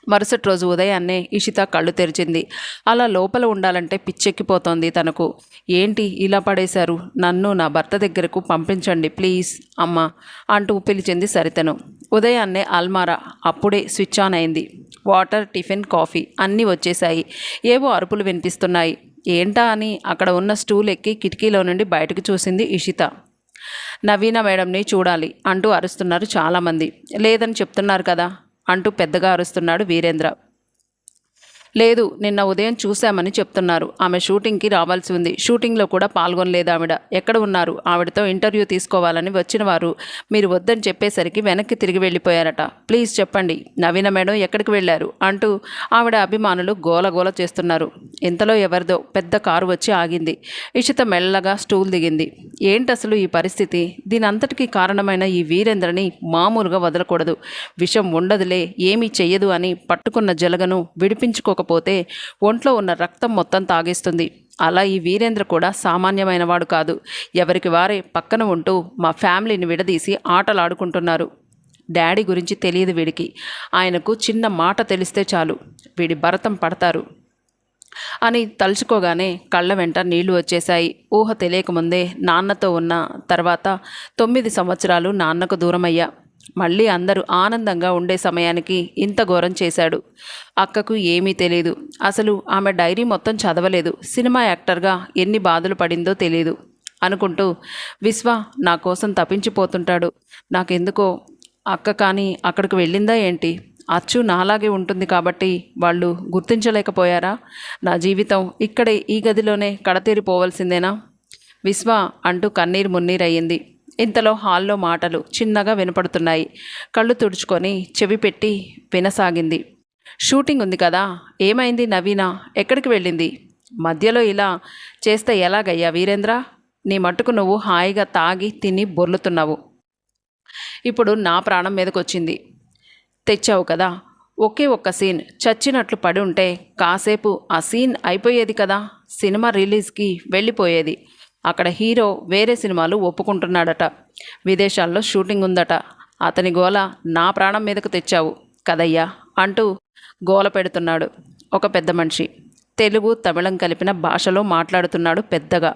మరుసటి రోజు ఉదయాన్నే ఇషిత కళ్ళు తెరిచింది. అలా లోపల ఉండాలంటే పిచ్చెక్కిపోతోంది తనకు. ఏంటి ఇలా పడేశారు, నన్ను నా భర్త దగ్గరకు పంపించండి ప్లీజ్ అమ్మా అంటూ పిలిచింది సరితను. ఉదయాన్నే అల్మారా అప్పుడే స్విచ్ ఆన్ అయింది. వాటర్, టిఫిన్, కాఫీ అన్నీ వచ్చేశాయి. ఏవో అరుపులు వినిపిస్తున్నాయి. ఏంటా అని అక్కడ ఉన్న స్టూల్ ఎక్కి కిటికీలో నుండి బయటకు చూసింది ఇషిత. నవీన మేడంని చూడాలి అంటూ అరుస్తున్నారు చాలామంది. లేదని చెప్తున్నారు కదా అంటూ పెద్దగా అరుస్తున్నాడు వీరేంద్ర. లేదు, నిన్న ఉదయం చూశామని చెప్తున్నారు. ఆమె షూటింగ్కి రావాల్సి ఉంది. షూటింగ్లో కూడా పాల్గొనలేదు ఆవిడ. ఎక్కడ ఉన్నారు? ఆవిడతో ఇంటర్వ్యూ తీసుకోవాలని వచ్చిన వారు మీరు వద్దని చెప్పేసరికి వెనక్కి తిరిగి వెళ్ళిపోయారట. ప్లీజ్ చెప్పండి, నవీన మేడం ఎక్కడికి వెళ్ళారు అంటూ ఆవిడ అభిమానులు గోలగోల చేస్తున్నారు. ఇంతలో ఎవరిదో పెద్ద కారు వచ్చి ఆగింది. ఇషిత మెల్లగా స్టూల్ దిగింది. ఏంటసలు ఈ పరిస్థితి? దీనంతటికీ కారణమైన ఈ వీరేంద్రని మామూలుగా వదలకూడదు. విషం ఉండదులే, ఏమీ చెయ్యదు అని పట్టుకున్న జలగను విడిపించుకోకపోతే ఒంట్లో ఉన్న రక్తం మొత్తం తాగేస్తుంది. అలా ఈ వీరేంద్ర కూడా సామాన్యమైనవాడు కాదు. ఎవరికి వారే పక్కన ఉంటూ మా ఫ్యామిలీని విడదీసి ఆటలాడుకుంటున్నారు. డాడీ గురించి తెలియదు వీడికి. ఆయనకు చిన్న మాట తెలిస్తే చాలు వీడి భరతం పడతారు అని తలుచుకోగానే కళ్ళ వెంట నీళ్లు వచ్చేశాయి. ఊహ తెలియకముందే నాన్నతో ఉన్న తర్వాత 9 సంవత్సరాలు నాన్నకు దూరమయ్యా. మళ్ళీ అందరూ ఆనందంగా ఉండే సమయానికి ఇంత ఘోరం చేశాడు. అక్కకు ఏమీ తెలియదు. అసలు ఆమె డైరీ మొత్తం చదవలేదు. సినిమా యాక్టర్గా ఎన్ని బాధలు పడిందో తెలియదు అనుకుంటూ విశ్వ నా కోసం తప్పించిపోతుంటాడు. నాకెందుకో అక్క కానీ అక్కడికి వెళ్ళిందా ఏంటి? అచ్చు నాలాగే ఉంటుంది కాబట్టి వాళ్ళు గుర్తించలేకపోయారా? నా జీవితం ఇక్కడే ఈ గదిలోనే కడతేరిపోవలసిందేనా? విశ్వ అంటూ కన్నీరు మున్నీరయ్యింది. ఇంతలో హాల్లో మాటలు చిన్నగా వినపడుతున్నాయి. కళ్ళు తుడుచుకొని చెవి పెట్టి వినసాగింది. షూటింగ్ ఉంది కదా, ఏమైంది? నవీన ఎక్కడికి వెళ్ళింది? మధ్యలో ఇలా చేస్తే ఎలాగయ్యా వీరేంద్ర? నీ మట్టుకు నువ్వు హాయిగా తాగి తిని బొర్లుతున్నావు. ఇప్పుడు నా ప్రాణం మీదకొచ్చింది. తెచ్చావు కదా, ఒకే ఒక్క సీన్ చచ్చినట్లు పడి ఉంటే కాసేపు ఆ సీన్ అయిపోయేది కదా. సినిమా రిలీజ్కి వెళ్ళిపోయేది. అక్కడ హీరో వేరే సినిమాలు ఒప్పుకుంటున్నాడట. విదేశాల్లో షూటింగ్ ఉందట. అతని గోల నా ప్రాణం మీదకు తెచ్చావు కదయ్యా అంటూ గోల పెడుతున్నాడు ఒక పెద్ద మనిషి. తెలుగు తమిళం కలిపిన భాషలో మాట్లాడుతున్నాడు పెద్దగా.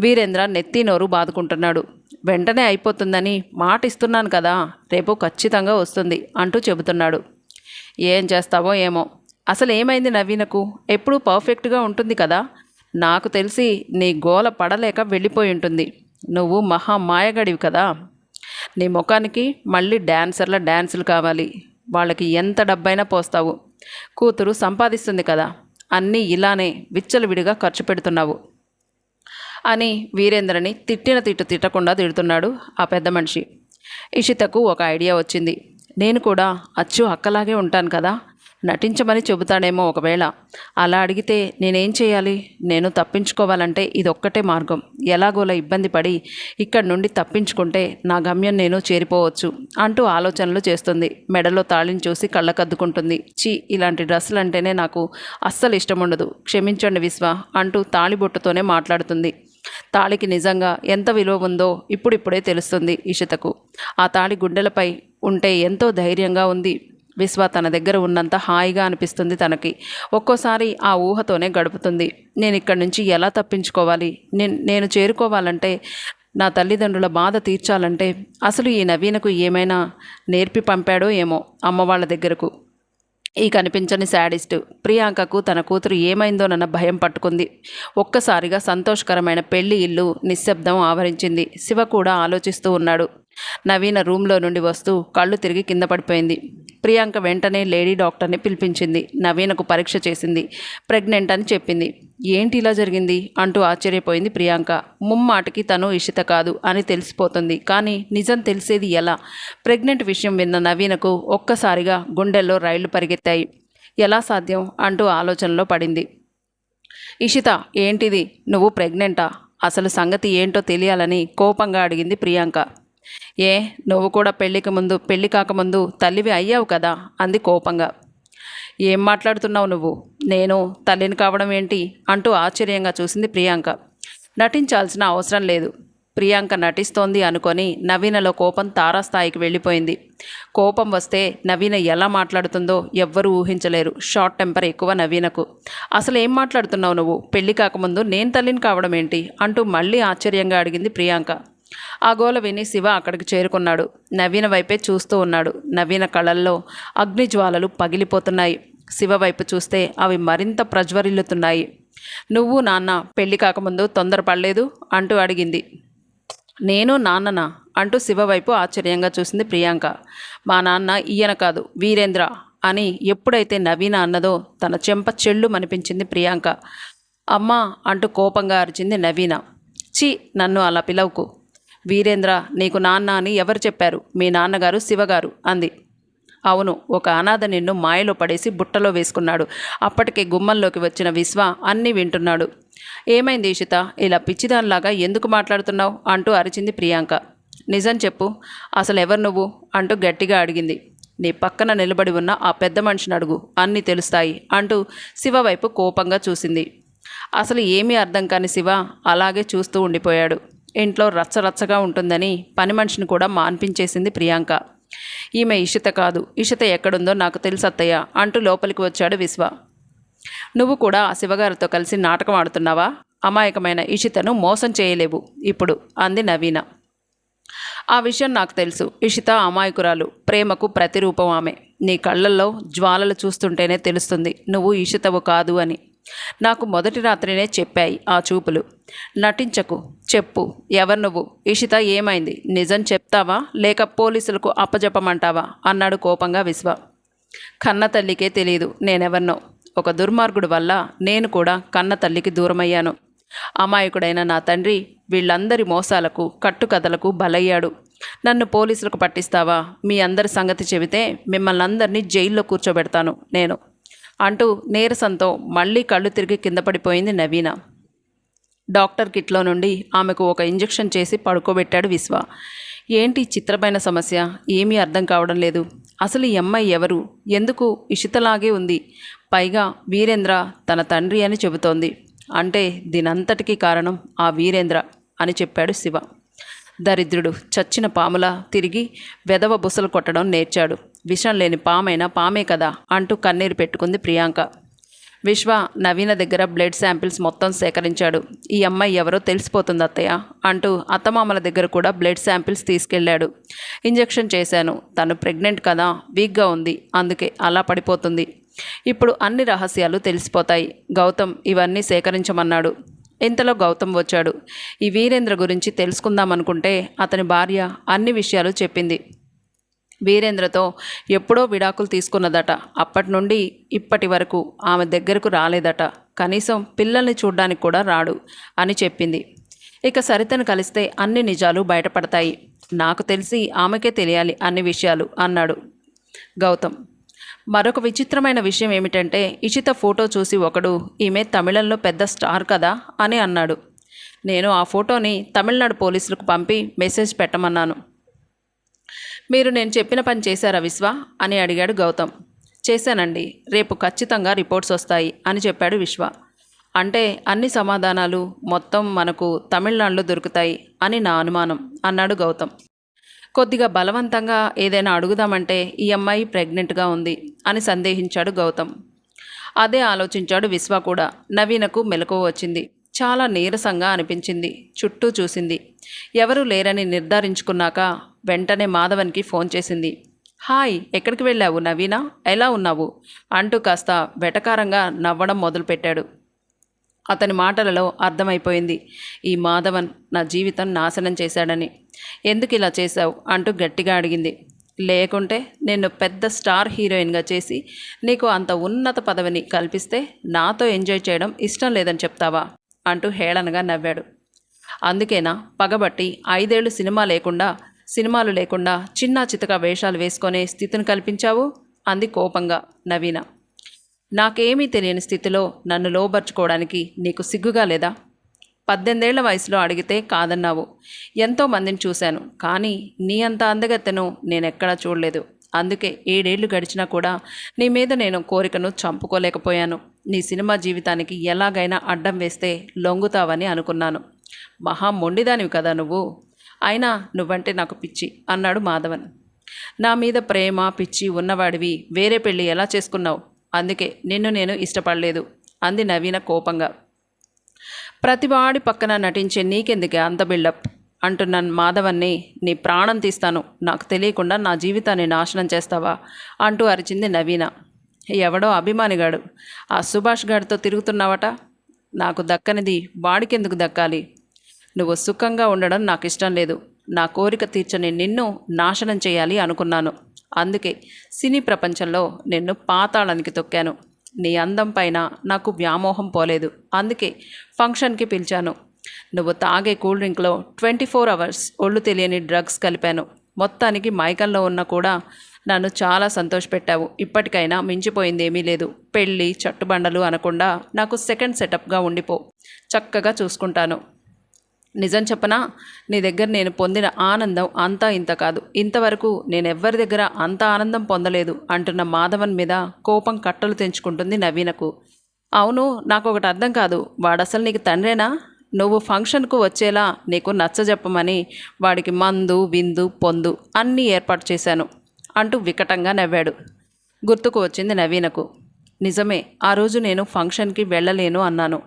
వీరేంద్ర నెత్తి నోరు బాదుకుంటున్నాడు. వెంటనే అయిపోతుందని మాట ఇస్తున్నాను కదా, రేపు ఖచ్చితంగా వస్తుంది అంటూ చెబుతున్నాడు. ఏం చేస్తావో ఏమో. అసలు ఏమైంది నవీనకు? ఎప్పుడూ పర్ఫెక్ట్గా ఉంటుంది కదా. నాకు తెలిసి నీ గోల పడలేక వెళ్ళిపోయి ఉంటుంది. నువ్వు మహా మాయగడివి కదా. నీ ముఖానికి మళ్ళీ డ్యాన్సులు కావాలి. వాళ్ళకి ఎంత డబ్బైనా పోస్తావు. కూతురు సంపాదిస్తుంది కదా, అన్నీ ఇలానే విచ్చలవిడిగా ఖర్చు పెడుతున్నావు అని వీరేంద్రని తిట్టిన తిట్టకుండా తిడుతున్నాడు ఆ పెద్ద మనిషి. ఇషితకు ఒక ఐడియా వచ్చింది. నేను కూడా అచ్చు అక్కలాగే ఉంటాను కదా, నటించమని చెబుతాడేమో. ఒకవేళ అలా అడిగితే నేనేం చేయాలి? నేను తప్పించుకోవాలంటే ఇదొక్కటే మార్గం. ఎలాగోలా ఇబ్బంది పడి ఇక్కడి నుండి తప్పించుకుంటే నా గమ్యం నేను చేరిపోవచ్చు అంటూ ఆలోచనలు చేస్తుంది. మెడలో తాళిని చూసి కళ్ళకద్దుకుంటుంది. ఇలాంటి డ్రెస్సులు అంటేనే నాకు అస్సలు ఇష్టం ఉండదు. క్షమించండి విశ్వ అంటూ తాళిబొట్టుతోనే మాట్లాడుతుంది. తాళికి నిజంగా ఎంత విలువ ఉందో ఇప్పుడిప్పుడే తెలుస్తుంది ఇషితకు. ఆ తాళి గుండెలపై ఉంటే ఎంతో ధైర్యంగా ఉంది. విశ్వ తన దగ్గర ఉన్నంత హాయిగా అనిపిస్తుంది తనకి. ఒక్కోసారి ఆ ఊహతోనే గడుపుతుంది. నేను ఇక్కడి నుంచి ఎలా తప్పించుకోవాలి? నేను చేరుకోవాలంటే, నా తల్లిదండ్రుల బాధ తీర్చాలంటే అసలు ఈ నవీనకు ఏమైనా నేర్పి పంపాడో ఏమో అమ్మ వాళ్ళ దగ్గరకు. ఈ కనిపించని శాడిస్టు ప్రియాంకకు తన కూతురు ఏమైందోనన్న భయం పట్టుకుంది. ఒక్కసారిగా సంతోషకరమైన పెళ్లి ఇల్లు నిశ్శబ్దం ఆవరించింది. శివ కూడా ఆలోచిస్తూ ఉన్నాడు. నవీన రూమ్లో నుండి వస్తూ కళ్ళు తిరిగి కింద పడిపోయింది. ప్రియాంక వెంటనే లేడీ డాక్టర్ని పిలిపించింది. నవీనకు పరీక్ష చేసింది. ప్రెగ్నెంట్ అని చెప్పింది. ఏంటి ఇలా జరిగింది అంటూ ఆశ్చర్యపోయింది ప్రియాంక. ముమ్మాటికి తను ఇషిత కాదు అని తెలిసిపోతుంది. కానీ నిజం తెలిసేది ఎలా? ప్రెగ్నెంట్ విషయం విన్న నవీనకు ఒక్కసారిగా గుండెల్లో రైళ్లు పరిగెత్తాయి. ఎలా సాధ్యం అంటూ ఆలోచనలో పడింది. ఇషిత, ఏంటిది? నువ్వు ప్రెగ్నెంటా? అసలు సంగతి ఏంటో తెలియాలని కోపంగా అడిగింది ప్రియాంక. నువ్వు కూడా పెళ్లి కాకముందు తల్లివి అయ్యావు కదా అంది కోపంగా. ఏం మాట్లాడుతున్నావు నువ్వు? నేను తల్లిని కావడం ఏంటి అంటూ ఆశ్చర్యంగా చూసింది ప్రియాంక. నటించాల్సిన అవసరం లేదు. ప్రియాంక నటిస్తోంది అనుకొని నవీనలో కోపం తారాస్థాయికి వెళ్ళిపోయింది. కోపం వస్తే నవీన ఎలా మాట్లాడుతుందో ఎవ్వరూ ఊహించలేరు. షార్ట్ టెంపర్ ఎక్కువ నవీనకు. అసలు ఏం మాట్లాడుతున్నావు నువ్వు? పెళ్లి కాకముందు నేను తల్లిని కావడం ఏంటి అంటూ మళ్ళీ ఆశ్చర్యంగా అడిగింది ప్రియాంక. ఆ గోల విని శివ అక్కడికి చేరుకున్నాడు. నవీన వైపే చూస్తూ ఉన్నాడు. నవీన కళ్ళల్లో అగ్నిజ్వాలలు పగిలిపోతున్నాయి. శివ వైపు చూస్తే అవి మరింత ప్రజ్వరిల్లుతున్నాయి. నువ్వు నాన్న పెళ్లి కాకముందు తొందరపడలేదు అంటూ అడిగింది. నేను నాన్ననా అంటూ శివ వైపు ఆశ్చర్యంగా చూసింది ప్రియాంక. మా నాన్న ఈయన కాదు, వీరేంద్ర అని ఎప్పుడైతే నవీన అన్నదో తన చెంప చెళ్ళు మనిపించింది ప్రియాంక. అమ్మా అంటూ కోపంగా అరిచింది నవీన. ఛీ, నన్ను అలా పిలవకు. వీరేంద్ర నీకు నాన్న అని ఎవరు చెప్పారు? మీ నాన్నగారు శివగారు అంది. అవును, ఒక అనాథ నిన్ను మాయలో పడేసి బుట్టలో వేసుకున్నాడు. అప్పటికే గుమ్మంలోకి వచ్చిన విశ్వ అన్నీ వింటున్నాడు. ఏమైంది ఈషిత, ఇలా పిచ్చిదానిలాగా ఎందుకు మాట్లాడుతున్నావు అంటూ అరిచింది ప్రియాంక. నిజం చెప్పు, అసలు ఎవరు నువ్వు అంటూ గట్టిగా అడిగింది. నీ పక్కన నిలబడి ఉన్న ఆ పెద్ద మనిషిని అడుగు, అన్నీ తెలుస్తాయి అంటూ శివ వైపు కోపంగా చూసింది. అసలు ఏమీ అర్థం కాని శివ అలాగే చూస్తూ ఉండిపోయాడు. ఇంట్లో రచ్చరచ్చగా ఉంటుందని పని మనిషిని కూడా మాన్పించేసింది ప్రియాంక. ఈమె ఇషిత కాదు, ఇషిత ఎక్కడుందో నాకు తెలుసు అత్తయ్య అంటూ లోపలికి వచ్చాడు విశ్వ. నువ్వు కూడా ఆ శివగారితో కలిసి నాటకం ఆడుతున్నావా? అమాయకమైన ఇషితను మోసం చేయలేవు ఇప్పుడు అంది నవీన. ఆ విషయం నాకు తెలుసు. ఇషిత అమాయకురాలు, ప్రేమకు ప్రతిరూపం ఆమె. నీ కళ్ళల్లో జ్వాలలు చూస్తుంటేనే తెలుస్తుంది నువ్వు ఇషితవు కాదు అని. నాకు మొదటి రాత్రినే చెప్పాయి ఆ చూపులు. నటించకు, చెప్పు ఎవరు నువ్వు? ఇషిత ఏమైంది? నిజం చెప్తావా లేక పోలీసులకు అప్పజెప్పమంటావా అన్నాడు కోపంగా విశ్వ. కన్న తల్లికే తెలియదు నేనెవరినో. ఒక దుర్మార్గుడు వల్ల నేను కూడా కన్న తల్లికి దూరమయ్యాను. అమాయకుడైన నా తండ్రి వీళ్ళందరి మోసాలకు కట్టుకథలకు బలయ్యాడు. నన్ను పోలీసులకు పట్టిస్తావా? మీ అందరి సంగతి చెబితే మిమ్మల్ని అందరినీ జైల్లో కూర్చోబెడతాను నేను అంటూ నీరసంతో మళ్ళీ కళ్ళు తిరిగి కింద పడిపోయింది నవీన. డాక్టర్ కిట్లో నుండి ఆమెకు ఒక ఇంజెక్షన్ చేసి పడుకోబెట్టాడు విశ్వ. ఏంటి చిత్రమైన సమస్య? ఏమీ అర్థం కావడం లేదు. అసలు ఈ అమ్మాయి ఎవరు? ఎందుకు ఇషితలాగే ఉంది? పైగా వీరేంద్ర తన తండ్రి అని చెబుతోంది. అంటే దీనంతటికీ కారణం ఆ వీరేంద్ర అని చెప్పాడు శివ. దరిద్రుడు చచ్చిన పాములా తిరిగి వెదవ బుసలు కొట్టడం నేర్చాడు. విషం లేని పామైనా పామే కదా అంటూ కన్నీరు పెట్టుకుంది ప్రియాంక. విశ్వ నవీన దగ్గర బ్లడ్ శాంపిల్స్ మొత్తం సేకరించాడు. ఈ అమ్మాయి ఎవరో తెలిసిపోతుంది అత్తయ్య అంటూ అత్తమామల దగ్గర కూడా బ్లడ్ శాంపిల్స్ తీసుకెళ్లాడు. ఇంజెక్షన్ చేశాను, తను ప్రెగ్నెంట్ కదా, వీక్గా ఉంది, అందుకే అలా పడిపోతుంది. ఇప్పుడు అన్ని రహస్యాలు తెలిసిపోతాయి. గౌతమ్ ఇవన్నీ సేకరించమన్నాడు. ఇంతలో గౌతమ్ వచ్చాడు. ఈ వీరేంద్ర గురించి తెలుసుకుందామనుకుంటే అతని భార్య అన్ని విషయాలు చెప్పింది. వీరేంద్రతో ఎప్పుడో విడాకులు తీసుకున్నదట. అప్పటి నుండి ఇప్పటి వరకు ఆమె దగ్గరకు రాలేదట. కనీసం పిల్లల్ని చూడ్డానికి కూడా రాడు అని చెప్పింది. ఇక సరితను కలిస్తే అన్ని నిజాలు బయటపడతాయి. నాకు తెలిసి ఆమెకే తెలియాలి అన్ని విషయాలు అన్నాడు గౌతమ్. మరొక విచిత్రమైన విషయం ఏమిటంటే ఇషిత ఫోటో చూసి ఒకడు ఈమె తమిళంలో పెద్ద స్టార్ కదా అని అన్నాడు. నేను ఆ ఫోటోని తమిళనాడు పోలీసులకు పంపి మెసేజ్ పెట్టమన్నాను. మీరు నేను చెప్పిన పని చేశారా విశ్వ అని అడిగాడు గౌతమ్. చేశానండి, రేపు ఖచ్చితంగా రిపోర్ట్స్ వస్తాయి అని చెప్పాడు విశ్వ. అంటే అన్ని సమాధానాలు మొత్తం మనకు తమిళనాడులో దొరుకుతాయి అని నా అనుమానం అన్నాడు గౌతమ్. కొద్దిగా బలవంతంగా ఏదైనా అడుగుదామంటే ఈ అమ్మాయి ప్రెగ్నెంట్గా ఉంది అని సందేహించాడు గౌతమ్. అదే ఆలోచించాడు విశ్వ కూడా. నవీనకు మెలకువ వచ్చింది. చాలా నీరసంగా అనిపించింది. చుట్టూ చూసింది. ఎవరూ లేరని నిర్ధారించుకున్నాక వెంటనే మాధవన్కి ఫోన్ చేసింది. హాయ్, ఎక్కడికి వెళ్ళావు నవీన, ఎలా ఉన్నావు అంటూ కాస్త వెటకారంగా నవ్వడం మొదలుపెట్టాడు. అతని మాటలలో అర్థమైపోయింది ఈ మాధవన్ నా జీవితం నాశనం చేశాడని. ఎందుకు ఇలా చేశావు అంటూ గట్టిగా అడిగింది. లేకుంటే నిన్ను పెద్ద స్టార్ హీరోయిన్గా చేసి నీకు అంత ఉన్నత పదవిని కల్పిస్తే నాతో ఎంజాయ్ చేయడం ఇష్టం లేదని చెప్తావా అంటూ హేళనగా నవ్వాడు. అందుకేనా పగబట్టి 5 ఏళ్ళు సినిమాలు లేకుండా చిన్నా చితక వేషాలు వేసుకునే స్థితిని కల్పించావు అంది కోపంగా నవీన. నాకేమీ తెలియని స్థితిలో నన్ను లోబర్చుకోవడానికి నీకు సిగ్గుగా లేదా? 18 ఏళ్ల వయసులో అడిగితే కాదన్నావు. ఎంతో మందిని చూశాను, కానీ నీ అంత అందగత్తెను నేనెక్కడా చూడలేదు. అందుకే 7 ఏళ్లు గడిచినా కూడా నీ మీద నేను కోరికను చంపుకోలేకపోయాను. నీ సినిమా జీవితానికి ఎలాగైనా అడ్డం వేస్తే లొంగుతావని అనుకున్నాను. మహా మొండిదానివి కదా నువ్వు. అయినా నువ్వంటే నాకు పిచ్చి అన్నాడు మాధవన్. నా మీద ప్రేమ పిచ్చి ఉన్నవాడివి వేరే పెళ్ళి ఎలా చేసుకున్నావు? అందుకే నిన్ను నేను ఇష్టపడలేదు అంది నవీన కోపంగా. ప్రతివాడి పక్కన నటించే నీకెందుకే అంత బిల్డప్ అంటున్న మాధవన్ని నీ ప్రాణం తీస్తాను, నాకు తెలియకుండా నా జీవితాన్ని నాశనం చేస్తావా అంటూ అరిచింది నవీన. ఎవడో అభిమానిగాడు ఆ సుభాష్ గాడితో తిరుగుతున్నావట. నాకు దక్కనిది వాడికెందుకు దక్కాలి? నువ్వు సుఖంగా ఉండడం నాకు ఇష్టం లేదు. నా కోరిక తీర్చని నిన్ను నాశనం చేయాలి అనుకున్నాను అందుకే సినీ ప్రపంచంలో నిన్ను పాతాళానికి తొక్కాను. నీ అందం పైన నాకు వ్యామోహం పోలేదు. అందుకే ఫంక్షన్కి పిలిచాను. నువ్వు తాగే కూల్ డ్రింక్లో 24 అవర్స్ ఒళ్ళు తెలియని డ్రగ్స్ కలిపాను. మొత్తానికి మైకంలో ఉన్న కూడా నన్ను చాలా సంతోషపెట్టావు. ఇప్పటికైనా మించిపోయింది ఏమీ లేదు. పెళ్ళి చట్టుబండలు అనకుండా నాకు సెకండ్ సెటప్గా ఉండిపో. చక్కగా చూసుకుంటాను. నిజం చెప్పనా, నీ దగ్గర నేను పొందిన ఆనందం అంతా ఇంత కాదు. ఇంతవరకు నేనెవ్వరి దగ్గర అంత ఆనందం పొందలేదు అంటున్న మాధవన్ మీద కోపం కట్టలు తెంచుకుంటుంది నవీనకు. అవును, నాకు ఒకటి అర్థం కాదు. వాడసలు నీకు తండ్రేనా? నువ్వు ఫంక్షన్కు వచ్చేలా నీకు నచ్చజెప్పమని వాడికి మందు విందు పొందు అన్నీ ఏర్పాటు చేశాను అంటూ వికటంగా నవ్వాడు. గుర్తుకు వచ్చింది నవీనకు. నిజమే, ఆ రోజు నేను ఫంక్షన్కి వెళ్ళలేను అన్నాను.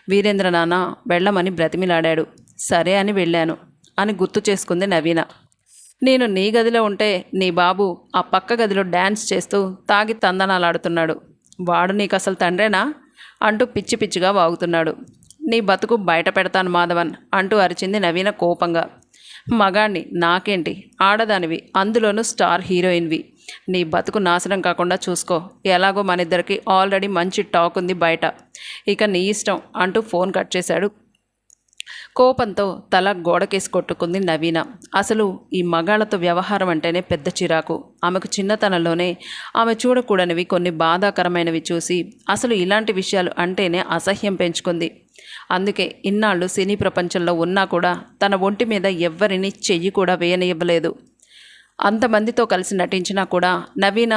వీరేంద్ర నాన్న వెళ్ళమని బ్రతిమిలాడాడు. సరే అని వెళ్ళాను అని గుర్తు చేసుకుంది నవీన. నేను నీ గదిలో ఉంటే నీ బాబు ఆ పక్క గదిలో డ్యాన్స్ చేస్తూ తాగి తందనాలాడుతున్నాడు. వాడు నీకు అసలు తండ్రేనా అంటూ పిచ్చి పిచ్చిగా వాగుతున్నాడు. నీ బతుకు బయట పెడతాను మాధవన్ అంటూ అరిచింది నవీన కోపంగా. మగాణ్ణి, నాకేంటి, ఆడదానివి, అందులోనూ స్టార్ హీరోయిన్వి. నీ బతుకు నాశనం కాకుండా చూసుకో. ఎలాగో మన ఇద్దరికి ఆల్రెడీ మంచి టాక్ ఉంది బయట. ఇక నీ ఇష్టం అంటూ ఫోన్ కట్ చేశాడు. కోపంతో తల గోడకేసి కొట్టుకుంది నవీన. అసలు ఈ మగాళ్లతో వ్యవహారం అంటేనే పెద్ద చిరాకు. ఆమెకు చిన్నతనంలోనే ఆమె చూడకూడనివి కొన్ని బాధాకరమైనవి చూసి అసలు ఇలాంటి విషయాలు అంటేనే అసహ్యం పెంచుకుంది. అందుకే ఇన్నాళ్ళు సినీ ప్రపంచంలో ఉన్నా కూడా తన ఒంటి మీద ఎవ్వరిని చెయ్యి కూడా వేయనివ్వలేదు. అంతమందితో కలిసి నటించినా కూడా నవీన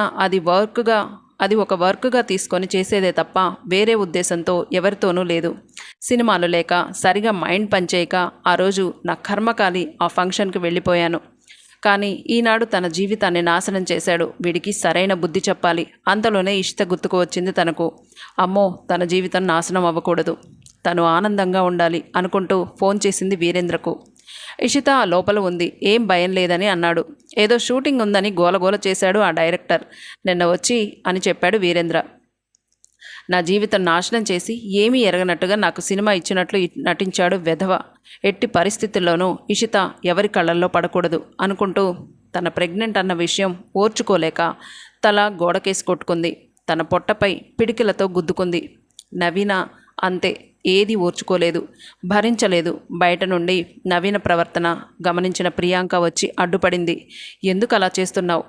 అది ఒక వర్క్గా తీసుకొని చేసేదే తప్ప వేరే ఉద్దేశంతో ఎవరితోనూ లేదు. సినిమాలు లేక సరిగా మైండ్ పనిచేయక ఆ రోజు నా కర్మకాలి ఆ ఫంక్షన్కి వెళ్ళిపోయాను. కానీ ఈనాడు తన జీవితాన్ని నాశనం చేశాడు. వీడికి సరైన బుద్ధి చెప్పాలి. అంతలోనే ఇష్ట గుర్తుకు వచ్చింది తనకు. అమ్మో, తన జీవితం నాశనం అవ్వకూడదు, తను ఆనందంగా ఉండాలి అనుకుంటూ ఫోన్ చేసింది వీరేంద్రకు. ఇషిత లోపల ఉంది, ఏం భయం లేదని అన్నాడు. ఏదో షూటింగ్ ఉందని గోలగోల చేశాడు ఆ డైరెక్టర్. నిన్న వచ్చి అని చెప్పాడు వీరేంద్ర. నా జీవితం నాశనం చేసి ఏమీ ఎరగనట్టుగా నాకు సినిమా ఇచ్చినట్లు నటించాడు వెధవ. ఎట్టి పరిస్థితుల్లోనూ ఇషిత ఎవరి కళ్ళల్లో పడకూడదు అనుకుంటూ తన ప్రెగ్నెంట్ అన్న విషయం ఓర్చుకోలేక తల గోడకేసి కొట్టుకుంది. తన పొట్టపై పిడికిలతో గుద్దుకుంది. నవీన అంతే, ఏది ఓర్చుకోలేదు, భరించలేదు. బయట నుండి నవీన ప్రవర్తన గమనించిన ప్రియాంక వచ్చి అడ్డుపడింది. ఎందుకు అలా చేస్తున్నావు?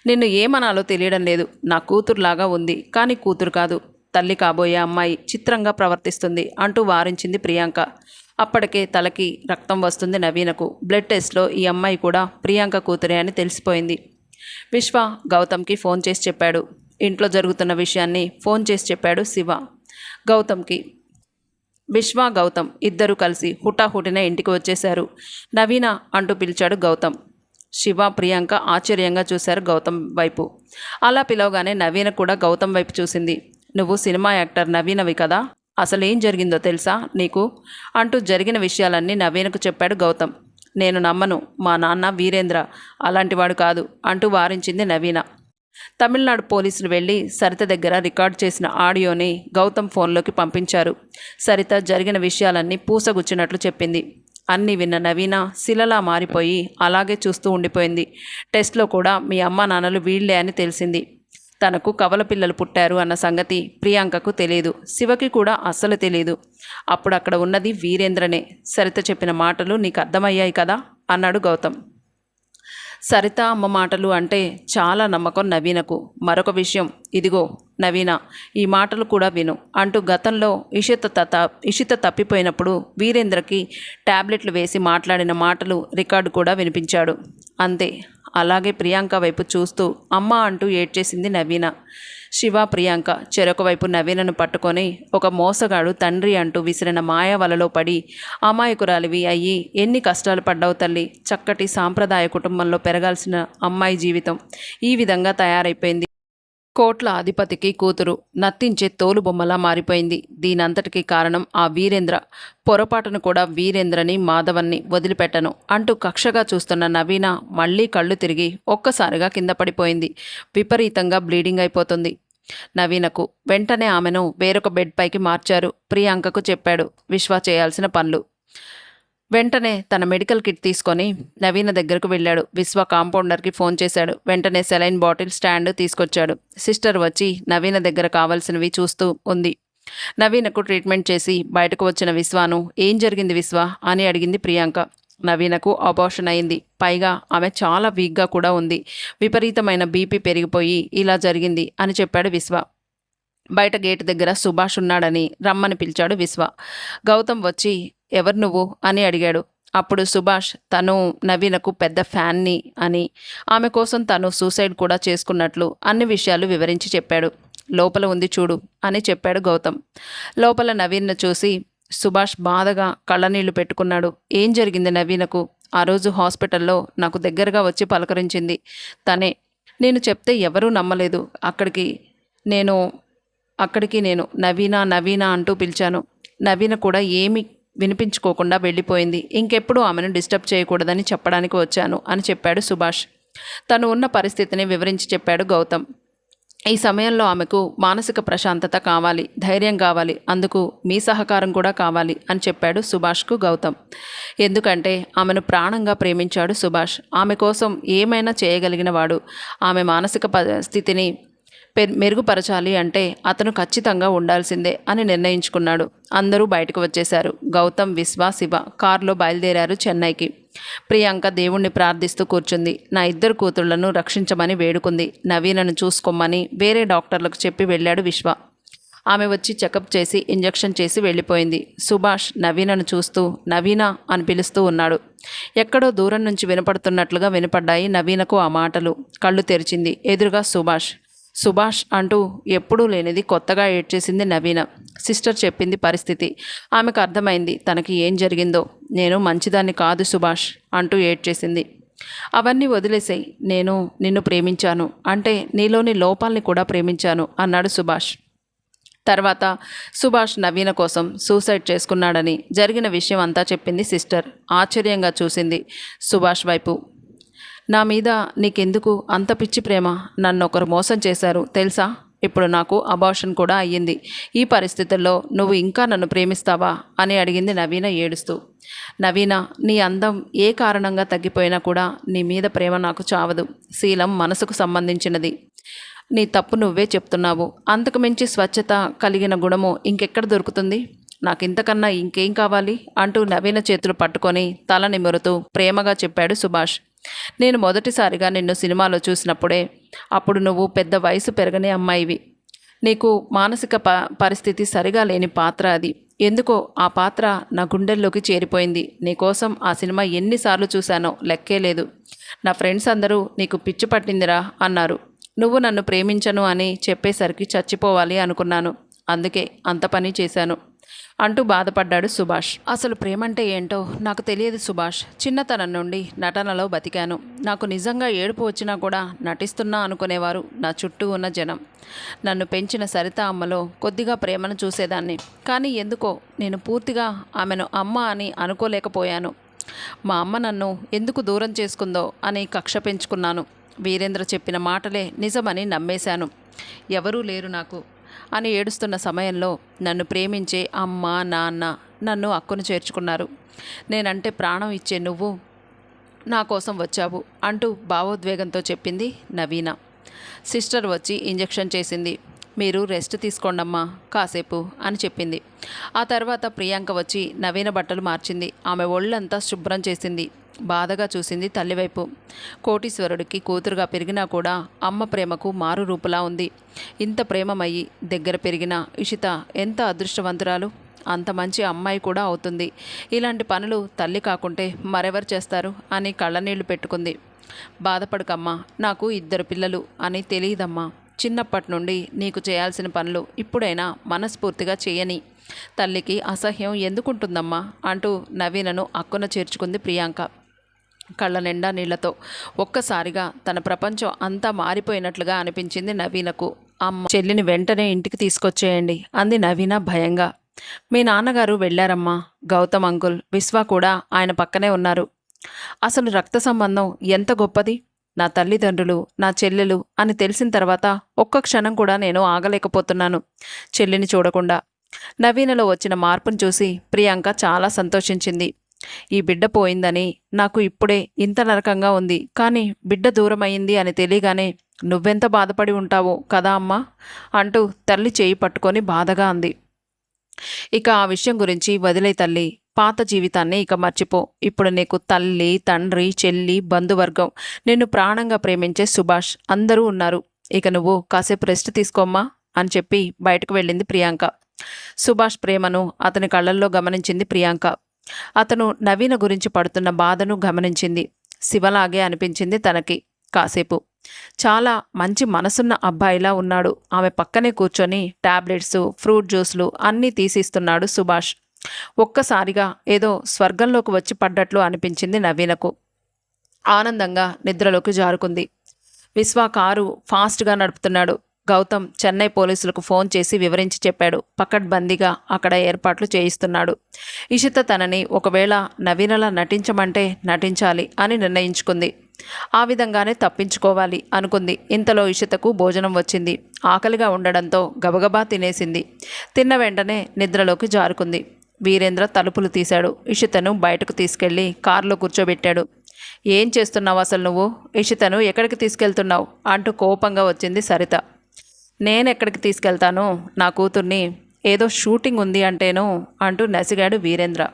నిన్ను ఏమనాలో తెలియడం లేదు. నా కూతురులాగా ఉంది, కానీ కూతురు కాదు, తల్లి కాబోయే అమ్మాయి చిత్రంగా ప్రవర్తిస్తుంది అంటూ వారించింది ప్రియాంక. అప్పటికే తలకి రక్తం వస్తుంది నవీనకు. బ్లడ్ టెస్ట్లో ఈ అమ్మాయి కూడా ప్రియాంక కూతురే అని తెలిసిపోయింది. విశ్వ గౌతమ్కి ఫోన్ చేసి చెప్పాడు. ఇంట్లో జరుగుతున్న విషయాన్ని ఫోన్ చేసి చెప్పాడు శివ గౌతమ్కి. విశ్వ గౌతమ్ ఇద్దరూ కలిసి హుటాహుటిన ఇంటికి వచ్చేశారు. నవీన అంటూ పిలిచాడు గౌతమ్. శివ ప్రియాంక ఆశ్చర్యంగా చూశారు గౌతమ్ వైపు. అలా పిలవగానే నవీన కూడా గౌతమ్ వైపు చూసింది. నువ్వు సినిమా యాక్టర్ నవీనవి కదా, అసలేం జరిగిందో తెలుసా నీకు అంటూ జరిగిన విషయాలన్నీ నవీనకు చెప్పాడు గౌతమ్. నేను నమ్మను, మా నాన్న వీరేంద్ర అలాంటివాడు కాదు అంటూ వారించింది నవీన. తమిళనాడు పోలీసులు వెళ్ళి సరిత దగ్గర రికార్డ్ చేసిన ఆడియోని గౌతమ్ ఫోన్లోకి పంపించారు. సరిత జరిగిన విషయాలన్నీ పూసగుచ్చినట్లు చెప్పింది. అన్నీ విన్న నవీన శిలలా మారిపోయి అలాగే చూస్తూ ఉండిపోయింది. టెస్ట్లో కూడా మీ అమ్మ నాన్నలు వీళ్లే అని తెలిసింది. తనకు కవల పిల్లలు పుట్టారు అన్న సంగతి ప్రియాంకకు తెలియదు. శివకి కూడా అస్సలు తెలియదు. అప్పుడు అక్కడ ఉన్నది వీరేంద్రనే. సరిత చెప్పిన మాటలు నీకు అర్థమయ్యాయి కదా అన్నాడు గౌతమ్. సరిత అమ్మ మాటలు అంటే చాలా నమ్మకం నవీనకు. మరొక విషయం, ఇదిగో నవీన, ఈ మాటలు కూడా విను అంటూ గతంలో ఇషిత తప్పిపోయినప్పుడు వీరేంద్రకి టాబ్లెట్లు వేసి మాట్లాడిన మాటలు రికార్డు కూడా వినిపించాడు. అంతే, అలాగే ప్రియాంక వైపు చూస్తూ అమ్మ అంటూ ఏడ్చేసింది నవీన. శివ ప్రియాంక చెరొక వైపు నవీనను పట్టుకొని ఒక మోసగాడు తండ్రి అంటూ విసిరిన మాయ వలలో పడి అమాయకురాలివి అయ్యి ఎన్ని కష్టాలు పడ్డావు తల్లి. చక్కటి సాంప్రదాయ కుటుంబంలో పెరగాల్సిన అమ్మాయి జీవితం ఈ విధంగా తయారైపోయింది. కోట్ల అధిపతికి కూతురు నత్తించే తోలుబొమ్మలా మారిపోయింది. దీనంతటికీ కారణం ఆ వీరేంద్ర. పొరపాటును కూడా వీరేంద్రని మాధవన్ని వదిలిపెట్టను అంటూ కక్షగా చూస్తున్న నవీన మళ్లీ కళ్ళు తిరిగి ఒక్కసారిగా కింద పడిపోయింది. విపరీతంగా బ్లీడింగ్ అయిపోతుంది నవీనకు. వెంటనే ఆమెను వేరొక బెడ్ పైకి మార్చారు. ప్రియాంకకు చెప్పాడు విశ్వ చేయాల్సిన పనులు. వెంటనే తన మెడికల్ కిట్ తీసుకొని నవీన దగ్గరకు వెళ్ళాడు. విశ్వ కాంపౌండర్కి ఫోన్ చేశాడు. వెంటనే సెలైన్ బాటిల్ స్టాండ్ తీసుకొచ్చాడు. సిస్టర్ వచ్చి నవీన దగ్గర కావాల్సినవి చూస్తూ ఉంది. నవీనకు ట్రీట్మెంట్ చేసి బయటకు వచ్చిన విశ్వాను ఏం జరిగింది విశ్వ అని అడిగింది ప్రియాంక. నవీనకు అబార్షన్ అయింది. పైగా ఆమె చాలా వీక్గా కూడా ఉంది. విపరీతమైన బీపీ పెరిగిపోయి ఇలా జరిగింది అని చెప్పాడు విశ్వ. బయట గేటు దగ్గర సుభాష్ ఉన్నాడని రమ్మని పిలిచాడు విశ్వ. గౌతమ్ వచ్చి ఎవరు నువ్వు అని అడిగాడు. అప్పుడు సుభాష్ తను నవీనకు పెద్ద ఫ్యాన్ని అని, ఆమె కోసం తను సూసైడ్ కూడా చేసుకున్నట్లు అన్ని విషయాలు వివరించి చెప్పాడు. లోపల ఉంది చూడు అని చెప్పాడు గౌతమ్. లోపల నవీన్ను చూసి సుభాష్ బాధగా కళ్ళనీళ్లు పెట్టుకున్నాడు. ఏం జరిగింది నవీనకు? ఆ రోజు హాస్పిటల్లో నాకు దగ్గరగా వచ్చి పలకరించింది తనే. నేను చెప్తే ఎవరూ నమ్మలేదు. అక్కడికి నేను నవీనా నవీనా అంటూ పిలిచాను. నవీన కూడా ఏమీ వినిపించుకోకుండా వెళ్ళిపోయింది. ఇంకెప్పుడు ఆమెను డిస్టర్బ్ చేయకూడదని చెప్పడానికి వచ్చాను అని చెప్పాడు సుభాష్. తను ఉన్న పరిస్థితిని వివరించి చెప్పాడు గౌతమ్. ఈ సమయంలో ఆమెకు మానసిక ప్రశాంతత కావాలి, ధైర్యం కావాలి, అందుకు మీ సహకారం కూడా కావాలి అని చెప్పాడు సుభాష్కు గౌతమ్. ఎందుకంటే ఆమెను ప్రాణంగా ప్రేమించాడు సుభాష్. ఆమె కోసం ఏమైనా చేయగలిగిన వాడు. ఆమె మానసిక స్థితిని మెరుగుపరచాలి అంటే అతను ఖచ్చితంగా ఉండాల్సిందే అని నిర్ణయించుకున్నాడు. అందరూ బయటకు వచ్చేశారు. గౌతమ్, విశ్వ, శివ కారులో బయలుదేరారు చెన్నైకి. ప్రియాంక దేవుణ్ణి ప్రార్థిస్తూ కూర్చుంది. నా ఇద్దరు కూతుళ్లను రక్షించమని వేడుకుంది. నవీనను చూసుకోమని వేరే డాక్టర్లకు చెప్పి వెళ్ళాడు విశ్వ. ఆమె వచ్చి చెకప్ చేసి ఇంజెక్షన్ చేసి వెళ్ళిపోయింది. సుభాష్ నవీనను చూస్తూ నవీనా అని పిలుస్తూ ఉన్నాడు. ఎక్కడో దూరం నుంచి వినపడుతున్నట్లుగా వినపడ్డాయి నవీనకు ఆ మాటలు. కళ్ళు తెరిచింది. ఎదురుగా సుభాష్. సుభాష్ అంటూ ఎప్పుడూ లేనిది కొత్తగా ఏడ్చేసింది నవీన. సిస్టర్ చెప్పింది పరిస్థితి. ఆమెకు అర్థమైంది తనకి ఏం జరిగిందో. నేను మంచిదాన్ని కాదు సుభాష్ అంటూ ఏడ్చేసింది. అవన్నీ వదిలేసాయి. నేను నిన్ను ప్రేమించాను, అంటే నీలోని లోపాల్ని కూడా ప్రేమించాను అన్నాడు సుభాష్. తర్వాత సుభాష్ నవీన కోసం సూసైడ్ చేసుకున్నాడని జరిగిన విషయం అంతా చెప్పింది సిస్టర్. ఆశ్చర్యంగా చూసింది సుభాష్ వైపు. నా మీద నీకెందుకు అంత పిచ్చి ప్రేమ? నన్ను ఒకరు మోసం చేశారు తెలుసా? ఇప్పుడు నాకు అబార్షన్ కూడా అయ్యింది. ఈ పరిస్థితుల్లో నువ్వు ఇంకా నన్ను ప్రేమిస్తావా అని అడిగింది నవీన ఏడుస్తూ. నవీన, నీ అందం ఏ కారణంగా తగ్గిపోయినా కూడా నీ మీద ప్రేమ నాకు చావదు. శీలం మనసుకు సంబంధించినది. నీ తప్పు నువ్వే చెప్తున్నావు. అంతకు మించి స్వచ్ఛత కలిగిన గుణము ఇంకెక్కడ దొరుకుతుంది? నాకింతకన్నా ఇంకేం కావాలి అంటూ నవీన చేతులు పట్టుకొని తల నిమురుతూ ప్రేమగా చెప్పాడు సుభాష్. నేను మొదటిసారిగా నిన్ను సినిమాలో చూసినప్పుడే, అప్పుడు నువ్వు పెద్ద వయసు పెరగని అమ్మాయివి. నీకు మానసిక పరిస్థితి సరిగా లేని పాత్ర అది. ఎందుకో ఆ పాత్ర నా గుండెల్లోకి చేరిపోయింది. నీకోసం ఆ సినిమా ఎన్నిసార్లు చూశానో లెక్కే లేదు. నా ఫ్రెండ్స్ అందరూ నీకు పిచ్చి పట్టిందిరా అన్నారు. నువ్వు నన్ను ప్రేమించను అని చెప్పేసరికి చచ్చిపోవాలి అనుకున్నాను. అందుకే అంత పని చేశాను అంటూ బాధపడ్డాడు సుభాష్. అసలు ప్రేమంటే ఏంటో నాకు తెలియదు సుభాష్. చిన్నతనం నుండి నటనలో బతికాను. నాకు నిజంగా ఏడుపు వచ్చినా కూడా నటిస్తున్నా అనుకునేవారు నా చుట్టూ ఉన్న జనం. నన్ను పెంచిన సరిత అమ్మలో కొద్దిగా ప్రేమను చూసేదాన్ని. కానీ ఎందుకో నేను పూర్తిగా ఆమెను అమ్మ అని అనుకోలేకపోయాను. మా అమ్మ నన్ను ఎందుకు దూరం చేసుకుందో అని కక్ష పెంచుకున్నాను. వీరేంద్ర చెప్పిన మాటలే నిజమని నమ్మేశాను. ఎవరూ లేరు నాకు అని ఏడుస్తున్న సమయంలో నన్ను ప్రేమించే అమ్మ, నాన్న నన్ను అక్కును చేర్చుకున్నారు. నేనంటే ప్రాణం ఇచ్చే నువ్వు నా కోసం వచ్చావు అంటూ భావోద్వేగంతో చెప్పింది నవీన. సిస్టర్ వచ్చి ఇంజెక్షన్ చేసింది. మీరు రెస్ట్ తీసుకోండమ్మా కాసేపు అని చెప్పింది. ఆ తర్వాత ప్రియాంక వచ్చి నవీన బట్టలు మార్చింది. ఆమె ఒళ్ళంతా శుభ్రం చేసింది. బాధగా చూసింది తల్లివైపు. కోటీశ్వరుడికి కూతురుగా పెరిగినా కూడా అమ్మ ప్రేమకు మారు రూపులా ఉంది. ఇంత ప్రేమమయ్యి దగ్గర పెరిగిన ఇషిత ఎంత అదృష్టవంతురాలు. అంత మంచి అమ్మాయి కూడా అవుతుంది. ఇలాంటి పనులు తల్లి కాకుంటే మరెవరు చేస్తారు అని కళ్ళనీళ్లు పెట్టుకుంది. బాధపడకమ్మా, నాకు 2 పిల్లలు అని తెలియదమ్మా. చిన్నప్పటి నుండి నీకు చేయాల్సిన పనులు ఇప్పుడైనా మనస్ఫూర్తిగా చేయని. తల్లికి అసహ్యం ఎందుకుంటుందమ్మా అంటూ నవీనను అక్కున చేర్చుకుంది ప్రియాంక. కళ్ళ నిండా నీళ్లతో ఒక్కసారిగా తన ప్రపంచం అంతా మారిపోయినట్లుగా అనిపించింది నవీనకు. అమ్మ, చెల్లిని వెంటనే ఇంటికి తీసుకొచ్చేయండి అంది నవీన భయంగా. మీ నాన్నగారు వెళ్ళారమ్మా. గౌతమ్ అంకుల్, విశ్వ కూడా ఆయన పక్కనే ఉన్నారు. అసలు రక్త సంబంధం ఎంత గొప్పది. నా తల్లిదండ్రులు, నా చెల్లెలు అని తెలిసిన తర్వాత ఒక్క క్షణం కూడా నేను ఆగలేకపోతున్నాను చెల్లిని చూడకుండా. నవీనలో వచ్చిన మార్పును చూసి ప్రియాంక చాలా సంతోషించింది. ఈ బిడ్డ పోయిందని నాకు ఇప్పుడే ఇంత నరకంగా ఉంది, కానీ బిడ్డ దూరమయ్యింది అని తెలియగానే నువ్వెంత బాధపడి ఉంటావో కదా అమ్మా అంటూ తల్లి చేయి పట్టుకొని బాధగా అంది. ఇక ఆ విషయం గురించి వదిలే తల్లి, పాత జీవితాన్ని ఇక మర్చిపో. ఇప్పుడు నీకు తల్లి, తండ్రి, చెల్లి, బంధువర్గం, నిన్ను ప్రాణంగా ప్రేమించే సుభాష్ అందరూ ఉన్నారు. ఇక నువ్వు కాసేపు రెస్ట్ తీసుకోమ్మా అని చెప్పి బయటకు వెళ్ళింది ప్రియాంక. సుభాష్ ప్రేమను అతని కళ్ళల్లో గమనించింది ప్రియాంక. అతను నవీన గురించి పడుతున్న బాధను గమనించింది. శివలాగే అనిపించింది తనకి కాసేపు. చాలా మంచి మనసున్న అబ్బాయిలా ఉన్నాడు. ఆమె పక్కనే కూర్చొని టాబ్లెట్స్, ఫ్రూట్ జ్యూస్లు అన్నీ తీసిస్తున్నాడు సుభాష్. ఒక్కసారిగా ఏదో స్వర్గంలోకి వచ్చి పడ్డట్లు అనిపించింది నవీనకు. ఆనందంగా నిద్రలోకి జారుకుంది. విశ్వా కారు ఫాస్ట్గా నడుపుతున్నాడు. గౌతమ్ చెన్నై పోలీసులకు ఫోన్ చేసి వివరించి చెప్పాడు. పకడ్బందీగా అక్కడ ఏర్పాట్లు చేయిస్తున్నాడు. ఇషిత తనని ఒకవేళ నవీనలా నటించమంటే నటించాలి అని నిర్ణయించుకుంది. ఆ విధంగానే తప్పించుకోవాలి అనుకుంది. ఇంతలో ఇషితకు భోజనం వచ్చింది. ఆకలిగా ఉండడంతో గబగబా తినేసింది. తిన్న వెంటనే నిద్రలోకి జారుకుంది. వీరేంద్ర తలుపులు తీశాడు. ఇషితను బయటకు తీసుకెళ్లి కారులో కూర్చోబెట్టాడు. ఏం చేస్తున్నావు అసలు నువ్వు? ఇషితను ఎక్కడికి తీసుకెళ్తున్నావు అంటూ కోపంగా వచ్చింది సరిత. నేనెక్కడికి తీసుకెళ్తాను? నా కూతుర్ని ఏదో షూటింగ్ ఉంది అంటేను అంటూ నసిగాడు వీరేంద్ర.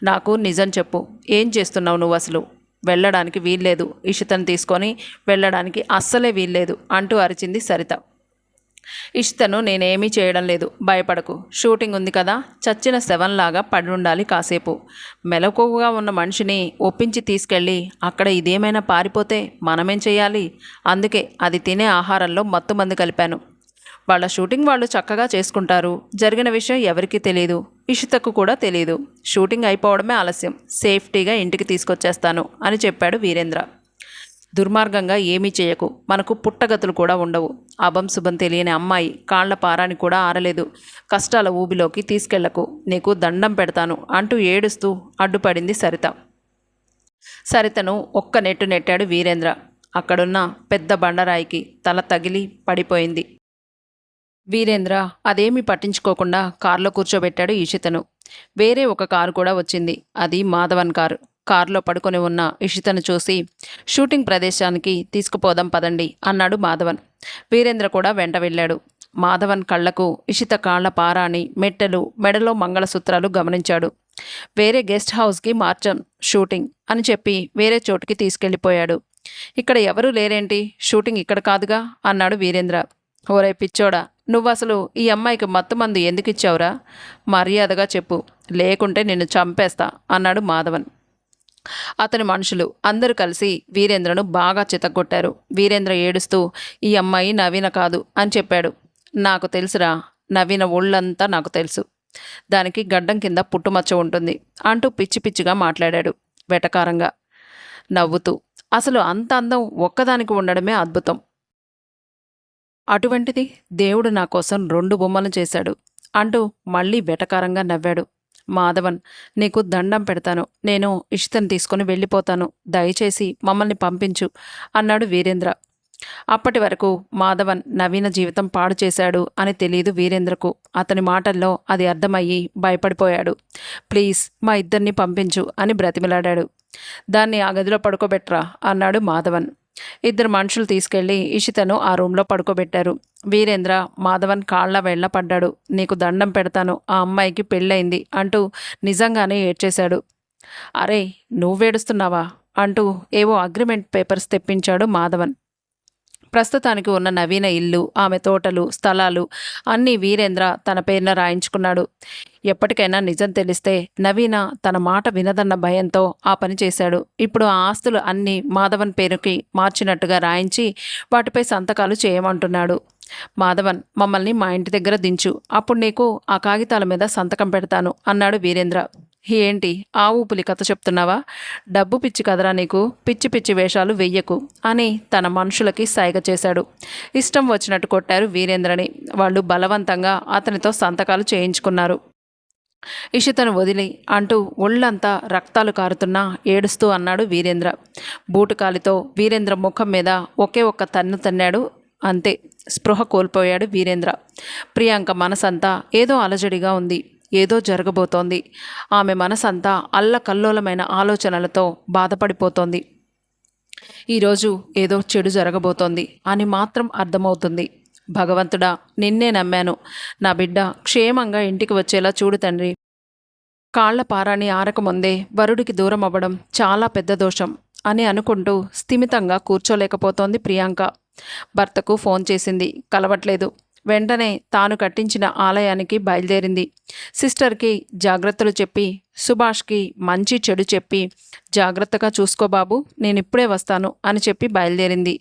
నాకు నిజం చెప్పు, ఏం చేస్తున్నావు నువ్వు? అసలు వెళ్ళడానికి వీల్లేదు, ఇషితను తీసుకొని వెళ్ళడానికి అస్సలే వీల్లేదు అంటూ అరిచింది సరిత. ఇషితను నేనేమీ చేయడం లేదు, భయపడకు. షూటింగ్ ఉంది కదా, చచ్చిన శవంలాగా పడి ఉండాలి కాసేపు. మెలకువగా ఉన్న మనిషిని ఒప్పించి తీసుకెళ్ళి అక్కడ ఇదేమైనా పారిపోతే మనమేం చేయాలి? అందుకే అది తినే ఆహారంలో మత్తుమందు కలిపాను. వాళ్ళ షూటింగ్ వాళ్ళు చక్కగా చేసుకుంటారు. జరిగిన విషయం ఎవరికీ తెలియదు, ఇషితకు కూడా తెలియదు. షూటింగ్ అయిపోవడమే ఆలస్యం. సేఫ్టీగా ఇంటికి తీసుకొచ్చేస్తాను అని చెప్పాడు వీరేంద్ర. దుర్మార్గంగా ఏమీ చేయకు, మనకు పుట్టగతులు కూడా ఉండవు. అభం శుభం తెలియని అమ్మాయి, కాళ్ల పారాని కూడా ఆరలేదు. కష్టాల ఊబిలోకి తీసుకెళ్లకు, నీకు దండం పెడతాను అంటూ ఏడుస్తూ అడ్డుపడింది సరిత. సరితను ఒక్క నెట్టు నెట్టాడు వీరేంద్ర. అక్కడున్న పెద్ద బండరాయికి తల తగిలి పడిపోయింది. వీరేంద్ర అదేమీ పట్టించుకోకుండా కారులో కూర్చోబెట్టాడు ఇషితను. వేరే ఒక కారు కూడా వచ్చింది. అది మాధవన్ కారు. కారులో పడుకొని ఉన్న ఇషితను చూసి షూటింగ్ ప్రదేశానికి తీసుకుపోదాం పదండి అన్నాడు మాధవన్. వీరేంద్ర కూడా వెంట వెళ్ళాడు. మాధవన్ కళ్లకు ఇషిత కాళ్ల పారాని, మెట్టెలు, మెడలో మంగళసూత్రాలు గమనించాడు. వేరే గెస్ట్ హౌస్కి మార్చాం షూటింగ్ అని చెప్పి వేరే చోటుకి తీసుకెళ్ళిపోయాడు. ఇక్కడ ఎవరూ లేరేంటి? షూటింగ్ ఇక్కడ కాదుగా అన్నాడు వీరేంద్ర. ఓరే పిచ్చోడా, నువ్వసలు ఈ అమ్మాయికి మత్తుమందు ఎందుకు ఇచ్చావురా? మర్యాదగా చెప్పు, లేకుంటే నిన్ను చంపేస్తా అన్నాడు మాధవన్. అతని మనుషులు అందరూ కలిసి వీరేంద్రను బాగా చితగ్గొట్టారు. వీరేంద్ర ఏడుస్తూ ఈ అమ్మాయి నవీన కాదు అని చెప్పాడు. నాకు తెలుసురా, నవీన ఒళ్ళంతా నాకు తెలుసు. దానికి గడ్డం కింద పుట్టుమచ్చ ఉంటుంది అంటూ పిచ్చి పిచ్చిగా మాట్లాడాడు వెటకారంగా నవ్వుతూ. అసలు అంత అందం ఒక్కదానికి ఉండడమే అద్భుతం. అటువంటిది దేవుడు నా కోసం 2 బొమ్మలు చేశాడు అంటూ మళ్ళీ వెటకారంగా నవ్వాడు. మాధవన్, నీకు దండం పెడతాను, నేను ఇషితను తీసుకొని వెళ్ళిపోతాను, దయచేసి మమ్మల్ని పంపించు అన్నాడు వీరేంద్ర. అప్పటి వరకు మాధవన్ నవీన జీవితం పాడు చేశాడు అని తెలియదు వీరేంద్రకు. అతని మాటల్లో అది అర్థమయ్యి భయపడిపోయాడు. ప్లీజ్ మా ఇద్దరిని పంపించు అని బ్రతిమిలాడాడు. దాన్ని ఆ గదిలో పడుకోబెట్రా అన్నాడు మాధవన్. 2 మనుషులు తీసుకెళ్లి ఇషితను ఆ రూమ్లో పడుకోబెట్టారు. వీరేంద్ర మాధవన్ కాళ్ల వేళ్ల పడ్డాడు. నీకు దండం పెడతాను, ఆ అమ్మాయికి పెళ్ళయింది అంటూ నిజంగానే ఏడ్చేశాడు. అరే నువ్వేడుస్తున్నావా అంటూ ఏవో అగ్రిమెంట్ పేపర్స్ తెప్పించాడు మాధవన్. ప్రస్తుతానికి ఉన్న నవీన ఇల్లు, ఆమె తోటలు, స్థలాలు అన్నీ వీరేంద్ర తన పేరున రాయించుకున్నాడు. ఎప్పటికైనా నిజం తెలిస్తే నవీన తన మాట వినదన్న భయంతో ఆ పని చేశాడు. ఇప్పుడు ఆ ఆస్తులు అన్నీ మాధవన్ పేరుకి మార్చినట్టుగా రాయించి వాటిపై సంతకాలు చేయమంటున్నాడు. మాధవన్, మమ్మల్ని మా ఇంటి దగ్గర దించు, అప్పుడు నీకు ఆ కాగితాల మీద సంతకం పెడతాను అన్నాడు వీరేంద్ర. ఏంటి ఆ ఊపులి కథ చెప్తున్నావా? డబ్బు పిచ్చి కదరా నీకు, పిచ్చి పిచ్చి వేషాలు వెయ్యకు అని తన మనుషులకి సైగ చేశాడు. ఇష్టం వచ్చినట్టు కొట్టారు వీరేంద్రని. వాళ్ళు బలవంతంగా అతనితో సంతకాలు చేయించుకున్నారు. ఇషితను వదిలి అంటూ ఒళ్ళంతా రక్తాలు కారుతున్నా ఏడుస్తూ అన్నాడు వీరేంద్ర. బూటుకాలితో వీరేంద్ర ముఖం మీద ఒకే ఒక్క తన్ను తన్నాడు. అంతే, స్పృహ కోల్పోయాడు వీరేంద్ర. ప్రియాంక మనసంతా ఏదో అలజడిగా ఉంది. ఏదో జరగబోతోంది. ఆమె మనసంతా అల్లకల్లోలమైన ఆలోచనలతో బాధపడిపోతోంది. ఈరోజు ఏదో చెడు జరగబోతోంది అని మాత్రం అర్థమవుతుంది. భగవంతుడా, నిన్నే నమ్మాను. నా బిడ్డ క్షేమంగా ఇంటికి వచ్చేలా చూడు తండ్రి. కాళ్ల పారాణి ఆరకముందే వరుడికి దూరం అవ్వడం చాలా పెద్ద దోషం అని అనుకుంటూ స్థిమితంగా కూర్చోలేకపోతోంది ప్రియాంక. భర్తకు ఫోన్ చేసింది, కలవట్లేదు. వెంటనే తాను కట్టించిన ఆలయానికి బయలుదేరింది. సిస్టర్కి జాగ్రత్తలు చెప్పి, సుభాష్కి మంచి చెడు చెప్పి, జాగ్రత్తగా చూసుకో బాబు, నేనిప్పుడే వస్తాను అని చెప్పి బయలుదేరింది.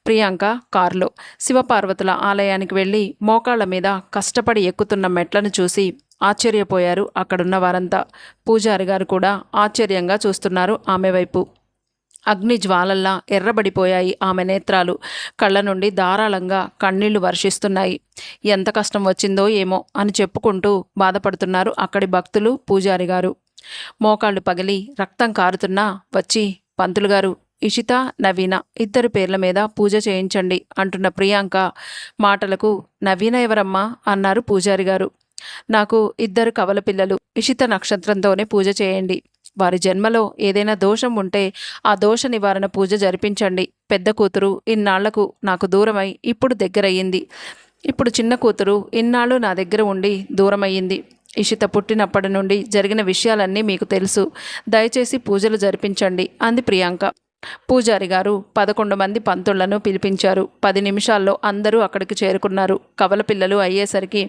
ప్రియాంక కారులో శివపార్వతుల ఆలయానికి వెళ్ళి మోకాళ్ల మీద కష్టపడి ఎక్కుతున్న మెట్లను చూసి ఆశ్చర్యపోయారు అక్కడున్న వారంతా. పూజారి గారు కూడా ఆశ్చర్యంగా చూస్తున్నారు ఆమె వైపు. అగ్ని జ్వాలల్లా ఎర్రబడిపోయాయి ఆమె నేత్రాలు. కళ్ళ నుండి ధారాళంగా కన్నీళ్లు వర్షిస్తున్నాయి. ఎంత కష్టం వచ్చిందో ఏమో అని చెప్పుకుంటూ బాధపడుతున్నారు అక్కడి భక్తులు, పూజారి గారు. మోకాళ్ళు పగిలి రక్తం కారుతున్నా వచ్చి, పంతులు గారు, ఇషిత, నవీన ఇద్దరి పేర్ల మీద పూజ చేయించండి అంటున్న ప్రియాంక మాటలకు, నవీన ఎవరమ్మా అన్నారు పూజారి గారు. నాకు ఇద్దరు కవల పిల్లలు. ఇషిత నక్షత్రంతోనే పూజ చేయండి. వారి జన్మలో ఏదైనా దోషం ఉంటే ఆ దోష నివారణ పూజ జరిపించండి. పెద్ద కూతురు ఇన్నాళ్లకు నాకు దూరమై ఇప్పుడు దగ్గరయ్యింది. ఇప్పుడు చిన్న కూతురు ఇన్నాళ్ళు నా దగ్గర ఉండి దూరమయ్యింది. ఇషిత పుట్టినప్పటి నుండి జరిగిన విషయాలన్నీ మీకు తెలుసు. దయచేసి పూజలు జరిపించండి అంది ప్రియాంక. పూజారి గారు 11 మంది పంతుళ్లను పిలిపించారు. 10 నిమిషాల్లో అందరూ అక్కడికి చేరుకున్నారు. కవల పిల్లలు అయ్యేసరికి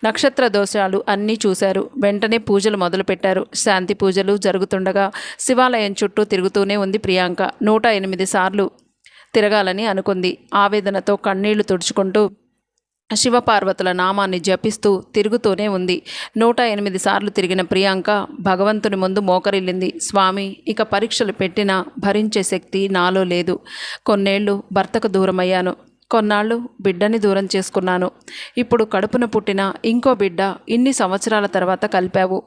నక్షత్ర దోషాలు అన్నీ చూశారు. వెంటనే పూజలు మొదలుపెట్టారు. శాంతి పూజలు జరుగుతుండగా శివాలయం చుట్టూ తిరుగుతూనే ఉంది ప్రియాంక. 108 సార్లు తిరగాలని అనుకుంది. ఆవేదనతో కన్నీళ్లు తుడుచుకుంటూ శివపార్వతుల నామాన్ని జపిస్తూ తిరుగుతూనే ఉంది. 108 సార్లు తిరిగిన ప్రియాంక భగవంతుని ముందు మోకరిల్లింది. స్వామి, ఇక పరీక్షలు పెట్టినా భరించే శక్తి నాలో లేదు. కొన్నేళ్లు భర్తకు దూరమయ్యాను. కొన్నాళ్ళు బిడ్డని దూరం చేసుకున్నాను. ఇప్పుడు కడుపున పుట్టిన ఇంకో బిడ్డ ఇన్ని సంవత్సరాల తర్వాత కలిపావు.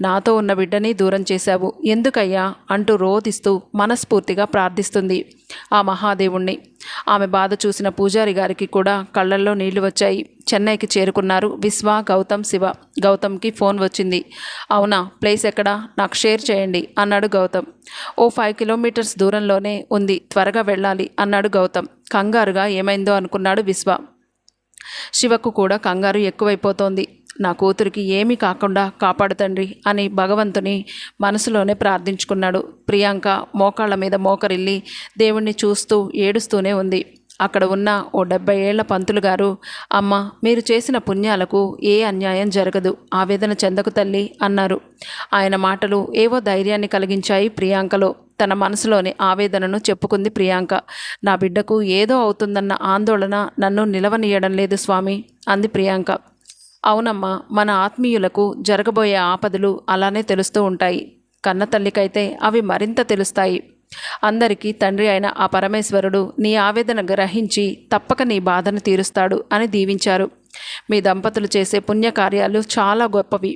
నాతో ఉన్న బిడ్డని దూరం చేశావు. ఎందుకయ్యా అంటూ రోదిస్తూ మనస్ఫూర్తిగా ప్రార్థిస్తుంది ఆ మహాదేవుణ్ణి. ఆమె బాధ చూసిన పూజారి గారికి కూడా కళ్ళల్లో నీళ్లు వచ్చాయి. చెన్నైకి చేరుకున్నారు విశ్వ, గౌతమ్, శివ. గౌతమ్కి ఫోన్ వచ్చింది. అవునా, ప్లేస్ ఎక్కడా, నాకు షేర్ చేయండి అన్నాడు గౌతమ్. ఓ 5 కిలోమీటర్స్ దూరంలోనే ఉంది, త్వరగా వెళ్ళాలి అన్నాడు గౌతమ్. కంగారుగా ఏమైందో అనుకున్నాడు విశ్వ. శివకు కూడా కంగారు ఎక్కువైపోతోంది. నా కూతురికి ఏమీ కాకుండా కాపాడు తండ్రి అని భగవంతుని మనసులోనే ప్రార్థించుకున్నాడు. ప్రియాంక మోకాళ్ళ మీద మోకరిల్లి దేవుణ్ణి చూస్తూ ఏడుస్తూనే ఉంది. అక్కడ ఉన్న ఓ 70 ఏళ్ల పంతులు గారు, అమ్మ, మీరు చేసిన పుణ్యాలకు ఏ అన్యాయం జరగదు, ఆవేదన చెందకు తల్లి అన్నారు. ఆయన మాటలు ఏవో ధైర్యాన్ని కలిగించాయి ప్రియాంకలో. తన మనసులోని ఆవేదనను చెప్పుకుంది ప్రియాంక. నా బిడ్డకు ఏదో అవుతుందన్న ఆందోళన నన్ను నిలవనీయడం లేదు స్వామి అంది ప్రియాంక. అవునమ్మా, మన ఆత్మీయులకు జరగబోయే ఆపదలు అలానే తెలుస్తూ ఉంటాయి. కన్న తల్లికైతే అవి మరింత తెలుస్తాయి. అందరికీ తండ్రి అయిన ఆ పరమేశ్వరుడు నీ ఆవేదన గ్రహించి తప్పక నీ బాధను తీరుస్తాడు అని దీవించారు. మీ దంపతులు చేసే పుణ్యకార్యాలు చాలా గొప్పవి.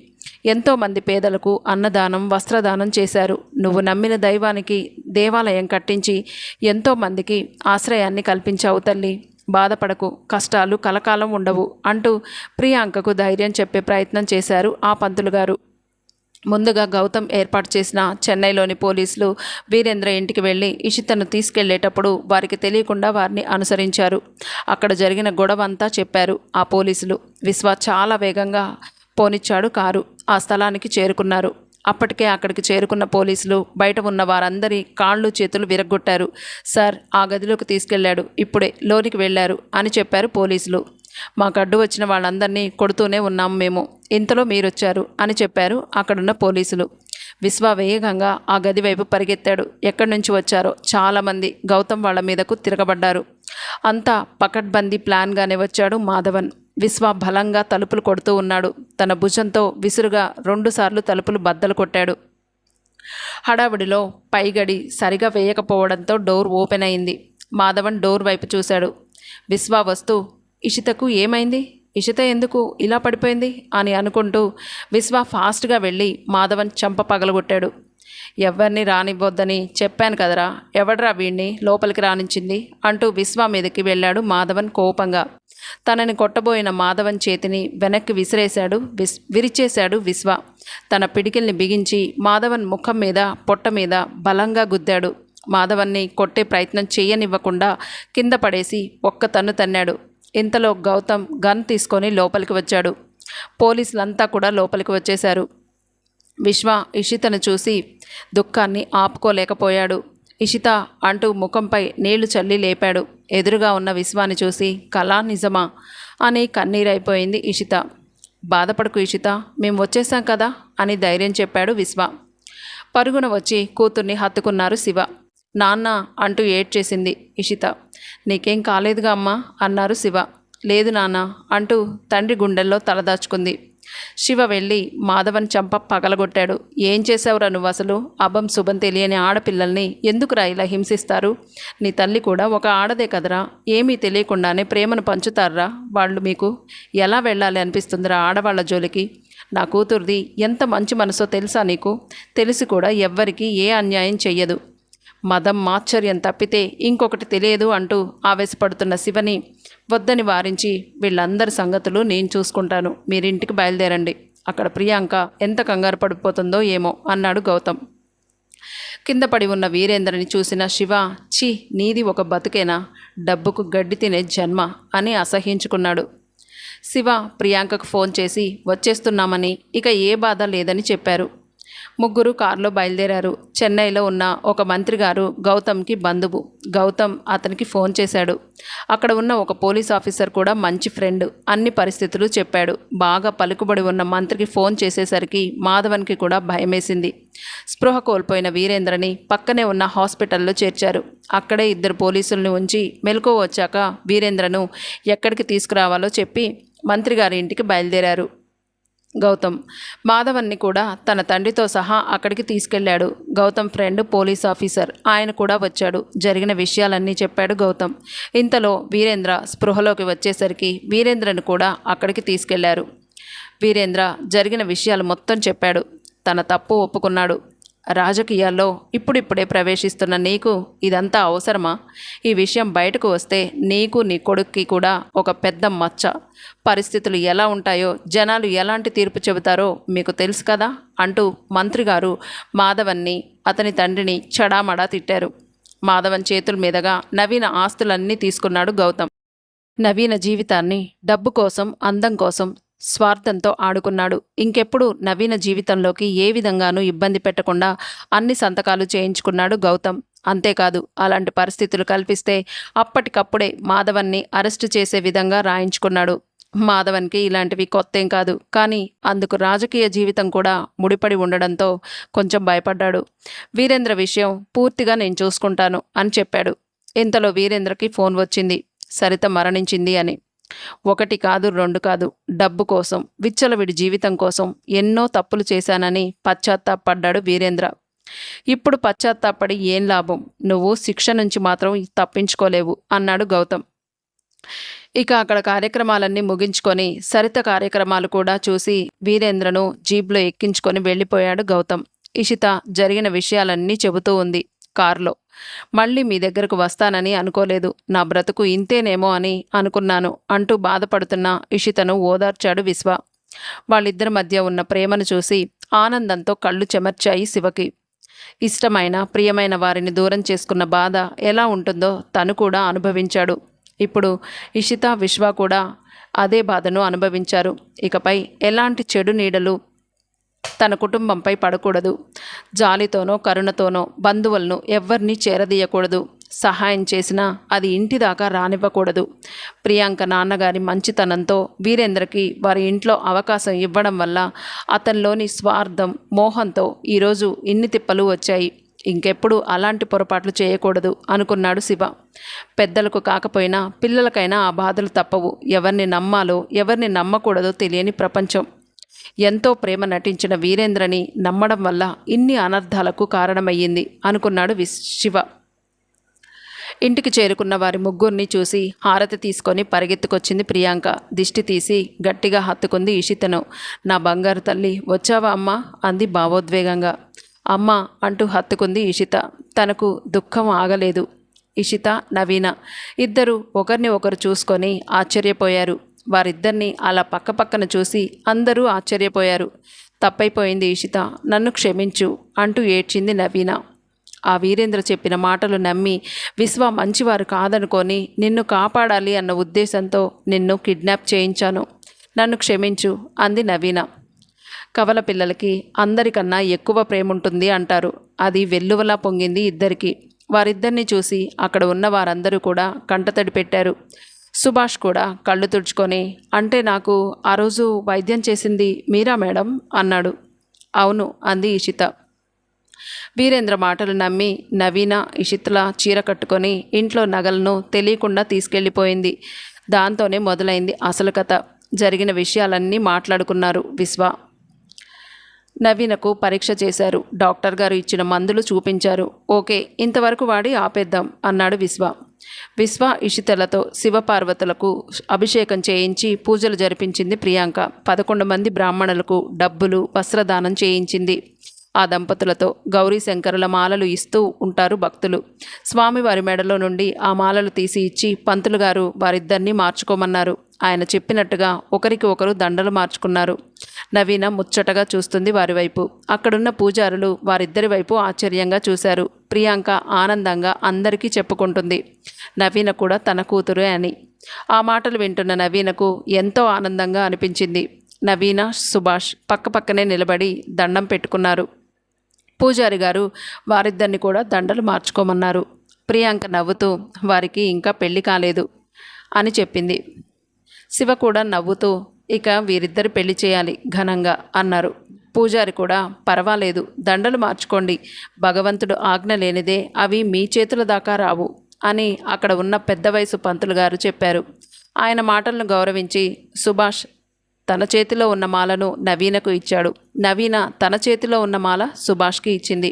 ఎంతోమంది పేదలకు అన్నదానం, వస్త్రదానం చేశారు. నువ్వు నమ్మిన దైవానికి దేవాలయం కట్టించి ఎంతోమందికి ఆశ్రయాన్ని కల్పించావు తల్లి. బాధపడకు, కష్టాలు కలకాలం ఉండవు అంటూ ప్రియాంకకు ధైర్యం చెప్పే ప్రయత్నం చేశారు ఆ పంతులు గారు. ముందుగా గౌతమ్ ఏర్పాటు చేసిన చెన్నైలోని పోలీసులు వీరేంద్ర ఇంటికి వెళ్ళి ఇషితను తీసుకెళ్లేటప్పుడు వారికి తెలియకుండా వారిని అనుసరించారు. అక్కడ జరిగిన గొడవ అంతా చెప్పారు ఆ పోలీసులు. విశ్వ చాలా వేగంగా పోనిచ్చాడు కారు. ఆ స్థలానికి చేరుకున్నారు. అప్పటికే అక్కడికి చేరుకున్న పోలీసులు బయట ఉన్న వారందరి కాళ్ళు చేతులు విరగ్గొట్టారు. సార్, ఆ గదిలోకి తీసుకెళ్లాడు, ఇప్పుడే లోనికి వెళ్లారు అని చెప్పారు పోలీసులు. మాకు అడ్డు వచ్చిన వాళ్ళందరినీ కొడుతూనే ఉన్నాము మేము, ఇంతలో మీరొచ్చారు అని చెప్పారు అక్కడున్న పోలీసులు. విశ్వ వేగంగా ఆ గది వైపు పరిగెత్తాడు. ఎక్కడి నుంచి వచ్చారో చాలామంది గౌతమ్ వాళ్ళ మీదకు తిరగబడ్డారు. అంతా పకడ్బందీ ప్లాన్గానే వచ్చాడు మాధవన్. విశ్వ బలంగా తలుపులు కొడుతూ ఉన్నాడు. తన భుజంతో విసురుగా 2 సార్లు తలుపులు బద్దలు కొట్టాడు. హడావిడిలో పైగడి సరిగా వేయకపోవడంతో డోర్ ఓపెన్ అయింది. మాధవన్ డోర్ వైపు చూశాడు. విశ్వ వస్తూ, ఇషితకు ఏమైంది, ఇషిత ఎందుకు ఇలా పడిపోయింది అని అనుకుంటూ విశ్వ ఫాస్ట్గా వెళ్ళి మాధవన్ చెంప పగలగొట్టాడు. ఎవరిని రానివ్వొద్దని చెప్పాను కదరా, ఎవడ్రా వీణ్ణి లోపలికి రానించింది అంటూ విశ్వ మీదకి వెళ్ళాడు మాధవన్ కోపంగా. తనని కొట్టబోయిన మాధవన్ చేతిని వెనక్కి విరిచేశాడు విశ్వ. తన పిడికిల్ని బిగించి మాధవన్ ముఖం మీద పొట్ట మీద బలంగా గుద్దాడు. మాధవన్ని కొట్టే ప్రయత్నం చేయనివ్వకుండా కింద పడేసి ఒక్క తన్ను తన్నాడు. ఇంతలో గౌతమ్ గన్ తీసుకొని లోపలికి వచ్చాడు. పోలీసులంతా కూడా లోపలికి వచ్చేశారు. విశ్వ ఇషితను చూసి దుఃఖాన్ని ఆపుకోలేకపోయాడు. ఇషిత అంటూ ముఖంపై నీళ్లు చల్లి లేపాడు. ఎదురుగా ఉన్న విశ్వాన్ని చూసి కళా నిజమా అని కన్నీరైపోయింది ఇషిత. బాధపడకు ఇషిత, మేము వచ్చేసాం కదా అని ధైర్యం చెప్పాడు విశ్వ. పరుగున వచ్చి కూతుర్ని హత్తుకున్నారు శివ. నాన్న అంటూ ఏడ్చేసింది ఇషిత. నీకేం కాలేదుగా అమ్మా అన్నారు శివ. లేదు నాన్న అంటూ తండ్రి గుండెల్లో తలదాచుకుంది. శివ వెళ్ళి మాధవన్ చంప పగలగొట్టాడు. ఏం చేసావురా నువ్వు అసలు? అభం శుభం తెలియని ఆడపిల్లల్ని ఎందుకురా ఇలా హింసిస్తారు? నీ తల్లి కూడా ఒక ఆడదే కదరా, ఏమీ తెలియకుండానే ప్రేమను పంచుతారా వాళ్ళు? మీకు ఎలా వెళ్ళాలి అనిపిస్తుందిరా ఆడవాళ్ల జోలికి? నా కూతుర్ది ఎంత మంచి మనసో తెలుసా నీకు? తెలిసి కూడా ఎవ్వరికీ ఏ అన్యాయం చెయ్యదు. మదం మాశ్చర్యం తప్పితే ఇంకొకటి తెలియదు అంటూ ఆవేశపడుతున్న శివని వద్దని వారించి, వీళ్ళందరి సంగతులు నేను చూసుకుంటాను, మీరింటికి బయలుదేరండి, అక్కడ ప్రియాంక ఎంత కంగారు పడిపోతుందో ఏమో అన్నాడు గౌతమ్. కింద పడి ఉన్న వీరేంద్రని చూసిన శివ, ఛీ నీది ఒక బతుకేనా, డబ్బుకు గడ్డి తినే జన్మ అని అసహ్యించుకున్నాడు. శివ ప్రియాంకకు ఫోన్ చేసి వచ్చేస్తున్నామని, ఇక ఏ బాధ లేదని చెప్పారు. ముగ్గురు కారులో బయలుదేరారు. చెన్నైలో ఉన్న ఒక మంత్రి గారు గౌతమ్కి బంధువు. గౌతమ్ అతనికి ఫోన్ చేశాడు. అక్కడ ఉన్న ఒక పోలీస్ ఆఫీసర్ కూడా మంచి ఫ్రెండ్. అన్ని పరిస్థితులు చెప్పాడు. బాగా పలుకుబడి ఉన్న మంత్రికి ఫోన్ చేసేసరికి మాధవన్కి కూడా భయమేసింది. స్పృహ కోల్పోయిన వీరేంద్రని పక్కనే ఉన్న హాస్పిటల్లో చేర్చారు. అక్కడే 2 పోలీసుల్ని ఉంచి మెలకువ వచ్చాక వీరేంద్రను ఎక్కడికి తీసుకురావాలో చెప్పి మంత్రి గారి ఇంటికి బయలుదేరారు. గౌతమ్ మాధవన్ని కూడా తన తండ్రితో సహా అక్కడికి తీసుకెళ్లాడు. గౌతమ్ ఫ్రెండ్ పోలీస్ ఆఫీసర్, ఆయన కూడా వచ్చాడు. జరిగిన విషయాలన్నీ చెప్పాడు గౌతమ్. ఇంతలో వీరేంద్ర స్పృహలోకి వచ్చేసరికి వీరేంద్రను కూడా అక్కడికి తీసుకెళ్లారు. వీరేంద్ర జరిగిన విషయాలు మొత్తం చెప్పాడు. తన తప్పు ఒప్పుకున్నాడు. రాజకీయాల్లో ఇప్పుడిప్పుడే ప్రవేశిస్తున్న నీకు ఇదంతా అవసరమా? ఈ విషయం బయటకు వస్తే నీకు నీ కొడుక్కి కూడా ఒక పెద్ద మచ్చ. పరిస్థితులు ఎలా ఉంటాయో, జనాలు ఎలాంటి తీర్పు చెబుతారో మీకు తెలుసు కదా అంటూ మంత్రి గారు మాధవన్ని అతని తండ్రిని చడామడా తిట్టారు. మాధవన్ చేతుల మీదుగా నవీన ఆస్తులన్నీ తీసుకున్నాడు గౌతమ్. నవీన జీవితాన్ని డబ్బు కోసం, అందం కోసం, స్వార్థంతో ఆడుకున్నాడు. ఇంకెప్పుడు నవీన జీవితంలోకి ఏ విధంగానూ ఇబ్బంది పెట్టకుండా అన్ని సంతకాలు చేయించుకున్నాడు గౌతమ్. అంతేకాదు, అలాంటి పరిస్థితులు కల్పిస్తే అప్పటికప్పుడే మాధవన్ని అరెస్టు చేసే విధంగా రాయించుకున్నాడు. మాధవన్కి ఇలాంటివి కొత్తేం కాదు, కానీ అందుకు రాజకీయ జీవితం కూడా ముడిపడి ఉండడంతో కొంచెం భయపడ్డాడు. వీరేంద్ర విషయం పూర్తిగా నేను చూసుకుంటాను అని చెప్పాడు. ఇంతలో వీరేంద్రకి ఫోన్ వచ్చింది, సరిత మరణించింది అని. 1 కాదు 2 కాదు, డబ్బు కోసం, విచ్చలవిడి జీవితం కోసం ఎన్నో తప్పులు చేశానని పశ్చాత్తాపడ్డాడు వీరేంద్ర. ఇప్పుడు పశ్చాత్తాపడి ఏం లాభం? నువ్వు శిక్ష నుంచి మాత్రం తప్పించుకోలేవు అన్నాడు గౌతమ్. ఇక అక్కడ కార్యక్రమాలన్నీ ముగించుకొని సరిత కార్యక్రమాలు కూడా చూసి వీరేంద్రను జీప్లో ఎక్కించుకొని వెళ్ళిపోయాడు గౌతమ్. ఇషిత జరిగిన విషయాలన్నీ చెబుతూ ఉంది కారులో. మళ్ళీ మీ దగ్గరకు వస్తానని అనుకోలేదు, నా బ్రతుకు ఇంతేనేమో అని అనుకున్నాను అంటూ బాధపడుతున్న ఇషితను ఓదార్చాడు విశ్వ. వాళ్ళిద్దరి మధ్య ఉన్న ప్రేమను చూసి ఆనందంతో కళ్ళు చెమర్చాయి శివకి. ఇష్టమైన ప్రియమైన వారిని దూరం చేసుకున్న బాధ ఎలా ఉంటుందో తను కూడా అనుభవించాడు. ఇప్పుడు ఇషిత, విశ్వ కూడా అదే బాధను అనుభవించారు. ఇకపై ఎలాంటి చెడు నీడలు తన కుటుంబంపై పడకూడదు. జాలితోనో కరుణతోనో బంధువులను ఎవ్వరినీ చేరదీయకూడదు. సహాయం చేసినా అది ఇంటి దాకా రానివ్వకూడదు. ప్రియాంక నాన్నగారి మంచితనంతో వీరేంద్రకి వారి ఇంట్లో అవకాశం ఇవ్వడం వల్ల అతనిలోని స్వార్థం, మోహంతో ఈరోజు ఇన్ని తిప్పలు వచ్చాయి. ఇంకెప్పుడు అలాంటి పొరపాట్లు చేయకూడదు అనుకున్నాడు శివ. పెద్దలకు కాకపోయినా పిల్లలకైనా ఆ బాధలు తప్పవు. ఎవరిని నమ్మాలో ఎవరిని నమ్మకూడదో తెలియని ప్రపంచం. ఎంతో ప్రేమ నటించిన వీరేంద్రని నమ్మడం వల్ల ఇన్ని అనర్థాలకు కారణమయ్యింది అనుకున్నాడు శివ. ఇంటికి చేరుకున్న వారి ముగ్గురిని చూసి హారతి తీసుకొని పరిగెత్తుకొచ్చింది ప్రియాంక. దిష్టి తీసి గట్టిగా హత్తుకుంది ఇషితను. నా బంగారు తల్లి వచ్చావా అమ్మా అంది భావోద్వేగంగా. అమ్మా అంటూ హత్తుకుంది ఇషిత. తనకు దుఃఖం ఆగలేదు. ఇషిత, నవీన ఇద్దరు ఒకరిని ఒకరు చూసుకొని ఆశ్చర్యపోయారు. వారిద్దరిని అలా పక్కపక్కన చూసి అందరూ ఆశ్చర్యపోయారు. తప్పైపోయింది ఇషిత, నన్ను క్షమించు అంటూ ఏడ్చింది నవీన. ఆ వీరేంద్ర చెప్పిన మాటలు నమ్మి విశ్వ మంచివారు కాదనుకొని నిన్ను కాపాడాలి అన్న ఉద్దేశంతో నిన్ను కిడ్నాప్ చేయించాను, నన్ను క్షమించు అంది నవీన. కవల పిల్లలకి అందరికన్నా ఎక్కువ ప్రేమ ఉంటుంది అంటారు. అది వెల్లువలా పొంగింది ఇద్దరికి. వారిద్దరిని చూసి అక్కడ ఉన్న వారందరూ కూడా కంటతడి పెట్టారు. సుభాష్ కూడా కళ్ళు తుడుచుకొని, అంటే నాకు ఆ రోజు వైద్యం చేసింది మీరా మేడం అన్నాడు. అవును అంది ఇషిత. వీరేంద్ర మాటలు నమ్మి నవీన ఇషిత్ల చీర కట్టుకొని ఇంట్లో నగలను తెలియకుండా తీసుకెళ్ళిపోయింది. దాంతోనే మొదలైంది అసలు కథ. జరిగిన విషయాలన్నీ మాట్లాడుకున్నారు విశ్వ. నవీనకు పరీక్ష చేశారు. డాక్టర్ గారు ఇచ్చిన మందులు చూపించారు. ఓకే, ఇంతవరకు వాడి ఆపేద్దాం అన్నాడు విశ్వ. విశ్వ ఇషితలతో శివపార్వతులకు అభిషేకం చేయించి పూజలు జరిపించింది ప్రియాంక. 11 మంది బ్రాహ్మణులకు డబ్బులు వస్త్రదానం చేయించింది. ఆ దంపతులతో గౌరీ శంకరుల మాలలు ఇస్తూ ఉంటారు భక్తులు. స్వామివారి మెడలో నుండి ఆ మాలలు తీసి ఇచ్చి పంతులు గారు వారిద్దరినీ మార్చుకోమన్నారు. ఆయన చెప్పినట్టుగా ఒకరికి ఒకరు దండలు మార్చుకున్నారు. నవీన ముచ్చటగా చూస్తుంది వారి వైపు. అక్కడున్న పూజారులు వారిద్దరి వైపు ఆశ్చర్యంగా చూశారు. ప్రియాంక ఆనందంగా అందరికీ చెప్పుకుంటుంది నవీన కూడా తన కూతురే అని. ఆ మాటలు వింటున్న నవీనకు ఎంతో ఆనందంగా అనిపించింది. నవీన, సుభాష్ పక్కపక్కనే నిలబడి దండం పెట్టుకున్నారు. పూజారి గారు వారిద్దరిని కూడా దండలు మార్చుకోమన్నారు. ప్రియాంక నవ్వుతూ వారికి ఇంకా పెళ్లి కాలేదు అని చెప్పింది. శివ కూడా నవ్వుతూ ఇక వీరిద్దరు పెళ్లి చేయాలి ఘనంగా అన్నారు. పూజారి కూడా పర్వాలేదు, దండలు మార్చుకోండి, భగవంతుడు ఆజ్ఞ లేనిదే అవి మీ చేతుల దాకా రావు అని అక్కడ ఉన్న పెద్ద వయసు పంతులు గారు చెప్పారు. ఆయన మాటలను గౌరవించి సుభాష్ తన చేతిలో ఉన్న మాలను నవీనకు ఇచ్చాడు. నవీన తన చేతిలో ఉన్న మాల సుభాష్కి ఇచ్చింది.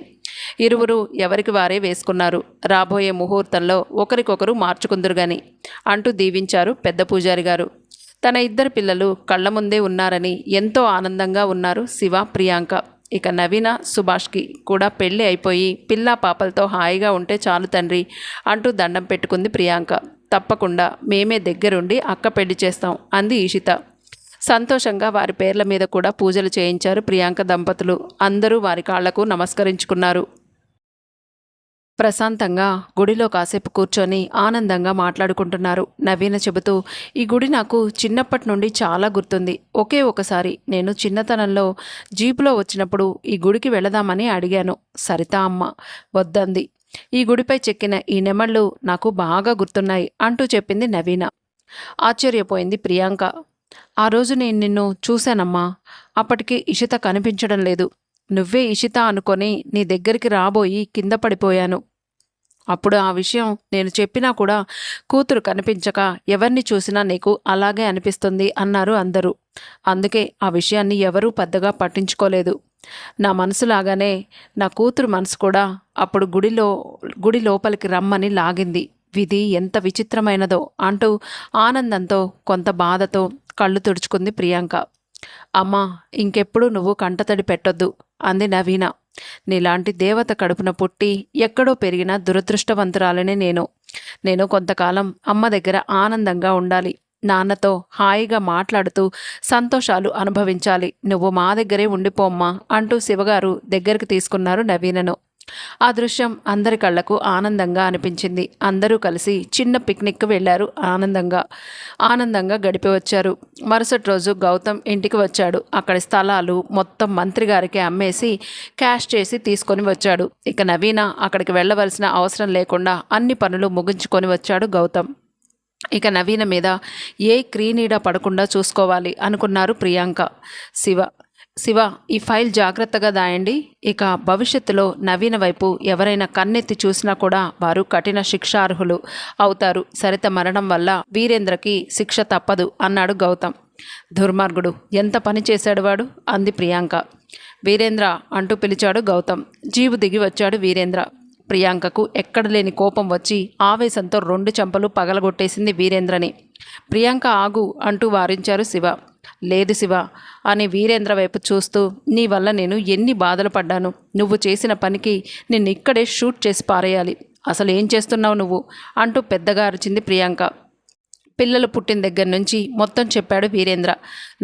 ఇరువురు ఎవరికి వారే వేసుకున్నారు. రాబోయే ముహూర్తంలో ఒకరికొకరు మార్చుకుందురుగాని అంటూ దీవించారు పెద్ద పూజారి గారు. తన ఇద్దరు పిల్లలు కళ్ళ ముందే ఉన్నారని ఎంతో ఆనందంగా ఉన్నారు శివ, ప్రియాంక. ఇక నవీన, సుభాష్కి కూడా పెళ్ళి అయిపోయి పిల్లా పాపలతో హాయిగా ఉంటే చాలు తండ్రి అంటూ దండం పెట్టుకుంది ప్రియాంక. తప్పకుండా మేమే దగ్గరుండి అక్క పెళ్లి చేస్తాం అంది ఈషిత. సంతోషంగా వారి పేర్ల మీద కూడా పూజలు చేయించారు ప్రియాంక దంపతులు. అందరూ వారి కాళ్లకు నమస్కరించుకున్నారు. ప్రశాంతంగా గుడిలో కాసేపు కూర్చొని ఆనందంగా మాట్లాడుకుంటున్నారు. నవీన చెబుతూ, ఈ గుడి నాకు చిన్నప్పటి నుండి చాలా గుర్తుంది. ఒకే ఒకసారి నేను చిన్నతనంలో జీపులో వచ్చినప్పుడు ఈ గుడికి వెళదామని అడిగాను. సరిత అమ్మ వద్దంది. ఈ గుడిపై చెక్కిన ఈ నెమళ్ళు నాకు బాగా గుర్తున్నాయి అంటూ చెప్పింది నవీన. ఆశ్చర్యపోయింది ప్రియాంక. ఆ రోజు నేను నిన్ను చూశానమ్మా. అప్పటికి ఇషిత కనిపించడం లేదు. నువ్వే ఇషిత అనుకొని నీ దగ్గరికి రాబోయి కింద పడిపోయాను. అప్పుడు ఆ విషయం నేను చెప్పినా కూడా కూతురు కనిపించక ఎవరిని చూసినా నీకు అలాగే అనిపిస్తుంది అన్నారు అందరూ. అందుకే ఆ విషయాన్ని ఎవరూ పెద్దగా పట్టించుకోలేదు. నా మనసులాగానే నా కూతురు మనసు కూడా అప్పుడు గుడి లోపలికి రమ్మని లాగింది. విధి ఎంత విచిత్రమైనదో అంటూ ఆనందంతో కొంత బాధతో కళ్ళు తుడుచుకుంది ప్రియాంక. అమ్మా, ఇంకెప్పుడు నువ్వు కంటతడి పెట్టొద్దు అంది నవీన. నీలాంటి దేవత కడుపున పుట్టి ఎక్కడో పెరిగిన దురదృష్టవంతురాలనే నేను కొంతకాలం అమ్మ దగ్గర ఆనందంగా ఉండాలి. నాన్నతో హాయిగా మాట్లాడుతూ సంతోషాలు అనుభవించాలి. నువ్వు మా దగ్గరే ఉండిపోమ్మా అంటూ శివగారు దగ్గరికి తీసుకున్నారు నవీనను. ఆ దృశ్యం అందరి కళ్లకు ఆనందంగా అనిపించింది. అందరూ కలిసి చిన్న పిక్నిక్ వెళ్లారు. ఆనందంగా గడిపి వచ్చారు. మరుసటి రోజు గౌతమ్ ఇంటికి వచ్చాడు. అక్కడి స్థలాలు మొత్తం మంత్రి గారికి అమ్మేసి క్యాష్ చేసి తీసుకొని వచ్చాడు. ఇక నవీన అక్కడికి వెళ్ళవలసిన అవసరం లేకుండా అన్ని పనులు ముగించుకొని వచ్చాడు గౌతమ్. ఇక నవీన మీద ఏ క్రీనీడ పడకుండా చూసుకోవాలి అనుకున్నారు ప్రియాంక. శివ ఈ ఫైల్ జాగ్రత్తగా దాయండి. ఇక భవిష్యత్తులో నవీన వైపు ఎవరైనా కన్నెత్తి చూసినా కూడా వారు కఠిన శిక్షార్హులు అవుతారు. సరిత మరణం వల్ల వీరేంద్రకి శిక్ష తప్పదు అన్నాడు గౌతమ్. దుర్మార్గుడు, ఎంత పని చేశాడు వాడు అంది ప్రియాంక. వీరేంద్ర అంటూ పిలిచాడు గౌతమ్. జీవు దిగి వచ్చాడు వీరేంద్ర. ప్రియాంకకు ఎక్కడలేని కోపం వచ్చి ఆవేశంతో 2 చెంపలు పగలగొట్టేసింది వీరేంద్రని. ప్రియాంక ఆగు అంటూ వారించారు శివ. లేదు శివ అని వీరేంద్ర వైపు చూస్తూ, నీ వల్ల నేను ఎన్ని బాధలు పడ్డాను. నువ్వు చేసిన పనికి నిన్ను ఇక్కడే షూట్ చేసి పారేయాలి. అసలు ఏం చేస్తున్నావు నువ్వు అంటూ పెద్దగా అరిచింది ప్రియాంక. పిల్లలు పుట్టిన దగ్గర నుంచి మొత్తం చెప్పాడు వీరేంద్ర.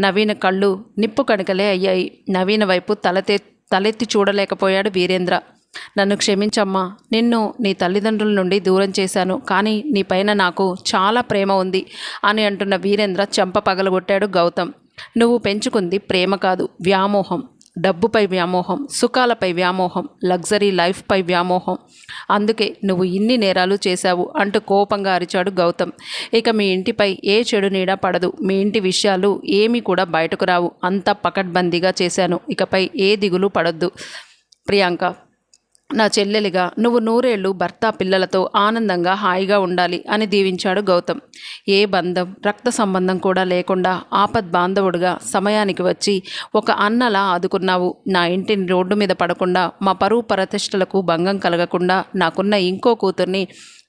నవీన కళ్ళు నిప్పు కణికలే అయ్యాయి. నవీన వైపు తలెత్తి చూడలేకపోయాడు వీరేంద్ర. నన్ను క్షమించమ్మా, నిన్ను నీ తల్లిదండ్రుల నుండి దూరం చేశాను, కానీ నీపైన నాకు చాలా ప్రేమ ఉంది అని అంటున్న వీరేంద్ర చెంప పగలగొట్టాడు గౌతమ్. నువ్వు పెంచుకుంది ప్రేమ కాదు, వ్యామోహం. డబ్బుపై వ్యామోహం, సుఖాలపై వ్యామోహం, లగ్జరీ లైఫ్పై వ్యామోహం. అందుకే నువ్వు ఇన్ని నేరాలు చేశావు అంటూ కోపంగా అరిచాడు గౌతమ్. ఇక మీ ఇంటిపై ఏ చెడు నీడ పడదు. మీ ఇంటి విషయాలు ఏమీ కూడా బయటకు రావు. అంతా పకడ్బందీగా చేశాను. ఇకపై ఏ దిగులు పడొద్దు. ప్రియాంక, నా చెల్లెలిగా నువ్వు 100 ఏళ్ళు భర్త పిల్లలతో ఆనందంగా హాయిగా ఉండాలి అని దీవించాడు గౌతమ్. ఏ బంధం, రక్త సంబంధం కూడా లేకుండా ఆపద్ బాంధవుడిగా సమయానికి వచ్చి ఒక అన్నలా ఆదుకున్నావు. నా ఇంటిని రోడ్డు మీద పడకుండా, మా పరువు ప్రతిష్టలకు భంగం కలగకుండా నాకున్న ఇంకో కూతుర్ని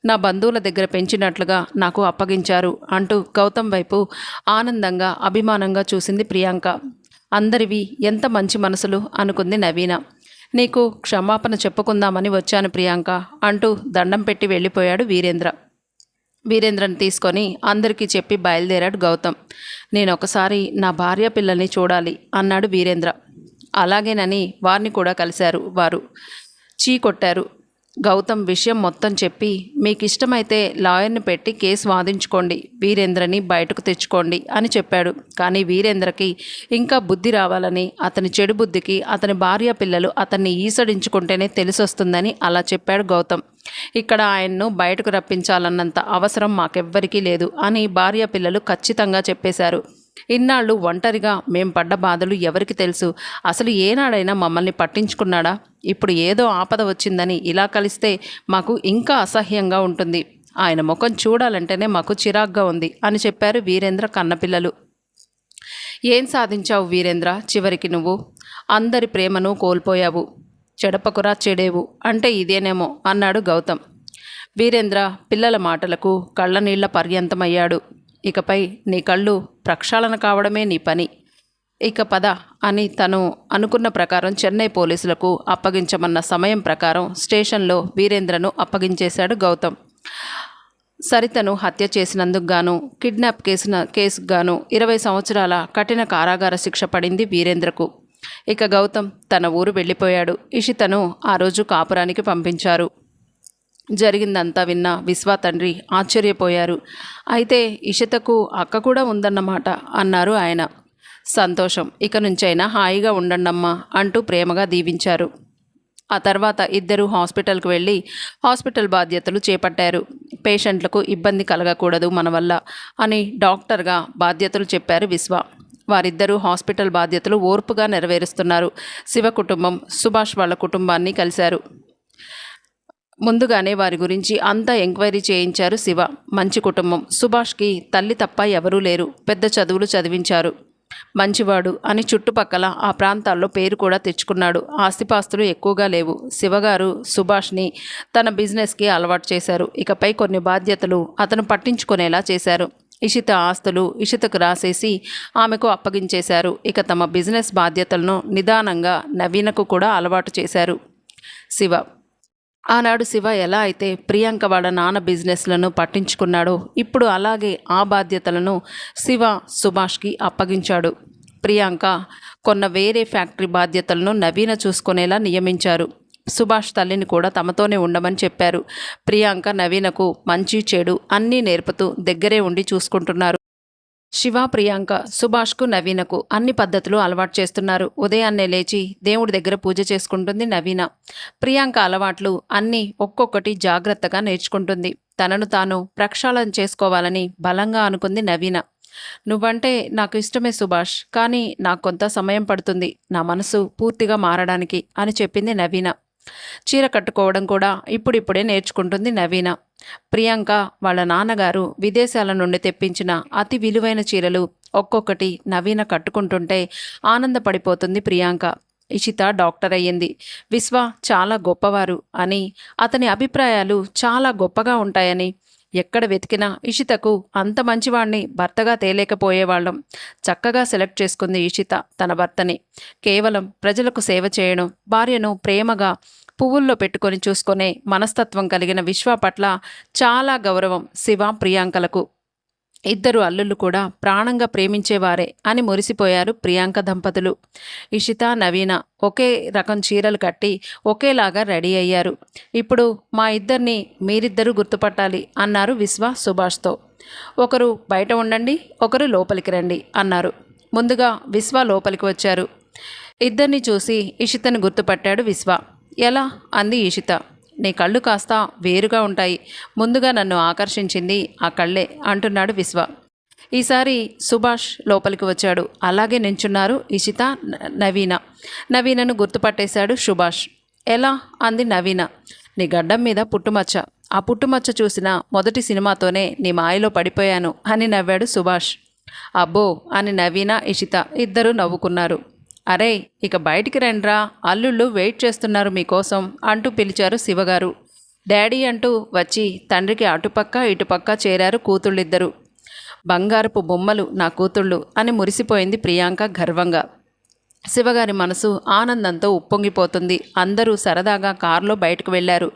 నా బంధువుల దగ్గర పెంచినట్లుగా నాకు అప్పగించారు అంటూ గౌతమ్ వైపు ఆనందంగా అభిమానంగా చూసింది ప్రియాంక. అందరివి ఎంత మంచి మనసులు అనుకుంది నవీన. నీకు క్షమాపణ చెప్పుకుందామని వచ్చాను ప్రియాంక అంటూ దండం పెట్టి వెళ్ళిపోయాడు వీరేంద్ర. వీరేంద్రని తీసుకొని అందరికీ చెప్పి బయలుదేరాడు గౌతమ్. నేను ఒకసారి నా భార్య పిల్లల్ని చూడాలి అన్నాడు వీరేంద్ర. అలాగేనని వారిని కూడా కలిశారు. వారు చీ కొట్టారు. గౌతమ్ విషయం మొత్తం చెప్పి, మీకు ఇష్టమైతే లాయర్ని పెట్టి కేసు వాదించుకోండి, వీరేంద్రని బయటకు తెచ్చుకోండి అని చెప్పాడు. కానీ వీరేంద్రకి ఇంకా బుద్ధి రావాలని, అతని చెడు బుద్ధికి అతని భార్య పిల్లలు అతన్ని ఈసడించుకుంటేనే తెలిసొస్తుందని అలా చెప్పాడు గౌతమ్. ఇక్కడ ఆయన్ను బయటకు రప్పించాలన్నంత అవసరం మాకెవ్వరికీ లేదు అని భార్య పిల్లలు ఖచ్చితంగా చెప్పేశారు. ఇన్నాళ్ళు ఒంటరిగా మేం పడ్డ బాధలు ఎవరికి తెలుసు? అసలు ఏనాడైనా మమ్మల్ని పట్టించుకున్నాడా? ఇప్పుడు ఏదో ఆపద వచ్చిందని ఇలా కలిస్తే మాకు ఇంకా అసహ్యంగా ఉంటుంది. ఆయన ముఖం చూడాలంటేనే మాకు చిరాగ్గా ఉంది అని చెప్పారు వీరేంద్ర కన్నపిల్లలు. ఏం సాధించావు వీరేంద్ర? చివరికి నువ్వు అందరి ప్రేమను కోల్పోయావు. చెడపకురా చెడేవు అంటే ఇదేనేమో అన్నాడు గౌతమ్. వీరేంద్ర పిల్లల మాటలకు కళ్ళనీళ్ల పర్యంతమయ్యాడు. ఇకపై నీ కళ్ళు ప్రక్షాళన కావడమే నీ పని. ఇక పద అని తను అనుకున్న ప్రకారం చెన్నై పోలీసులకు అప్పగించమన్న సమయం ప్రకారం స్టేషన్లో వీరేంద్రను అప్పగించేశాడు గౌతమ్. సరితను హత్య చేసినందుకు గాను, కిడ్నాప్ కేసుకు గాను 20 సంవత్సరాల కఠిన కారాగార శిక్ష పడింది వీరేంద్రకు. ఇక గౌతమ్ తన ఊరు వెళ్ళిపోయాడు. ఇషితను ఆ రోజు కాపురానికి పంపించారు. జరిగిందంతా విన్న విశ్వ తండ్రి ఆశ్చర్యపోయారు. అయితే ఇషితకు అక్క కూడా ఉందన్నమాట అన్నారు ఆయన. సంతోషం, ఇక నుంచైనా హాయిగా ఉండండమ్మా అంటూ ప్రేమగా దీవించారు. ఆ తర్వాత ఇద్దరు హాస్పిటల్కు వెళ్ళి హాస్పిటల్ బాధ్యతలు చేపట్టారు. పేషెంట్లకు ఇబ్బంది కలగకూడదు మన వల్ల అని డాక్టర్గా బాధ్యతలు చెప్పారు విశ్వ. వారిద్దరూ హాస్పిటల్ బాధ్యతలు ఓర్పుగా నెరవేరుస్తున్నారు. శివ కుటుంబం సుభాష్ వాళ్ళ కుటుంబాన్ని కలిశారు. ముందుగానే వారి గురించి అంతా ఎంక్వైరీ చేయించారు శివ. మంచి కుటుంబం. సుభాష్కి తల్లి తప్ప ఎవరూ లేరు. పెద్ద చదువులు చదివించారు. మంచివాడు అని చుట్టుపక్కల ఆ ప్రాంతాల్లో పేరు కూడా తెచ్చుకున్నాడు. ఆస్తిపాస్తులు ఎక్కువగా లేవు. శివగారు సుభాష్ని తన బిజినెస్కి అలవాటు చేశారు. ఇకపై కొన్ని బాధ్యతలు అతను పట్టించుకునేలా చేశారు. ఇషిత ఆస్తులు ఇషితకు రాసేసి ఆమెకు అప్పగించేశారు. ఇక తమ బిజినెస్ బాధ్యతలను నిదానంగా నవీనకు కూడా అలవాటు చేశారు శివ. ఆనాడు శివ ఎలా అయితే ప్రియాంక వాళ్ళ నాన్న బిజినెస్లను పట్టించుకున్నాడో ఇప్పుడు అలాగే ఆ బాధ్యతలను శివ సుభాష్కి అప్పగించాడు. ప్రియాంక కొన్న వేరే ఫ్యాక్టరీ బాధ్యతలను నవీన చూసుకునేలా నియమించారు. సుభాష్ తల్లిని కూడా తమతోనే ఉండమని చెప్పారు. ప్రియాంక నవీనకు మంచి చెడు అన్నీ నేర్పుతూ దగ్గరే ఉండి చూసుకుంటున్నారు. శివ, ప్రియాంక సుభాష్కు నవీనకు అన్ని పద్ధతులు అలవాటు చేస్తున్నారు. ఉదయాన్నే లేచి దేవుడి దగ్గర పూజ చేసుకుంటుంది నవీన. ప్రియాంక అలవాట్లు అన్నీ ఒక్కొక్కటి జాగ్రత్తగా నేర్చుకుంటుంది. తనను తాను ప్రక్షాళన చేసుకోవాలని బలంగా అనుకుంది నవీన. నువ్వంటే నాకు ఇష్టమే సుభాష్, కానీ నాకు కొంత సమయం పడుతుంది నా మనసు పూర్తిగా మారడానికి అని చెప్పింది నవీన. చీర కట్టుకోవడం కూడా ఇప్పుడిప్పుడే నేర్చుకుంటుంది నవీన. ప్రియాంక వాళ్ళ నాన్నగారు విదేశాల నుండి తెప్పించిన అతి విలువైన చీరలు ఒక్కొక్కటి నవీన కట్టుకుంటుంటే ఆనందపడిపోతుంది ప్రియాంక. ఇషిత డాక్టర్ అయ్యింది. విశ్వ చాలా గొప్పవారు అని, అతని అభిప్రాయాలు చాలా గొప్పగా ఉంటాయని, ఎక్కడ వెతికినా ఇషితకు అంత మంచివాణ్ణి భర్తగా తేలేకపోయేవాళ్ళం. చక్కగా సెలెక్ట్ చేసుకుంది ఇషిత తన భర్తని. కేవలం ప్రజలకు సేవ చేయడం, భార్యను ప్రేమగా పువ్వుల్లో పెట్టుకొని చూసుకునే మనస్తత్వం కలిగిన విశ్వ పట్ల చాలా గౌరవం శివ ప్రియాంకలకు. ఇద్దరు అల్లుళ్ళు కూడా ప్రాణంగా ప్రేమించేవారే అని మురిసిపోయారు ప్రియాంక దంపతులు. ఇషిత, నవీన ఒకే రకం చీరలు కట్టి ఒకేలాగా రెడీ అయ్యారు. ఇప్పుడు మా ఇద్దరిని మీరిద్దరూ గుర్తుపట్టాలి అన్నారు విశ్వ సుభాష్తో. ఒకరు బయట ఉండండి, ఒకరు లోపలికి రండి అన్నారు. ముందుగా విశ్వ లోపలికి వచ్చారు. ఇద్దరిని చూసి ఇషితను గుర్తుపట్టాడు విశ్వ. ఎలా అంది ఇషిత. నీ కళ్ళు కాస్త వేరుగా ఉంటాయి, ముందుగా నన్ను ఆకర్షించింది ఆ కళ్ళే అంటున్నాడు విశ్వ. ఈసారి సుభాష్ లోపలికి వచ్చాడు. అలాగే నించున్నారు ఇషిత, నవీన. నవీనను గుర్తుపట్టేశాడు సుభాష్. ఎలా అంది నవీన. నీ గడ్డం మీద పుట్టుమచ్చ, ఆ పుట్టుమచ్చ చూసిన మొదటి సినిమాతోనే నీ మాయలో పడిపోయాను అని నవ్వాడు సుభాష్. అబ్బో అని నవీన, ఇషిత ఇద్దరూ నవ్వుకున్నారు. అరే ఇక బయటికి రండ్రా, అల్లుళ్ళు వెయిట్ చేస్తున్నారు మీకోసం అంటూ పిలిచారు శివగారు. డాడీ అంటూ వచ్చి తండ్రికి అటుపక్క ఇటుపక్క చేరారు కూతుళ్ళిద్దరూ. బంగారపు బొమ్మలు నా కూతుళ్ళు అని మురిసిపోయింది ప్రియాంక గర్వంగా. శివగారి మనసు ఆనందంతో ఉప్పొంగిపోతుంది. అందరూ సరదాగా కారులో బయటకు వెళ్లారు.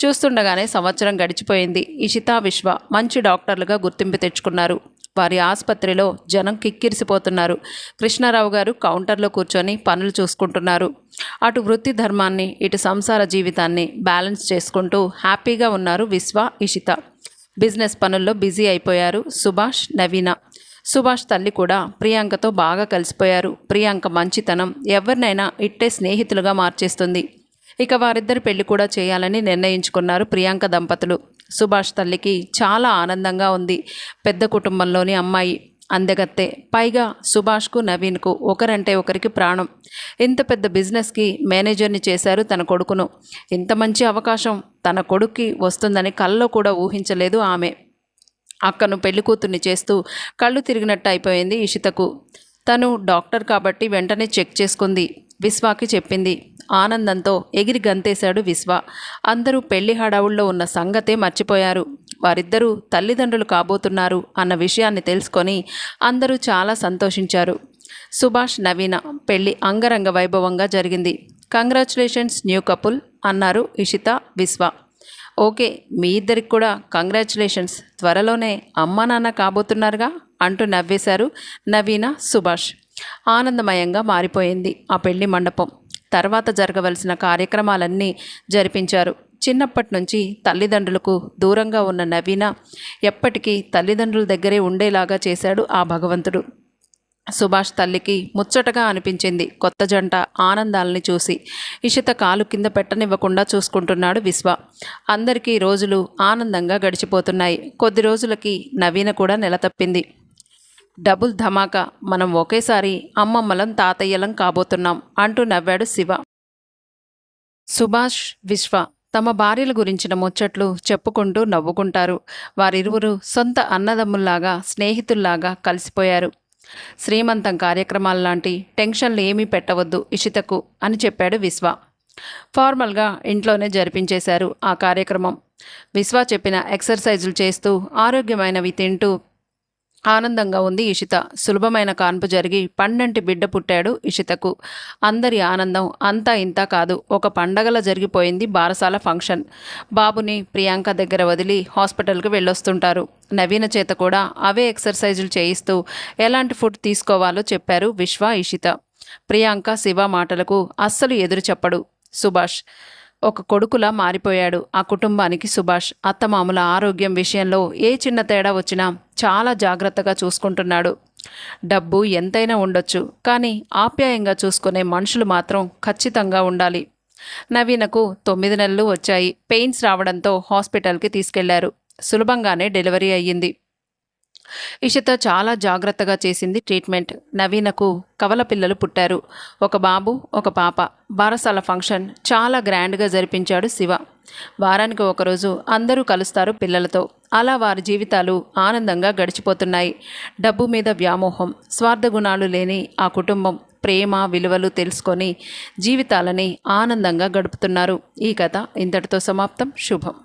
చూస్తుండగానే సంవత్సరం గడిచిపోయింది. ఇషితా, విశ్వ మంచి డాక్టర్లుగా గుర్తింపు తెచ్చుకున్నారు. వారి ఆసుపత్రిలో జనం కిక్కిరిసిపోతున్నారు. కృష్ణారావు గారు కౌంటర్లో కూర్చొని పనులు చూసుకుంటున్నారు. అటు వృత్తి ధర్మాన్ని, ఇటు సంసార జీవితాన్ని బ్యాలెన్స్ చేసుకుంటూ హ్యాపీగా ఉన్నారు విశ్వ, ఇషిత. బిజినెస్ పనుల్లో బిజీ అయిపోయారు సుభాష్, నవీన. సుభాష్ తల్లి కూడా ప్రియాంకతో బాగా కలిసిపోయారు. ప్రియాంక మంచితనం ఎవరినైనా ఇట్టే స్నేహితులుగా మార్చేస్తుంది. ఇక వారిద్దరి పెళ్లి కూడా చేయాలని నిర్ణయించుకున్నారు ప్రియాంక దంపతులు. సుభాష్ తల్లికి చాలా ఆనందంగా ఉంది. పెద్ద కుటుంబంలోని అమ్మాయి, అందగత్తే. పైగా సుభాష్కు, నవీన్కు ఒకరంటే ఒకరికి ప్రాణం. ఇంత పెద్ద బిజినెస్కి మేనేజర్ని చేశారు తన కొడుకును. ఇంత మంచి అవకాశం తన కొడుక్కి వస్తుందని కల్లో కూడా ఊహించలేదు ఆమె. అక్కను పెళ్లి కూతుర్ని చేస్తూ కళ్ళు తిరిగినట్టు అయిపోయింది ఇషితకు. తను డాక్టర్ కాబట్టి వెంటనే చెక్ చేసుకుంది. విశ్వాకి చెప్పింది. ఆనందంతో ఎగిరి గంతేశాడు విశ్వ. అందరూ పెళ్లి హడావుల్లో ఉన్న సంగతే మర్చిపోయారు. వారిద్దరూ తల్లిదండ్రులు కాబోతున్నారు అన్న విషయాన్ని తెలుసుకొని అందరూ చాలా సంతోషించారు. సుభాష్, నవీన పెళ్లి అంగరంగ వైభవంగా జరిగింది. కంగ్రాచులేషన్స్ న్యూ కపుల్ అన్నారు ఇషిత, విశ్వ. ఓకే, మీ ఇద్దరికి కూడా కంగ్రాచులేషన్స్. త్వరలోనే అమ్మా నాన్న కాబోతున్నారుగా అంటూ నవ్వేశారు నవీన, సుభాష్. ఆనందమయంగా మారిపోయింది ఆ పెళ్లి మండపం. తర్వాత జరగవలసిన కార్యక్రమాలన్నీ జరిపించారు. చిన్నప్పటి నుంచి తల్లిదండ్రులకు దూరంగా ఉన్న నవీన ఎప్పటికీ తల్లిదండ్రుల దగ్గరే ఉండేలాగా చేశాడు ఆ భగవంతుడు. సుభాష్ తల్లికి ముచ్చటగా అనిపించింది కొత్త జంట ఆనందాలని చూసి. ఇషిత కాలు కింద పెట్టనివ్వకుండా చూసుకుంటున్నాడు విశ్వ. అందరికీ రోజులు ఆనందంగా గడిచిపోతున్నాయి. కొద్ది రోజులకి నవీన కూడా నెలతప్పింది. డబుల్ ధమాకా, మనం ఒకేసారి అమ్మమ్మలం తాతయ్యలం కాబోతున్నాం అంటూ నవ్వాడు శివ. సుభాష్, విశ్వ తమ భార్యల గురించిన ముచ్చట్లు చెప్పుకుంటూ నవ్వుకుంటారు. వారిరువురు సొంత అన్నదమ్ముల్లాగా, స్నేహితుల్లాగా కలిసిపోయారు. శ్రీమంతం కార్యక్రమాల్లాంటి టెన్షన్లు ఏమీ పెట్టవద్దు ఇషితకు అని చెప్పాడు విశ్వ. ఫార్మల్గా ఇంట్లోనే జరిపించేశారు ఆ కార్యక్రమం. విశ్వ చెప్పిన ఎక్సర్సైజులు చేస్తూ ఆరోగ్యమైనవి తింటూ ఆనందంగా ఉంది ఇషిత. సులభమైన కాన్పు జరిగి పండంటి బిడ్డ పుట్టాడు ఇషితకు. అందరి ఆనందం అంతా ఇంతా కాదు, ఒక పండగలా జరిగిపోయింది బారసాల ఫంక్షన్. బాబుని ప్రియాంక దగ్గర వదిలి హాస్పిటల్కి వెళ్ళొస్తుంటారు. నవీన చేత కూడా అవే ఎక్సర్సైజులు చేయిస్తూ ఎలాంటి ఫుడ్ తీసుకోవాలో చెప్పారు విశ్వ, ఇషిత. ప్రియాంక, శివ మాటలకు అస్సలు ఎదురు చెప్పడు సుభాష్. ఒక కొడుకులా మారిపోయాడు ఆ కుటుంబానికి సుభాష్. అత్తమామల ఆరోగ్యం విషయంలో ఏ చిన్న తేడా వచ్చినా చాలా జాగ్రత్తగా చూసుకుంటున్నాడు. డబ్బు ఎంతైనా ఉండొచ్చు, కానీ ఆప్యాయంగా చూసుకునే మనుషులు మాత్రం ఖచ్చితంగా ఉండాలి. నవీనకు 9 నెలలు వచ్చాయి. పెయిన్స్ రావడంతో హాస్పిటల్కి తీసుకెళ్లారు. సులభంగానే డెలివరీ అయ్యింది. ఇషిత చాలా జాగ్రత్తగా చేసింది ట్రీట్మెంట్. నవీనకు కవల పిల్లలు పుట్టారు. ఒక బాబు, ఒక పాప. బారసాల ఫంక్షన్ చాలా గ్రాండ్గా జరిపించాడు శివ. వారానికి ఒకరోజు అందరూ కలుస్తారు పిల్లలతో. అలా వారి జీవితాలు ఆనందంగా గడిచిపోతున్నాయి. డబ్బు మీద వ్యామోహం, స్వార్థ గుణాలు లేని ఆ కుటుంబం ప్రేమ విలువలు తెలుసుకొని జీవితాలని ఆనందంగా గడుపుతున్నారు. ఈ కథ ఇంతటితో సమాప్తం. శుభం.